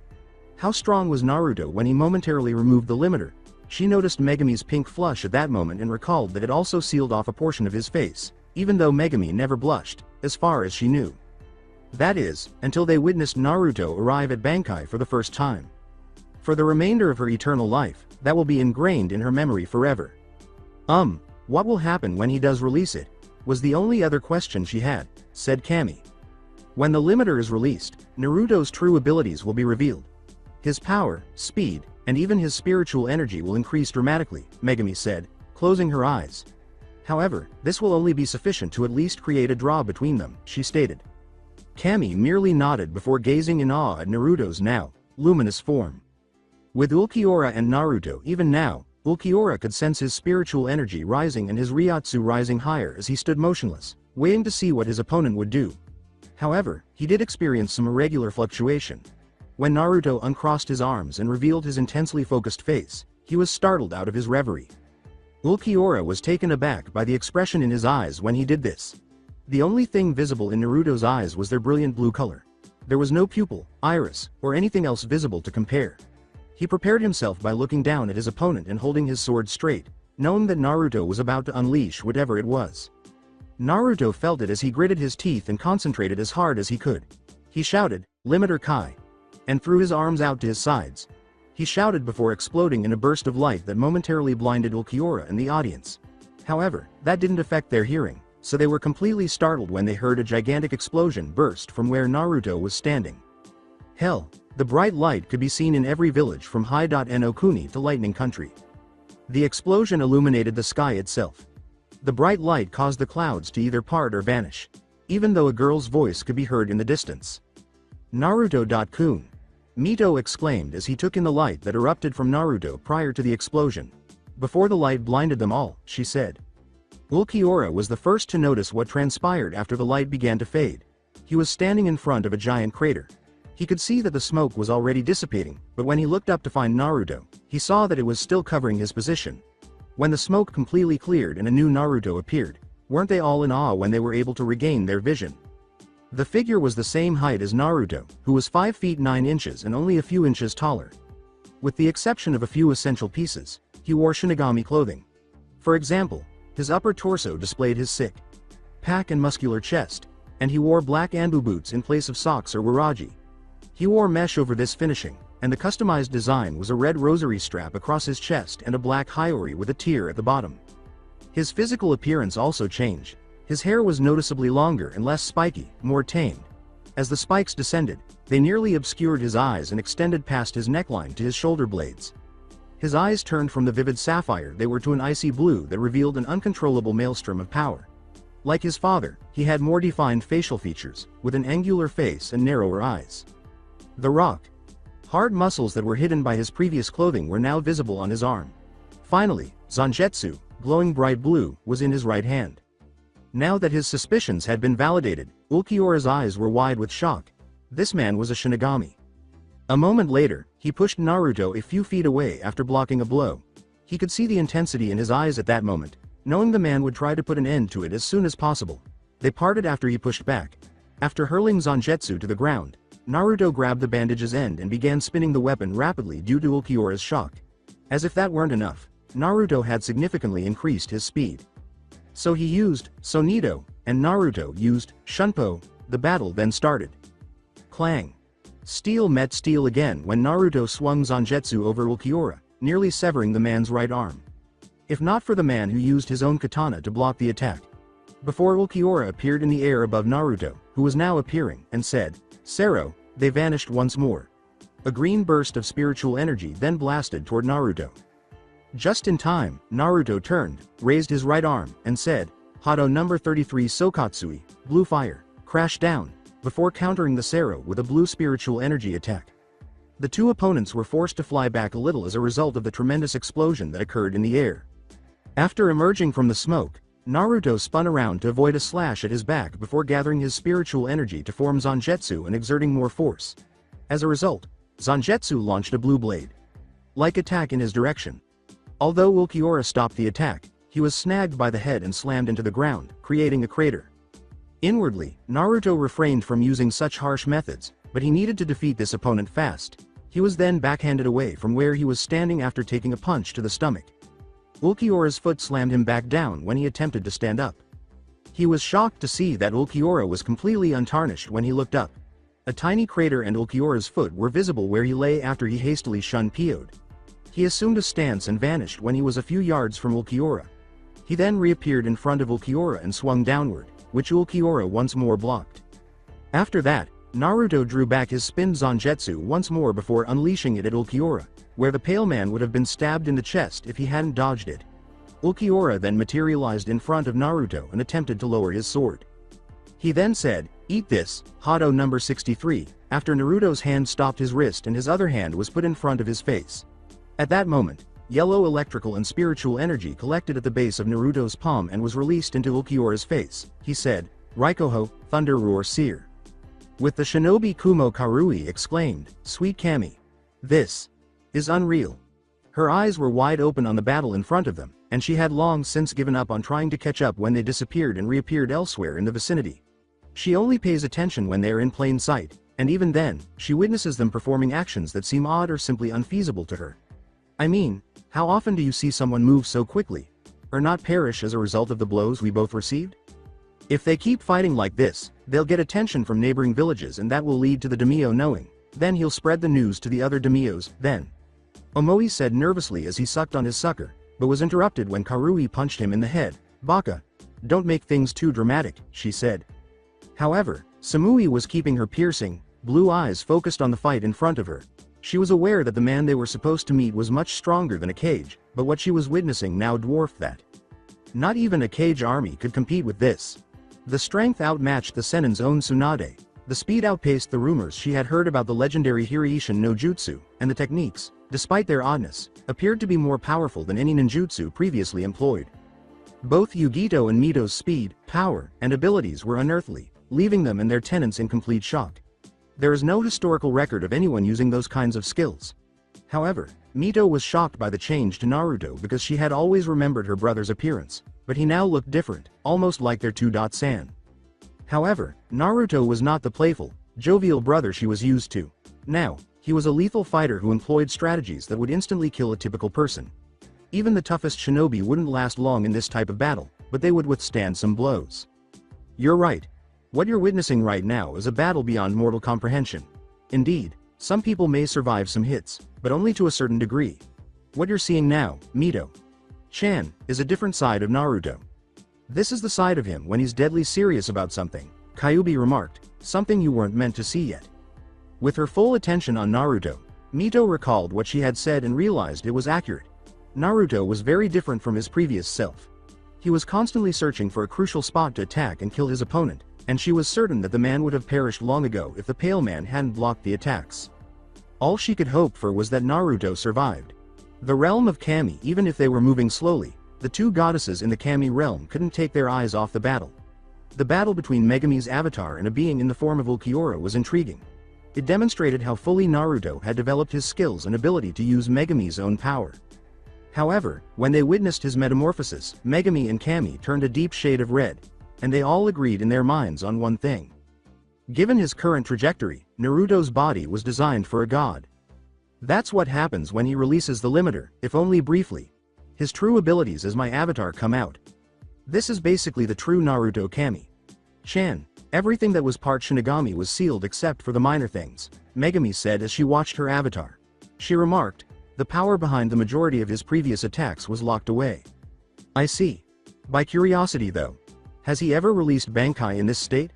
[SPEAKER 2] How strong was Naruto when he momentarily removed the limiter? She noticed Megami's pink flush at that moment and recalled that it also sealed off a portion of his face, even though Megami never blushed, as far as she knew. That is, until they witnessed Naruto arrive at Bankai for the first time. For the remainder of her eternal life, that will be ingrained in her memory forever. What will happen when he does release it? Was the only other question she had, said Kami. When the limiter is released, Naruto's true abilities will be revealed. His power, speed, and even his spiritual energy will increase dramatically, Megami said, closing her eyes. However, this will only be sufficient to at least create a draw between them, she stated. Kami merely nodded before gazing in awe at Naruto's now luminous form. With Ulquiorra and Naruto even now, Ulquiorra could sense his spiritual energy rising and his Ryotsu rising higher as he stood motionless, waiting to see what his opponent would do. However, he did experience some irregular fluctuation. When Naruto uncrossed his arms and revealed his intensely focused face, He was startled out of his reverie. Ulquiorra was taken aback by the expression in his eyes when he did this. The only thing visible in Naruto's eyes was their brilliant blue color. There was no pupil, iris, or anything else visible to compare. He prepared himself by looking down at his opponent and holding his sword straight, knowing that Naruto was about to unleash whatever it was. Naruto felt it as he gritted his teeth and concentrated as hard as he could. He shouted, "Limiter Kai!" and threw his arms out to his sides. He shouted before exploding in a burst of light that momentarily blinded Ulquiorra and the audience. However, that didn't affect their hearing, so they were completely startled when they heard a gigantic explosion burst from where Naruto was standing. Hell, the bright light could be seen in every village from High.No Kuni to Lightning Country. The explosion illuminated the sky itself. The bright light caused the clouds to either part or vanish, even though a girl's voice could be heard in the distance. Naruto.kun! Mito exclaimed as he took in the light that erupted from Naruto prior to the explosion. Before the light blinded them all, she said. Ulquiorra was the first to notice what transpired after the light began to fade. He was standing in front of a giant crater. He could see that the smoke was already dissipating, but when he looked up to find Naruto, he saw that it was still covering his position. When the smoke completely cleared and a new Naruto appeared, weren't they all in awe when they were able to regain their vision? The figure was the same height as Naruto, who was 5 feet 9 inches and only a few inches taller. With the exception of a few essential pieces, he wore Shinigami clothing. For example, his upper torso displayed his six-pack and muscular chest, and he wore black Anbu boots in place of socks or waraji. He wore mesh over this finishing, and the customized design was a red rosary strap across his chest and a black hyouri with a tear at the bottom. His physical appearance also changed. His hair was noticeably longer and less spiky, more tamed. As the spikes descended, they nearly obscured his eyes and extended past his neckline to his shoulder blades. His eyes turned from the vivid sapphire they were to an icy blue that revealed an uncontrollable maelstrom of power. Like his father, he had more defined facial features, with an angular face and narrower eyes. The rock, hard muscles that were hidden by his previous clothing were now visible on his arm. Finally, Zangetsu, glowing bright blue, was in his right hand. Now that his suspicions had been validated, Ulquiorra's eyes were wide with shock. This man was a Shinigami. A moment later, he pushed Naruto a few feet away after blocking a blow. He could see the intensity in his eyes at that moment, knowing the man would try to put an end to it as soon as possible. They parted after he pushed back. After hurling Zangetsu to the ground, Naruto grabbed the bandage's end and began spinning the weapon rapidly due to Ulquiorra's shock. As if that weren't enough, Naruto had significantly increased his speed. So he used Sonido, and Naruto used Shunpo. The battle then started. Clang. Steel met steel again when Naruto swung Zangetsu over Ulquiorra, nearly severing the man's right arm. If not for the man who used his own katana to block the attack. Before Ulquiorra appeared in the air above Naruto, who was now appearing, and said, "Sero," they vanished once more. A green burst of spiritual energy then blasted toward Naruto. Just in time, Naruto turned, raised his right arm, and said, "Hado number 33 Sokatsui, blue fire," crashed down, before countering the Sero with a blue spiritual energy attack. The two opponents were forced to fly back a little as a result of the tremendous explosion that occurred in the air. After emerging from the smoke, Naruto spun around to avoid a slash at his back before gathering his spiritual energy to form Zangetsu and exerting more force. As a result, Zangetsu launched a blue blade-like attack in his direction. Although Ulquiorra stopped the attack, he was snagged by the head and slammed into the ground, creating a crater. Inwardly, Naruto refrained from using such harsh methods, but he needed to defeat this opponent fast. He was then backhanded away from where he was standing after taking a punch to the stomach. Ulquiorra's foot slammed him back down when he attempted to stand up. He was shocked to see that Ulquiorra was completely untarnished when he looked up. A tiny crater and Ulquiorra's foot were visible where he lay after he hastily PO'd. He assumed a stance and vanished when he was a few yards from Ulquiorra. He then reappeared in front of Ulquiorra and swung downward, which Ulquiorra once more blocked. After that, Naruto drew back his spin Zangetsu once more before unleashing it at Ulquiorra, where the pale man would have been stabbed in the chest if he hadn't dodged it. Ulquiorra then materialized in front of Naruto and attempted to lower his sword. He then said, "Eat this, Hado number 63, after Naruto's hand stopped his wrist and his other hand was put in front of his face. At that moment, yellow electrical and spiritual energy collected at the base of Naruto's palm and was released into Ulquiorra's face. He said, "Raikoho, Thunder Roar Seer." With the shinobi Kumo Karui exclaimed, "Sweet Kami. This is unreal." Her eyes were wide open on the battle in front of them, and she had long since given up on trying to catch up when they disappeared and reappeared elsewhere in the vicinity. She only pays attention when they are in plain sight, and even then, she witnesses them performing actions that seem odd or simply unfeasible to her. I mean, how often do you see someone move so quickly, or not perish as a result of the blows we both received? If they keep fighting like this, they'll get attention from neighboring villages and that will lead to the daimyo knowing. Then he'll spread the news to the other daimyos, then. Omoi said nervously as he sucked on his sucker, but was interrupted when Karui punched him in the head. Baka, don't make things too dramatic, she said. However, Samui was keeping her piercing, blue eyes focused on the fight in front of her. She was aware that the man they were supposed to meet was much stronger than a cage, but what she was witnessing now dwarfed that. Not even a cage army could compete with this. The strength outmatched the Sennin's own Tsunade, the speed outpaced the rumors she had heard about the legendary Hiraishin no Jutsu, and the techniques, despite their oddness, appeared to be more powerful than any ninjutsu previously employed. Both Yugito and Mito's speed, power, and abilities were unearthly, leaving them and their tenants in complete shock. There is no historical record of anyone using those kinds of skills. However, Mito was shocked by the change to Naruto because she had always remembered her brother's appearance, but he now looked different, almost like their 2.san. However, Naruto was not the playful, jovial brother she was used to. Now, he was a lethal fighter who employed strategies that would instantly kill a typical person. Even the toughest shinobi wouldn't last long in this type of battle, but they would withstand some blows. You're right. What you're witnessing right now is a battle beyond mortal comprehension. Indeed, some people may survive some hits, but only to a certain degree. What you're seeing now, Mito-chan, is a different side of Naruto. This is the side of him when he's deadly serious about something, Kyuubi remarked, something you weren't meant to see yet. With her full attention on Naruto, Mito recalled what she had said and realized it was accurate. Naruto was very different from his previous self. He was constantly searching for a crucial spot to attack and kill his opponent, and she was certain that the man would have perished long ago if the Pale Man hadn't blocked the attacks. All she could hope for was that Naruto survived. The realm of Kami, even if they were moving slowly, the two goddesses in the Kami realm couldn't take their eyes off the battle. The battle between Megami's avatar and a being in the form of Ulquiorra was intriguing. It demonstrated how fully Naruto had developed his skills and ability to use Megami's own power. However, when they witnessed his metamorphosis, Megami and Kami turned a deep shade of red, and they all agreed in their minds on one thing. Given his current trajectory, Naruto's body was designed for a god. That's what happens when he releases the limiter, if only briefly. His true abilities as my avatar come out. This is basically the true Naruto Kami-chan. Everything that was part Shinigami was sealed except for the minor things, Megami said as she watched her avatar. She remarked, the power behind the majority of his previous attacks was locked away. I see. By curiosity though, has he ever released Bankai in this state?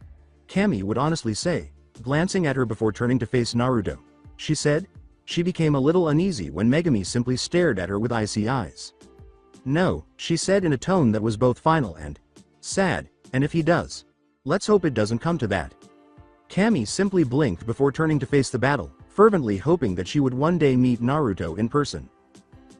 [SPEAKER 2] Kami would honestly say, glancing at her before turning to face Naruto. She said. She became a little uneasy when Megami simply stared at her with icy eyes. No, she said in a tone that was both final and sad, and if he does, let's hope it doesn't come to that. Kami simply blinked before turning to face the battle, fervently hoping that she would one day meet Naruto in person.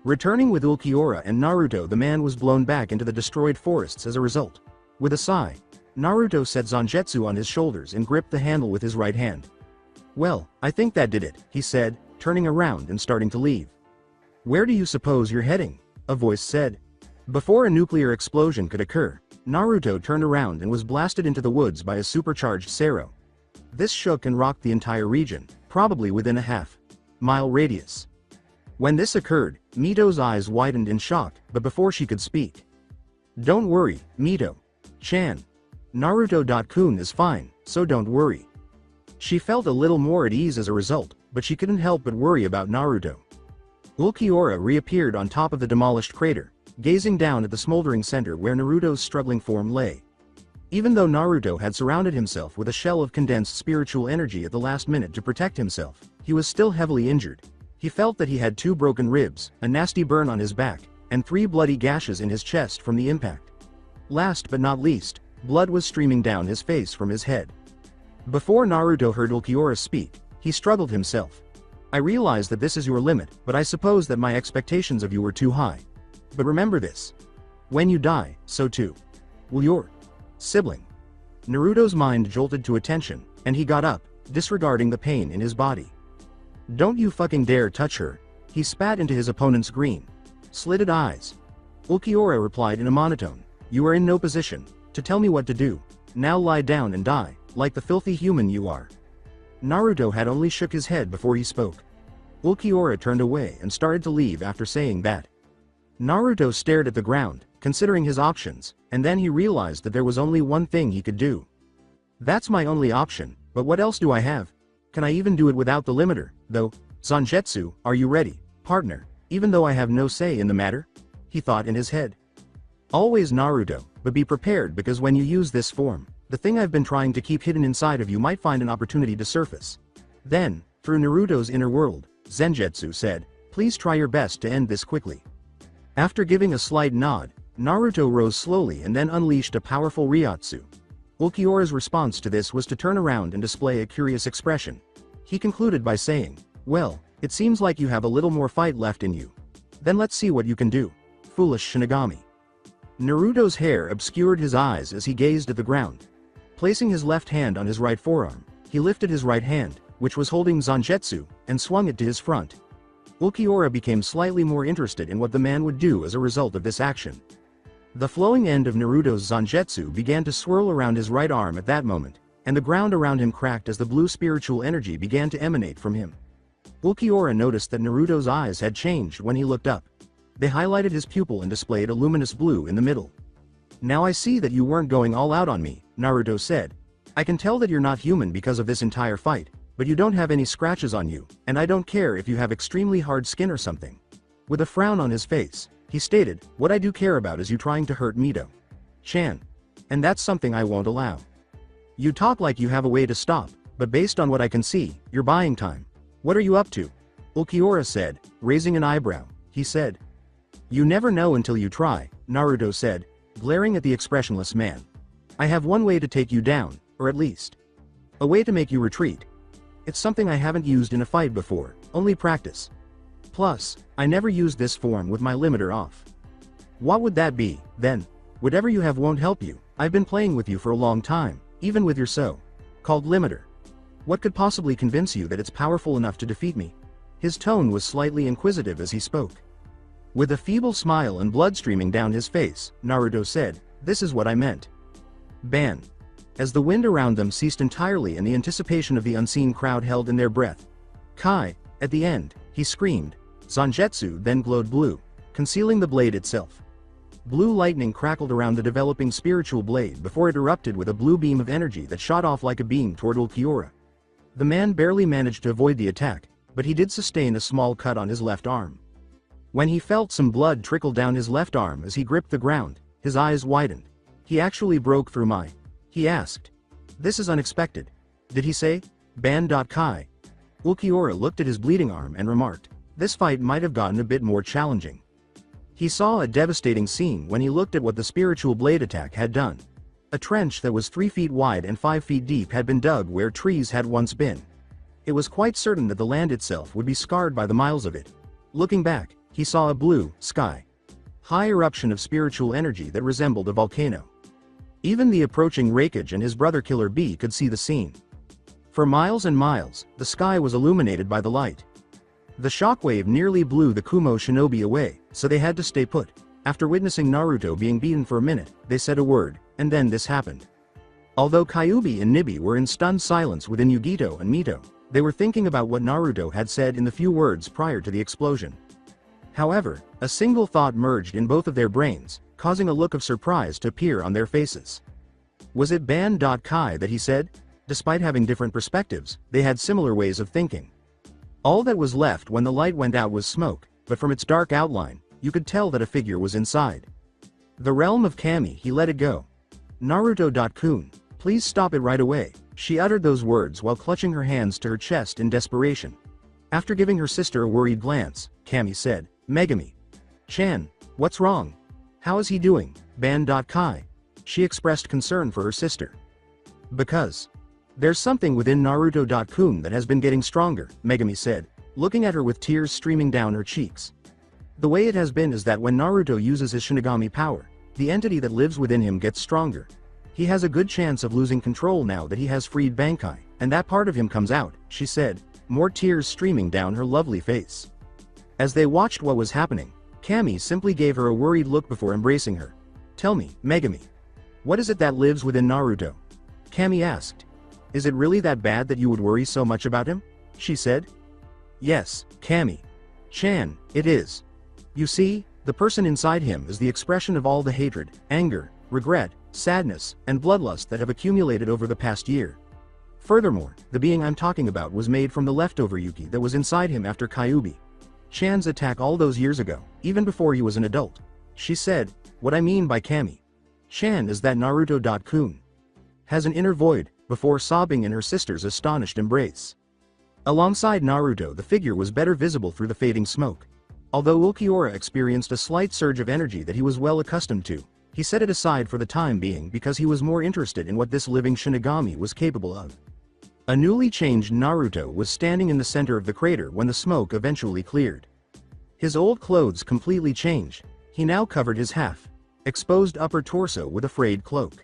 [SPEAKER 2] Returning with Ulquiorra and Naruto, the man was blown back into the destroyed forests as a result. With a sigh, Naruto set Zangetsu on his shoulders and gripped the handle with his right hand. Well, I think that did it, he said, turning around and starting to leave. Where do you suppose you're heading? A voice said. Before a nuclear explosion could occur, Naruto turned around and was blasted into the woods by a supercharged Sero. This shook and rocked the entire region, probably within a half-mile radius. When this occurred, Mito's eyes widened in shock, but before she could speak. Don't worry, Mito-chan. Naruto-kun is fine, so don't worry. She felt a little more at ease as a result, but she couldn't help but worry about Naruto. Ulquiorra reappeared on top of the demolished crater, gazing down at the smoldering center where Naruto's struggling form lay. Even though Naruto had surrounded himself with a shell of condensed spiritual energy at the last minute to protect himself, he was still heavily injured. He felt that he had 2 broken ribs, a nasty burn on his back, and 3 bloody gashes in his chest from the impact. Last but not least, blood was streaming down his face from his head. Before Naruto heard Ulquiorra speak, he struggled himself. I realize that this is your limit, but I suppose that my expectations of you were too high. But remember this. When you die, so too will your sibling. Naruto's mind jolted to attention, and he got up, disregarding the pain in his body. Don't you fucking dare touch her. He spat into his opponent's green, slitted eyes. Ulquiorra replied in a monotone, "You are in no position to tell me what to do. Now lie down and die, like the filthy human you are." Naruto had only shook his head before he spoke. Ulquiorra turned away and started to leave after saying that. Naruto stared at the ground, considering his options, and then he realized that there was only one thing he could do. "That's my only option, but what else do I have? Can I even do it without the limiter, though? Zangetsu, are you ready, partner, even though I have no say in the matter?" he thought in his head. "Always Naruto, but be prepared because when you use this form, the thing I've been trying to keep hidden inside of you might find an opportunity to surface." Then, through Naruto's inner world, Zangetsu said, "Please try your best to end this quickly." After giving a slight nod, Naruto rose slowly and then unleashed a powerful Ryotsu. Ulquiorra's response to this was to turn around and display a curious expression. He concluded by saying, "Well, it seems like you have a little more fight left in you. Then let's see what you can do, foolish Shinigami." Naruto's hair obscured his eyes as he gazed at the ground. Placing his left hand on his right forearm, he lifted his right hand, which was holding Zangetsu, and swung it to his front. Ulquiorra became slightly more interested in what the man would do as a result of this action. The flowing end of Naruto's Zangetsu began to swirl around his right arm at that moment, and the ground around him cracked as the blue spiritual energy began to emanate from him. Ulquiorra noticed that Naruto's eyes had changed when he looked up. They highlighted his pupil and displayed a luminous blue in the middle. "Now I see that you weren't going all out on me," Naruto said. "I can tell that you're not human because of this entire fight, but you don't have any scratches on you, and I don't care if you have extremely hard skin or something." With a frown on his face, he stated, "What I do care about is you trying to hurt Mito-chan. And that's something I won't allow. You talk like you have a way to stop, but based on what I can see, you're buying time. What are you up to?" Ulquiorra said, raising an eyebrow. He said, "You never know until you try," Naruto said, glaring at the expressionless man. "I have one way to take you down, or at least a way to make you retreat. It's something I haven't used in a fight before, only practice. Plus, I never used this form with my limiter off." "What would that be, then?" "Whatever you have won't help you. I've been playing with you for a long time, even with your so-called limiter. What could possibly convince you that it's powerful enough to defeat me?" His tone was slightly inquisitive as he spoke. With a feeble smile and blood streaming down his face, Naruto said, "This is what I meant." Ban. As the wind around them ceased entirely and the anticipation of the unseen crowd held in their breath. "Kai!" At the end, he screamed. Zangetsu then glowed blue, concealing the blade itself. Blue lightning crackled around the developing spiritual blade before it erupted with a blue beam of energy that shot off like a beam toward Ulquiorra. The man barely managed to avoid the attack, but he did sustain a small cut on his left arm. When he felt some blood trickle down his left arm as he gripped the ground, his eyes widened. "He actually broke through my..." he asked. "This is unexpected." "Did he say? Ban.Kai?" Ulquiorra looked at his bleeding arm and remarked, "This fight might have gotten a bit more challenging." He saw a devastating scene when he looked at what the spiritual blade attack had done. A trench that was 3 feet wide and 5 feet deep had been dug where trees had once been. It was quite certain that the land itself would be scarred by the miles of it. Looking back, he saw a blue sky high eruption of spiritual energy that resembled a volcano. Even the approaching Raikage and his brother Killer Bee could see the scene. For miles and miles, the sky was illuminated by the light. The shockwave nearly blew the Kumo shinobi away, so they had to stay put. After witnessing Naruto being beaten for a minute, they said a word, and then this happened. Although Kyuubi and Nibi were in stunned silence within Yugito and Mito, they were thinking about what Naruto had said in the few words prior to the explosion. However, a single thought merged in both of their brains, causing a look of surprise to appear on their faces. Was it Ban.Kai that he said? Despite having different perspectives, they had similar ways of thinking. All that was left when the light went out was smoke, but from its dark outline, you could tell that a figure was inside. The realm of Kami, he let it go. Naruto.kun, please stop it right away. She uttered those words while clutching her hands to her chest in desperation. After giving her sister a worried glance, Kami said, "Megami-chan, what's wrong? How is he doing, Ban.Kai?" She expressed concern for her sister. "Because there's something within Naruto.kun that has been getting stronger," Megami said, looking at her with tears streaming down her cheeks. "The way it has been is that when Naruto uses his Shinigami power, the entity that lives within him gets stronger. He has a good chance of losing control now that he has freed Bankai, and that part of him comes out," she said, more tears streaming down her lovely face. As they watched what was happening, Kami simply gave her a worried look before embracing her. "Tell me, Megami. What is it that lives within Naruto?" Kami asked. "Is it really that bad that you would worry so much about him?" she said. "Yes, Kami-chan, it is. You see, the person inside him is the expression of all the hatred, anger, regret, sadness, and bloodlust that have accumulated over the past year. Furthermore, the being I'm talking about was made from the leftover Yuki that was inside him after Kyuubi-chan's attack all those years ago, even before he was an adult," she said. "What I mean by Kami-chan is that Naruto-kun has an inner void," before sobbing in her sister's astonished embrace. Alongside Naruto, the figure was better visible through the fading smoke. Although Ulquiorra experienced a slight surge of energy that he was well accustomed to, he set it aside for the time being because he was more interested in what this living Shinigami was capable of. A newly changed Naruto was standing in the center of the crater when the smoke eventually cleared. His old clothes completely changed. He now covered his half-exposed upper torso with a frayed cloak.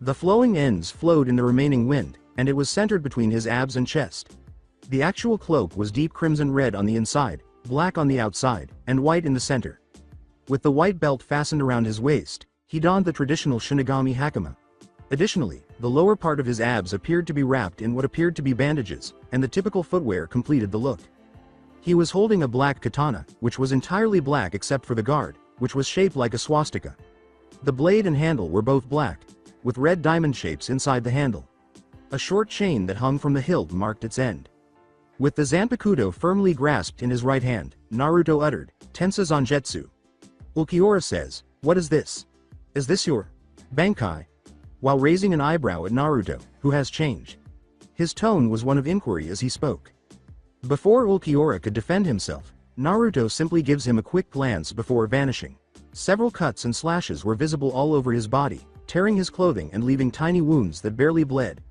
[SPEAKER 2] The flowing ends flowed in the remaining wind, and it was centered between his abs and chest. The actual cloak was deep crimson red on the inside, black on the outside, and white in the center. With the white belt fastened around his waist, he donned the traditional Shinigami hakama. Additionally, the lower part of his abs appeared to be wrapped in what appeared to be bandages, and the typical footwear completed the look. He was holding a black katana, which was entirely black except for the guard, which was shaped like a swastika. The blade and handle were both black, with red diamond shapes inside the handle. A short chain that hung from the hilt marked its end. With the Zanpakuto firmly grasped in his right hand, Naruto uttered, "Tensa Zanjetsu." Ulquiorra says, "What is this? Is this your Bankai?" while raising an eyebrow at Naruto, who has changed. His tone was one of inquiry as he spoke. Before Ulquiorra could defend himself, Naruto simply gives him a quick glance before vanishing. Several cuts and slashes were visible all over his body, tearing his clothing and leaving tiny wounds that barely bled.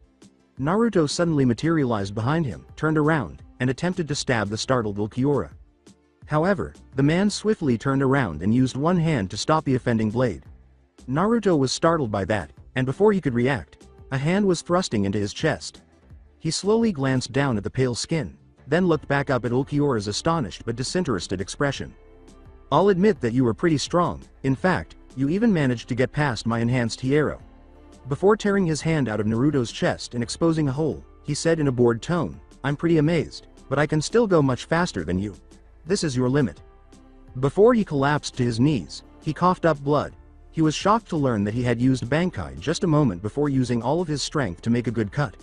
[SPEAKER 2] Naruto suddenly materialized behind him, turned around, and attempted to stab the startled Ulquiorra. However, the man swiftly turned around and used one hand to stop the offending blade. Naruto was startled by that, and before he could react, a hand was thrusting into his chest. He slowly glanced down at the pale skin, then looked back up at Ulquiorra's astonished but disinterested expression. "I'll admit that you were pretty strong. In fact, you even managed to get past my enhanced hierro." Before tearing his hand out of Naruto's chest and exposing a hole, he said in a bored tone, "I'm pretty amazed, but I can still go much faster than you. This is your limit." Before he collapsed to his knees, he coughed up blood. He was shocked to learn that he had used Bankai just a moment before using all of his strength to make a good cut.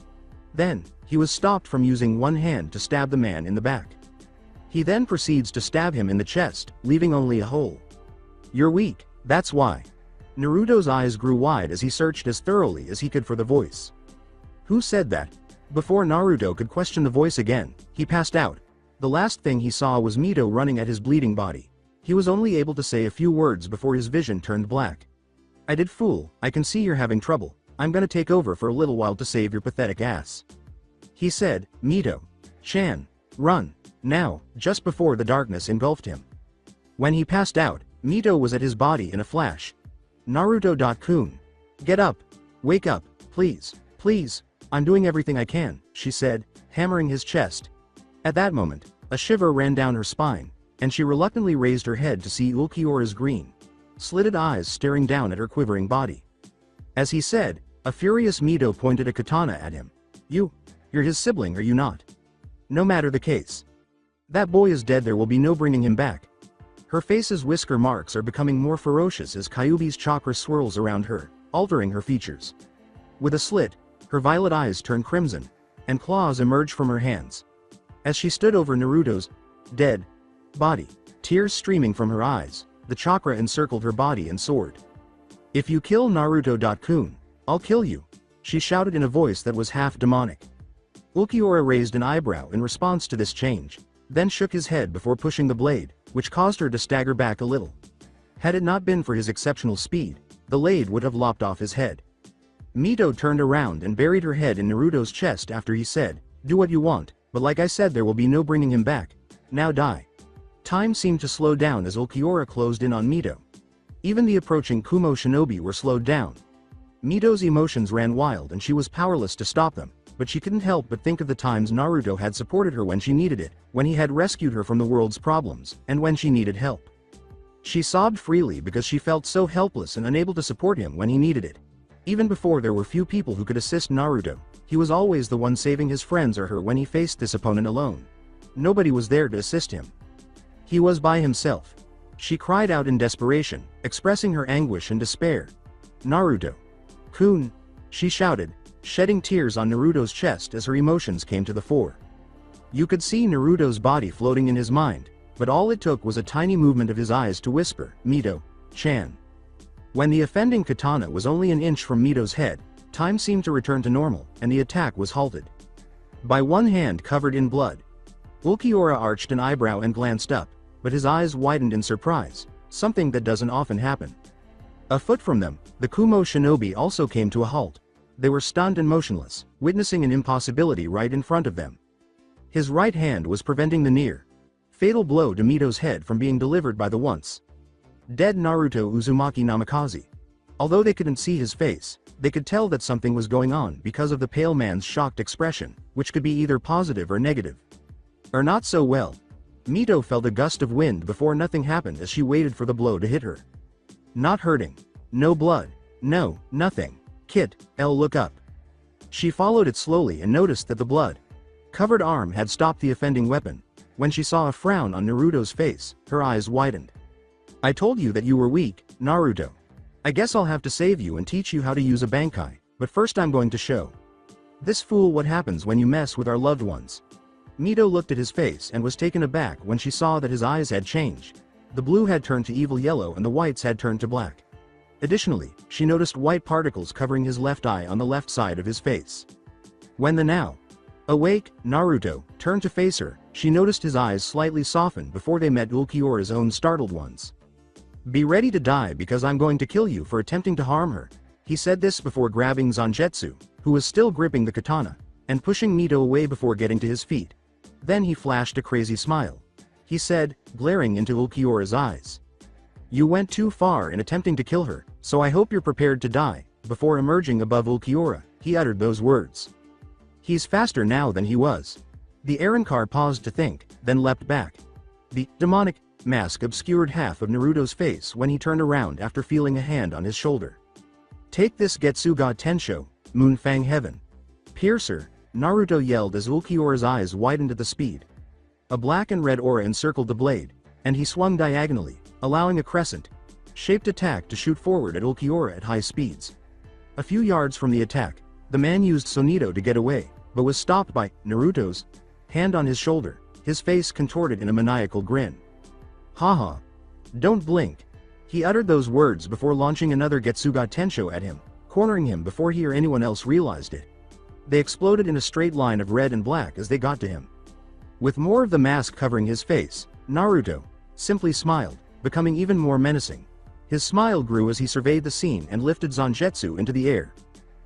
[SPEAKER 2] Then, he was stopped from using one hand to stab the man in the back. He then proceeds to stab him in the chest, leaving only a hole. "You're weak, that's why." Naruto's eyes grew wide as he searched as thoroughly as he could for the voice. "Who said that?" Before Naruto could question the voice again, he passed out. The last thing he saw was Mito running at his bleeding body. He was only able to say a few words before his vision turned black. "I did fool, I can see you're having trouble. I'm gonna take over for a little while to save your pathetic ass," he said. "Mito-chan, run, now," just before the darkness engulfed him. When he passed out, Mito was at his body in a flash. "Naruto-kun. Get up. Wake up, please, please. I'm doing everything I can," she said, hammering his chest. At that moment, a shiver ran down her spine, and she reluctantly raised her head to see Ulquiorra's green, slitted eyes staring down at her quivering body. As he said, a furious Mito pointed a katana at him. You're his sibling, are you not? No matter the case. That boy is dead, there will be no bringing him back. Her face's whisker marks are becoming more ferocious as Kyuubi's chakra swirls around her, altering her features. With a slit, her violet eyes turn crimson, and claws emerge from her hands. As she stood over Naruto's dead body, tears streaming from her eyes, the chakra encircled her body and soared. "If you kill Naruto-kun, I'll kill you," she shouted in a voice that was half demonic. Ulquiorra raised an eyebrow in response to this change, then shook his head before pushing the blade, which caused her to stagger back a little. Had it not been for his exceptional speed, the blade would have lopped off his head. Mito turned around and buried her head in Naruto's chest after he said, "Do what you want, but like I said, there will be no bringing him back. Now die." Time seemed to slow down as Ulquiorra closed in on Mito. Even the approaching Kumo shinobi were slowed down. Mito's emotions ran wild and she was powerless to stop them, but she couldn't help but think of the times Naruto had supported her when she needed it, when he had rescued her from the world's problems, and when she needed help. She sobbed freely because she felt so helpless and unable to support him when he needed it. Even before there were few people who could assist Naruto, he was always the one saving his friends or her when he faced this opponent alone. Nobody was there to assist him. He was by himself. She cried out in desperation, expressing her anguish and despair. "Naruto-kun," she shouted, shedding tears on Naruto's chest as her emotions came to the fore. You could see Naruto's body floating in his mind, but all it took was a tiny movement of his eyes to whisper, "Mito-chan." When the offending katana was only an inch from Mito's head, time seemed to return to normal, and the attack was halted. By one hand covered in blood, Ulquiorra arched an eyebrow and glanced up, but his eyes widened in surprise, something that doesn't often happen. A foot from them, the Kumo shinobi also came to a halt. They were stunned and motionless, witnessing an impossibility right in front of them. His right hand was preventing the near fatal blow to Mito's head from being delivered by the once dead Naruto Uzumaki Namikaze. Although they couldn't see his face, they could tell that something was going on because of the pale man's shocked expression, which could be either positive or negative. Or not so well. Mito felt a gust of wind before nothing happened as she waited for the blow to hit her. Not hurting. No blood. No, nothing. Kit, look up. She followed it slowly and noticed that the blood-covered arm had stopped the offending weapon. When she saw a frown on Naruto's face, her eyes widened. "I told you that you were weak, Naruto. I guess I'll have to save you and teach you how to use a Bankai, but first I'm going to show this fool what happens when you mess with our loved ones." Mito looked at his face and was taken aback when she saw that his eyes had changed. The blue had turned to evil yellow and the whites had turned to black. Additionally, she noticed white particles covering his left eye on the left side of his face. When the now awake Naruto turned to face her, she noticed his eyes slightly soften before they met Ulquiorra's own startled ones. "Be ready to die because I'm going to kill you for attempting to harm her." He said this before grabbing Zangetsu, who was still gripping the katana, and pushing Mito away before getting to his feet. Then he flashed a crazy smile. He said, glaring into Ulquiorra's eyes, "You went too far in attempting to kill her, so I hope you're prepared to die." Before emerging above Ulquiorra, he uttered those words. He's faster now than he was. The Arrancar paused to think, then leapt back. The demonic mask obscured half of Naruto's face when he turned around after feeling a hand on his shoulder. "Take this Getsuga Tensho, Moonfang Heaven. Piercer," Naruto yelled as Ulquiorra's eyes widened at the speed. A black and red aura encircled the blade, and he swung diagonally, allowing a crescent-shaped attack to shoot forward at Ulquiorra at high speeds. A few yards from the attack, the man used Sonito to get away, but was stopped by Naruto's hand on his shoulder, his face contorted in a maniacal grin. "Haha. Don't blink." He uttered those words before launching another Getsuga Tensho at him, cornering him before he or anyone else realized it. They exploded in a straight line of red and black as they got to him. With more of the mask covering his face, Naruto simply smiled, becoming even more menacing. His smile grew as he surveyed the scene and lifted Zangetsu into the air.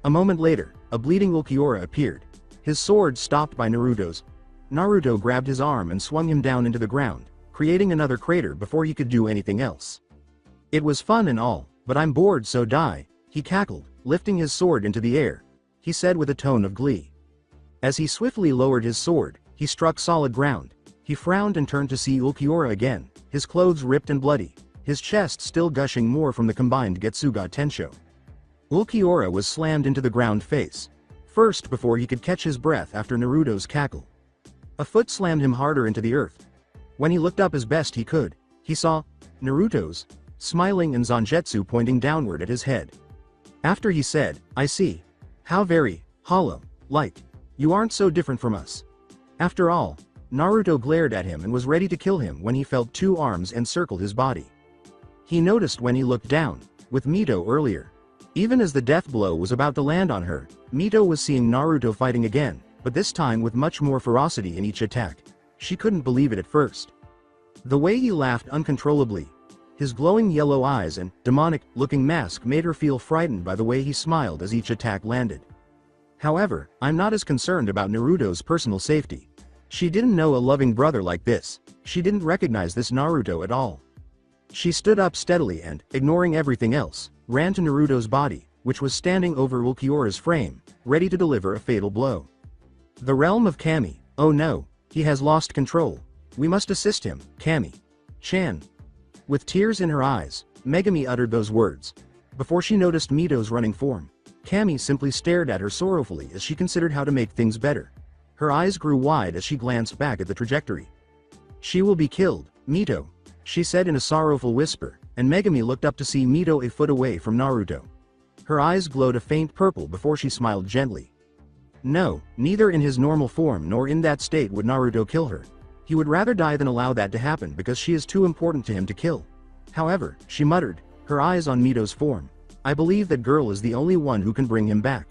[SPEAKER 2] A moment later, a bleeding Ulquiorra appeared. His sword stopped by Naruto's. Naruto grabbed his arm and swung him down into the ground, creating another crater before he could do anything else. "It was fun and all, but I'm bored, so die," he cackled, lifting his sword into the air. He said with a tone of glee. As he swiftly lowered his sword, he struck solid ground. He frowned and turned to see Ulquiorra again, his clothes ripped and bloody, his chest still gushing more from the combined Getsuga Tensho. Ulquiorra was slammed into the ground face first before he could catch his breath after Naruto's cackle. A foot slammed him harder into the earth. When he looked up as best he could, he saw Naruto's smiling and Zangetsu pointing downward at his head. After he said, "I see. How very hollow, like, you aren't so different from us." After all, Naruto glared at him and was ready to kill him when he felt two arms encircle his body. He noticed when he looked down, with Mito earlier. Even as the death blow was about to land on her, Mito was seeing Naruto fighting again, but this time with much more ferocity in each attack. She couldn't believe it at first. The way he laughed uncontrollably, his glowing yellow eyes and demonic-looking mask made her feel frightened by the way he smiled as each attack landed. However, I'm not as concerned about Naruto's personal safety. She didn't know a loving brother like this. She didn't recognize this Naruto at all. She stood up steadily and, ignoring everything else, ran to Naruto's body, which was standing over Ulquiorra's frame, ready to deliver a fatal blow. The realm of Kami. Oh no, he has lost control. We must assist him, Kami-chan. With tears in her eyes, Megami uttered those words. Before she noticed Mito's running form, Kami simply stared at her sorrowfully as she considered how to make things better. Her eyes grew wide as she glanced back at the trajectory. She will be killed, Mito, she said in a sorrowful whisper, and Megami looked up to see Mito a foot away from Naruto. Her eyes glowed a faint purple before she smiled gently. No, neither in his normal form nor in that state would Naruto kill her. He would rather die than allow that to happen because she is too important to him to kill. However, she muttered, her eyes on Mito's form. I believe that girl is the only one who can bring him back.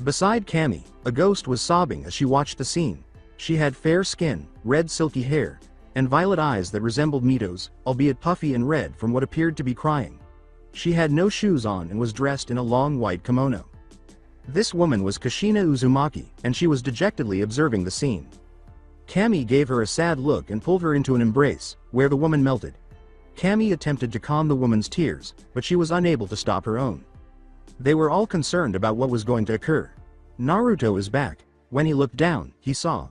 [SPEAKER 2] Beside Kami, a ghost was sobbing as she watched the scene. She had fair skin, red silky hair, and violet eyes that resembled Mito's, albeit puffy and red from what appeared to be crying. She had no shoes on and was dressed in a long white kimono. This woman was Kushina Uzumaki, and she was dejectedly observing the scene. Kami gave her a sad look and pulled her into an embrace, where the woman melted. Kami attempted to calm the woman's tears, but she was unable to stop her own. They were all concerned about what was going to occur. Naruto is back. When he looked down, he saw.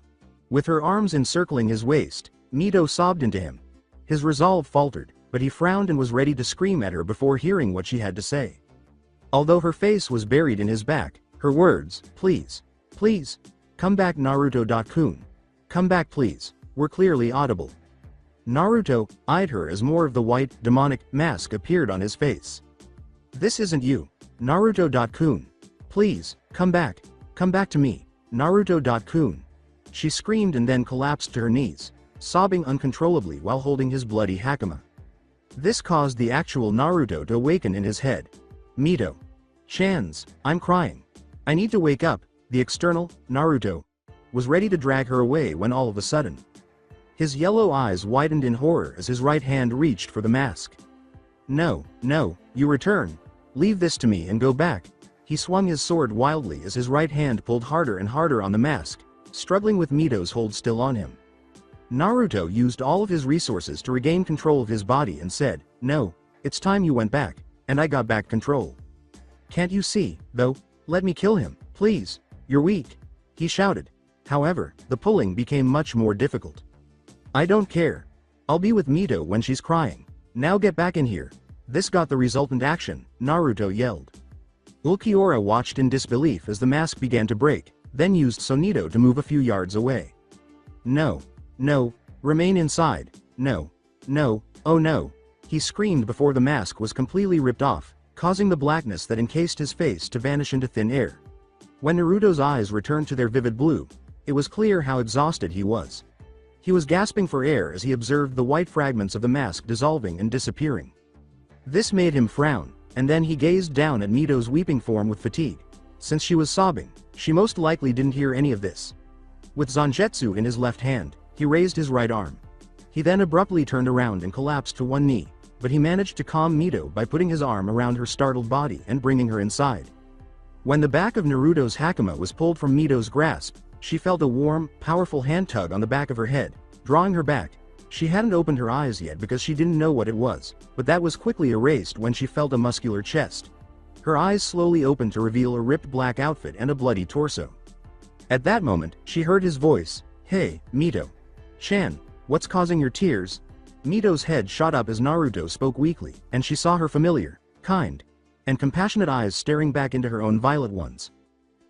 [SPEAKER 2] With her arms encircling his waist, Mito sobbed into him. His resolve faltered, but he frowned and was ready to scream at her before hearing what she had to say. Although her face was buried in his back, her words, please, please, come back Naruto-kun, come back please, were clearly audible. Naruto eyed her as more of the white, demonic mask appeared on his face. This isn't you, Naruto-kun. Please, come back to me, Naruto-kun. She screamed and then collapsed to her knees, sobbing uncontrollably while holding his bloody hakama. This caused the actual Naruto to awaken in his head. Mito. Chans, I'm crying. I need to wake up. The external, Naruto, was ready to drag her away when all of a sudden, his yellow eyes widened in horror as his right hand reached for the mask. No, no, you return. Leave this to me and go back. He swung his sword wildly as his right hand pulled harder and harder on the mask, struggling with Mito's hold still on him. Naruto used all of his resources to regain control of his body and said, no, it's time you went back, and I got back control. Can't you see, though? Let me kill him, please. You're weak, he shouted. However, the pulling became much more difficult. I don't care. I'll be with Mito when she's crying. Now get back in here. This got the resultant action, Naruto yelled. Ulquiorra watched in disbelief as the mask began to break, then used Sonito to move a few yards away. No, no, remain inside, no, no, oh no, he screamed before the mask was completely ripped off, causing the blackness that encased his face to vanish into thin air. When Naruto's eyes returned to their vivid blue, it was clear how exhausted he was. He was gasping for air as he observed the white fragments of the mask dissolving and disappearing. This made him frown, and then he gazed down at Mito's weeping form with fatigue. Since she was sobbing, she most likely didn't hear any of this. With Zangetsu in his left hand, he raised his right arm. He then abruptly turned around and collapsed to one knee, but he managed to calm Mito by putting his arm around her startled body and bringing her inside. When the back of Naruto's hakama was pulled from Mito's grasp, she felt a warm, powerful hand tug on the back of her head, drawing her back. She hadn't opened her eyes yet because she didn't know what it was, but that was quickly erased when she felt a muscular chest. Her eyes slowly opened to reveal a ripped black outfit and a bloody torso. At that moment, she heard his voice, "Hey, Mito. Chan, what's causing your tears?" Mito's head shot up as Naruto spoke weakly, and she saw her familiar, kind, and compassionate eyes staring back into her own violet ones.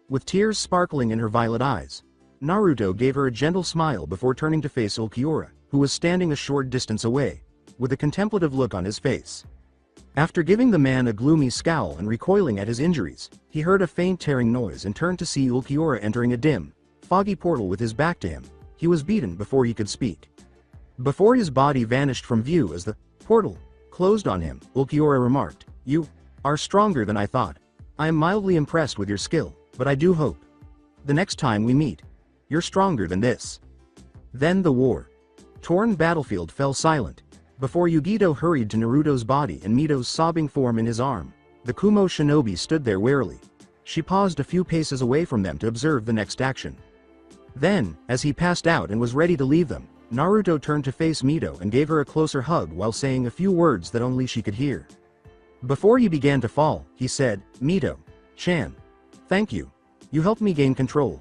[SPEAKER 2] With tears sparkling in her violet eyes, Naruto gave her a gentle smile before turning to face Ulquiorra, who was standing a short distance away, with a contemplative look on his face. After giving the man a gloomy scowl and recoiling at his injuries, he heard a faint tearing noise and turned to see Ulquiorra entering a dim, foggy portal with his back to him. He was beaten before he could speak. Before his body vanished from view as the portal closed on him, Ulquiorra remarked, "You are stronger than I thought. I am mildly impressed with your skill, but I do hope the next time we meet, you're stronger than this." Then the war-torn battlefield fell silent. Before Yugito hurried to Naruto's body and Mito's sobbing form in his arm, the Kumo shinobi stood there warily. She paused a few paces away from them to observe the next action. Then, as he passed out and was ready to leave them, Naruto turned to face Mito and gave her a closer hug while saying a few words that only she could hear. Before he began to fall, he said, "Mito. Chan. Thank you. You helped me gain control.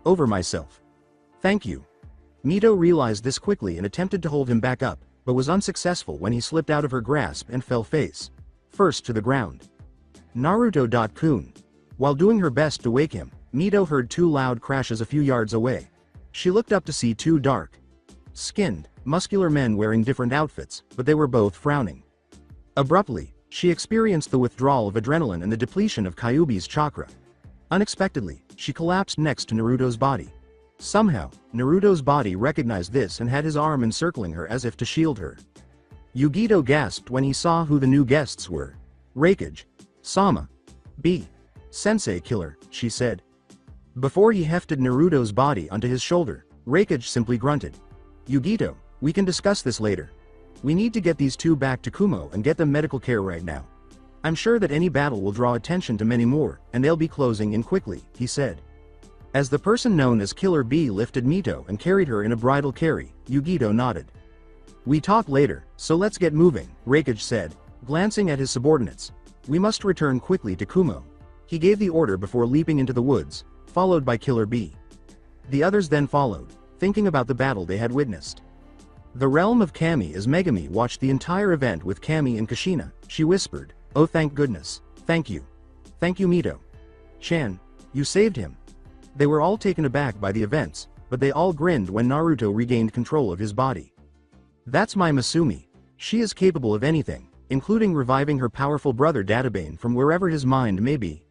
[SPEAKER 2] Over myself. Thank you. Mito realized this quickly and attempted to hold him back up, but was unsuccessful when he slipped out of her grasp and fell face first to the ground. Naruto. While doing her best to wake him, Mito heard two loud crashes a few yards away. She looked up to see two dark-skinned, muscular men wearing different outfits, but they were both frowning. Abruptly, she experienced the withdrawal of adrenaline and the depletion of Kyuubi's chakra. Unexpectedly, she collapsed next to Naruto's body. Somehow, Naruto's body recognized this and had his arm encircling her as if to shield her. Yugito gasped when he saw who the new guests were. Reikage. Sama. B. Sensei killer, she said. Before he hefted Naruto's body onto his shoulder, Reikage simply grunted. Yugito, we can discuss this later. We need to get these two back to Kumo and get them medical care right now. I'm sure that any battle will draw attention to many more, and they'll be closing in quickly, he said. As the person known as Killer B lifted Mito and carried her in a bridal carry, Yugito nodded. We talk later, so let's get moving, Reikage said, glancing at his subordinates. We must return quickly to Kumo. He gave the order before leaping into the woods, followed by Killer B. The others then followed, thinking about the battle they had witnessed. The realm of Kami. As Megami watched the entire event with Kami and Kushina, she whispered, "Oh, thank goodness. Thank you. Thank you, Mito. Chan, you saved him." They were all taken aback by the events, but they all grinned when Naruto regained control of his body. That's my Masumi. She is capable of anything, including reviving her powerful brother Databane from wherever his mind may be.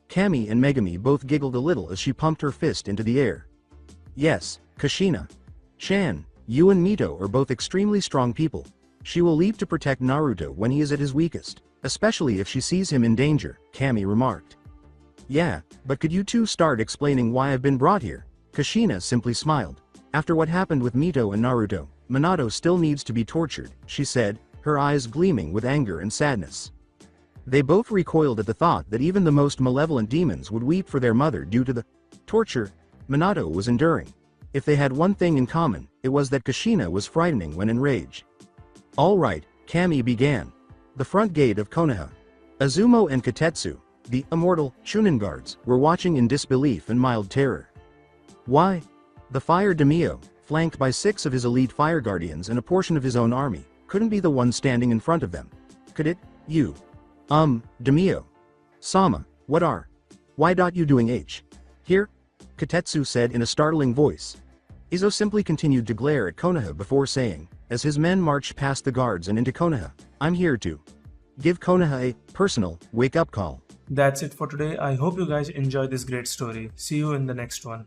[SPEAKER 2] Kami and Megami both giggled a little as she pumped her fist into the air. Yes, Kushina. Chan, you and Mito are both extremely strong people. She will leap to protect Naruto when he is at his weakest, especially if she sees him in danger, Kami remarked. Yeah, but could you two start explaining why I've been brought here? Kushina simply smiled. After what happened with Mito and Naruto, Minato still needs to be tortured, she said, her eyes gleaming with anger and sadness. They both recoiled at the thought that even the most malevolent demons would weep for their mother due to the torture Minato was enduring. If they had one thing in common, it was that Kushina was frightening when enraged. All right, Kami began. The front gate of Konoha. Azumo and Katetsu, the immortal Chunin guards, were watching in disbelief and mild terror. Why? The Fire Daimyo, flanked by 6 of his elite fire guardians and a portion of his own army, couldn't be the one standing in front of them. Could it? You. Daimyo. Sama, what are? Why you doing here? Katetsu said in a startling voice. Izo simply continued to glare at Konoha before saying, as his men marched past the guards and into Konoha, I'm here to give Konoha a personal wake-up call.
[SPEAKER 1] That's it for today. I hope you guys enjoyed this great story. See you in the next one.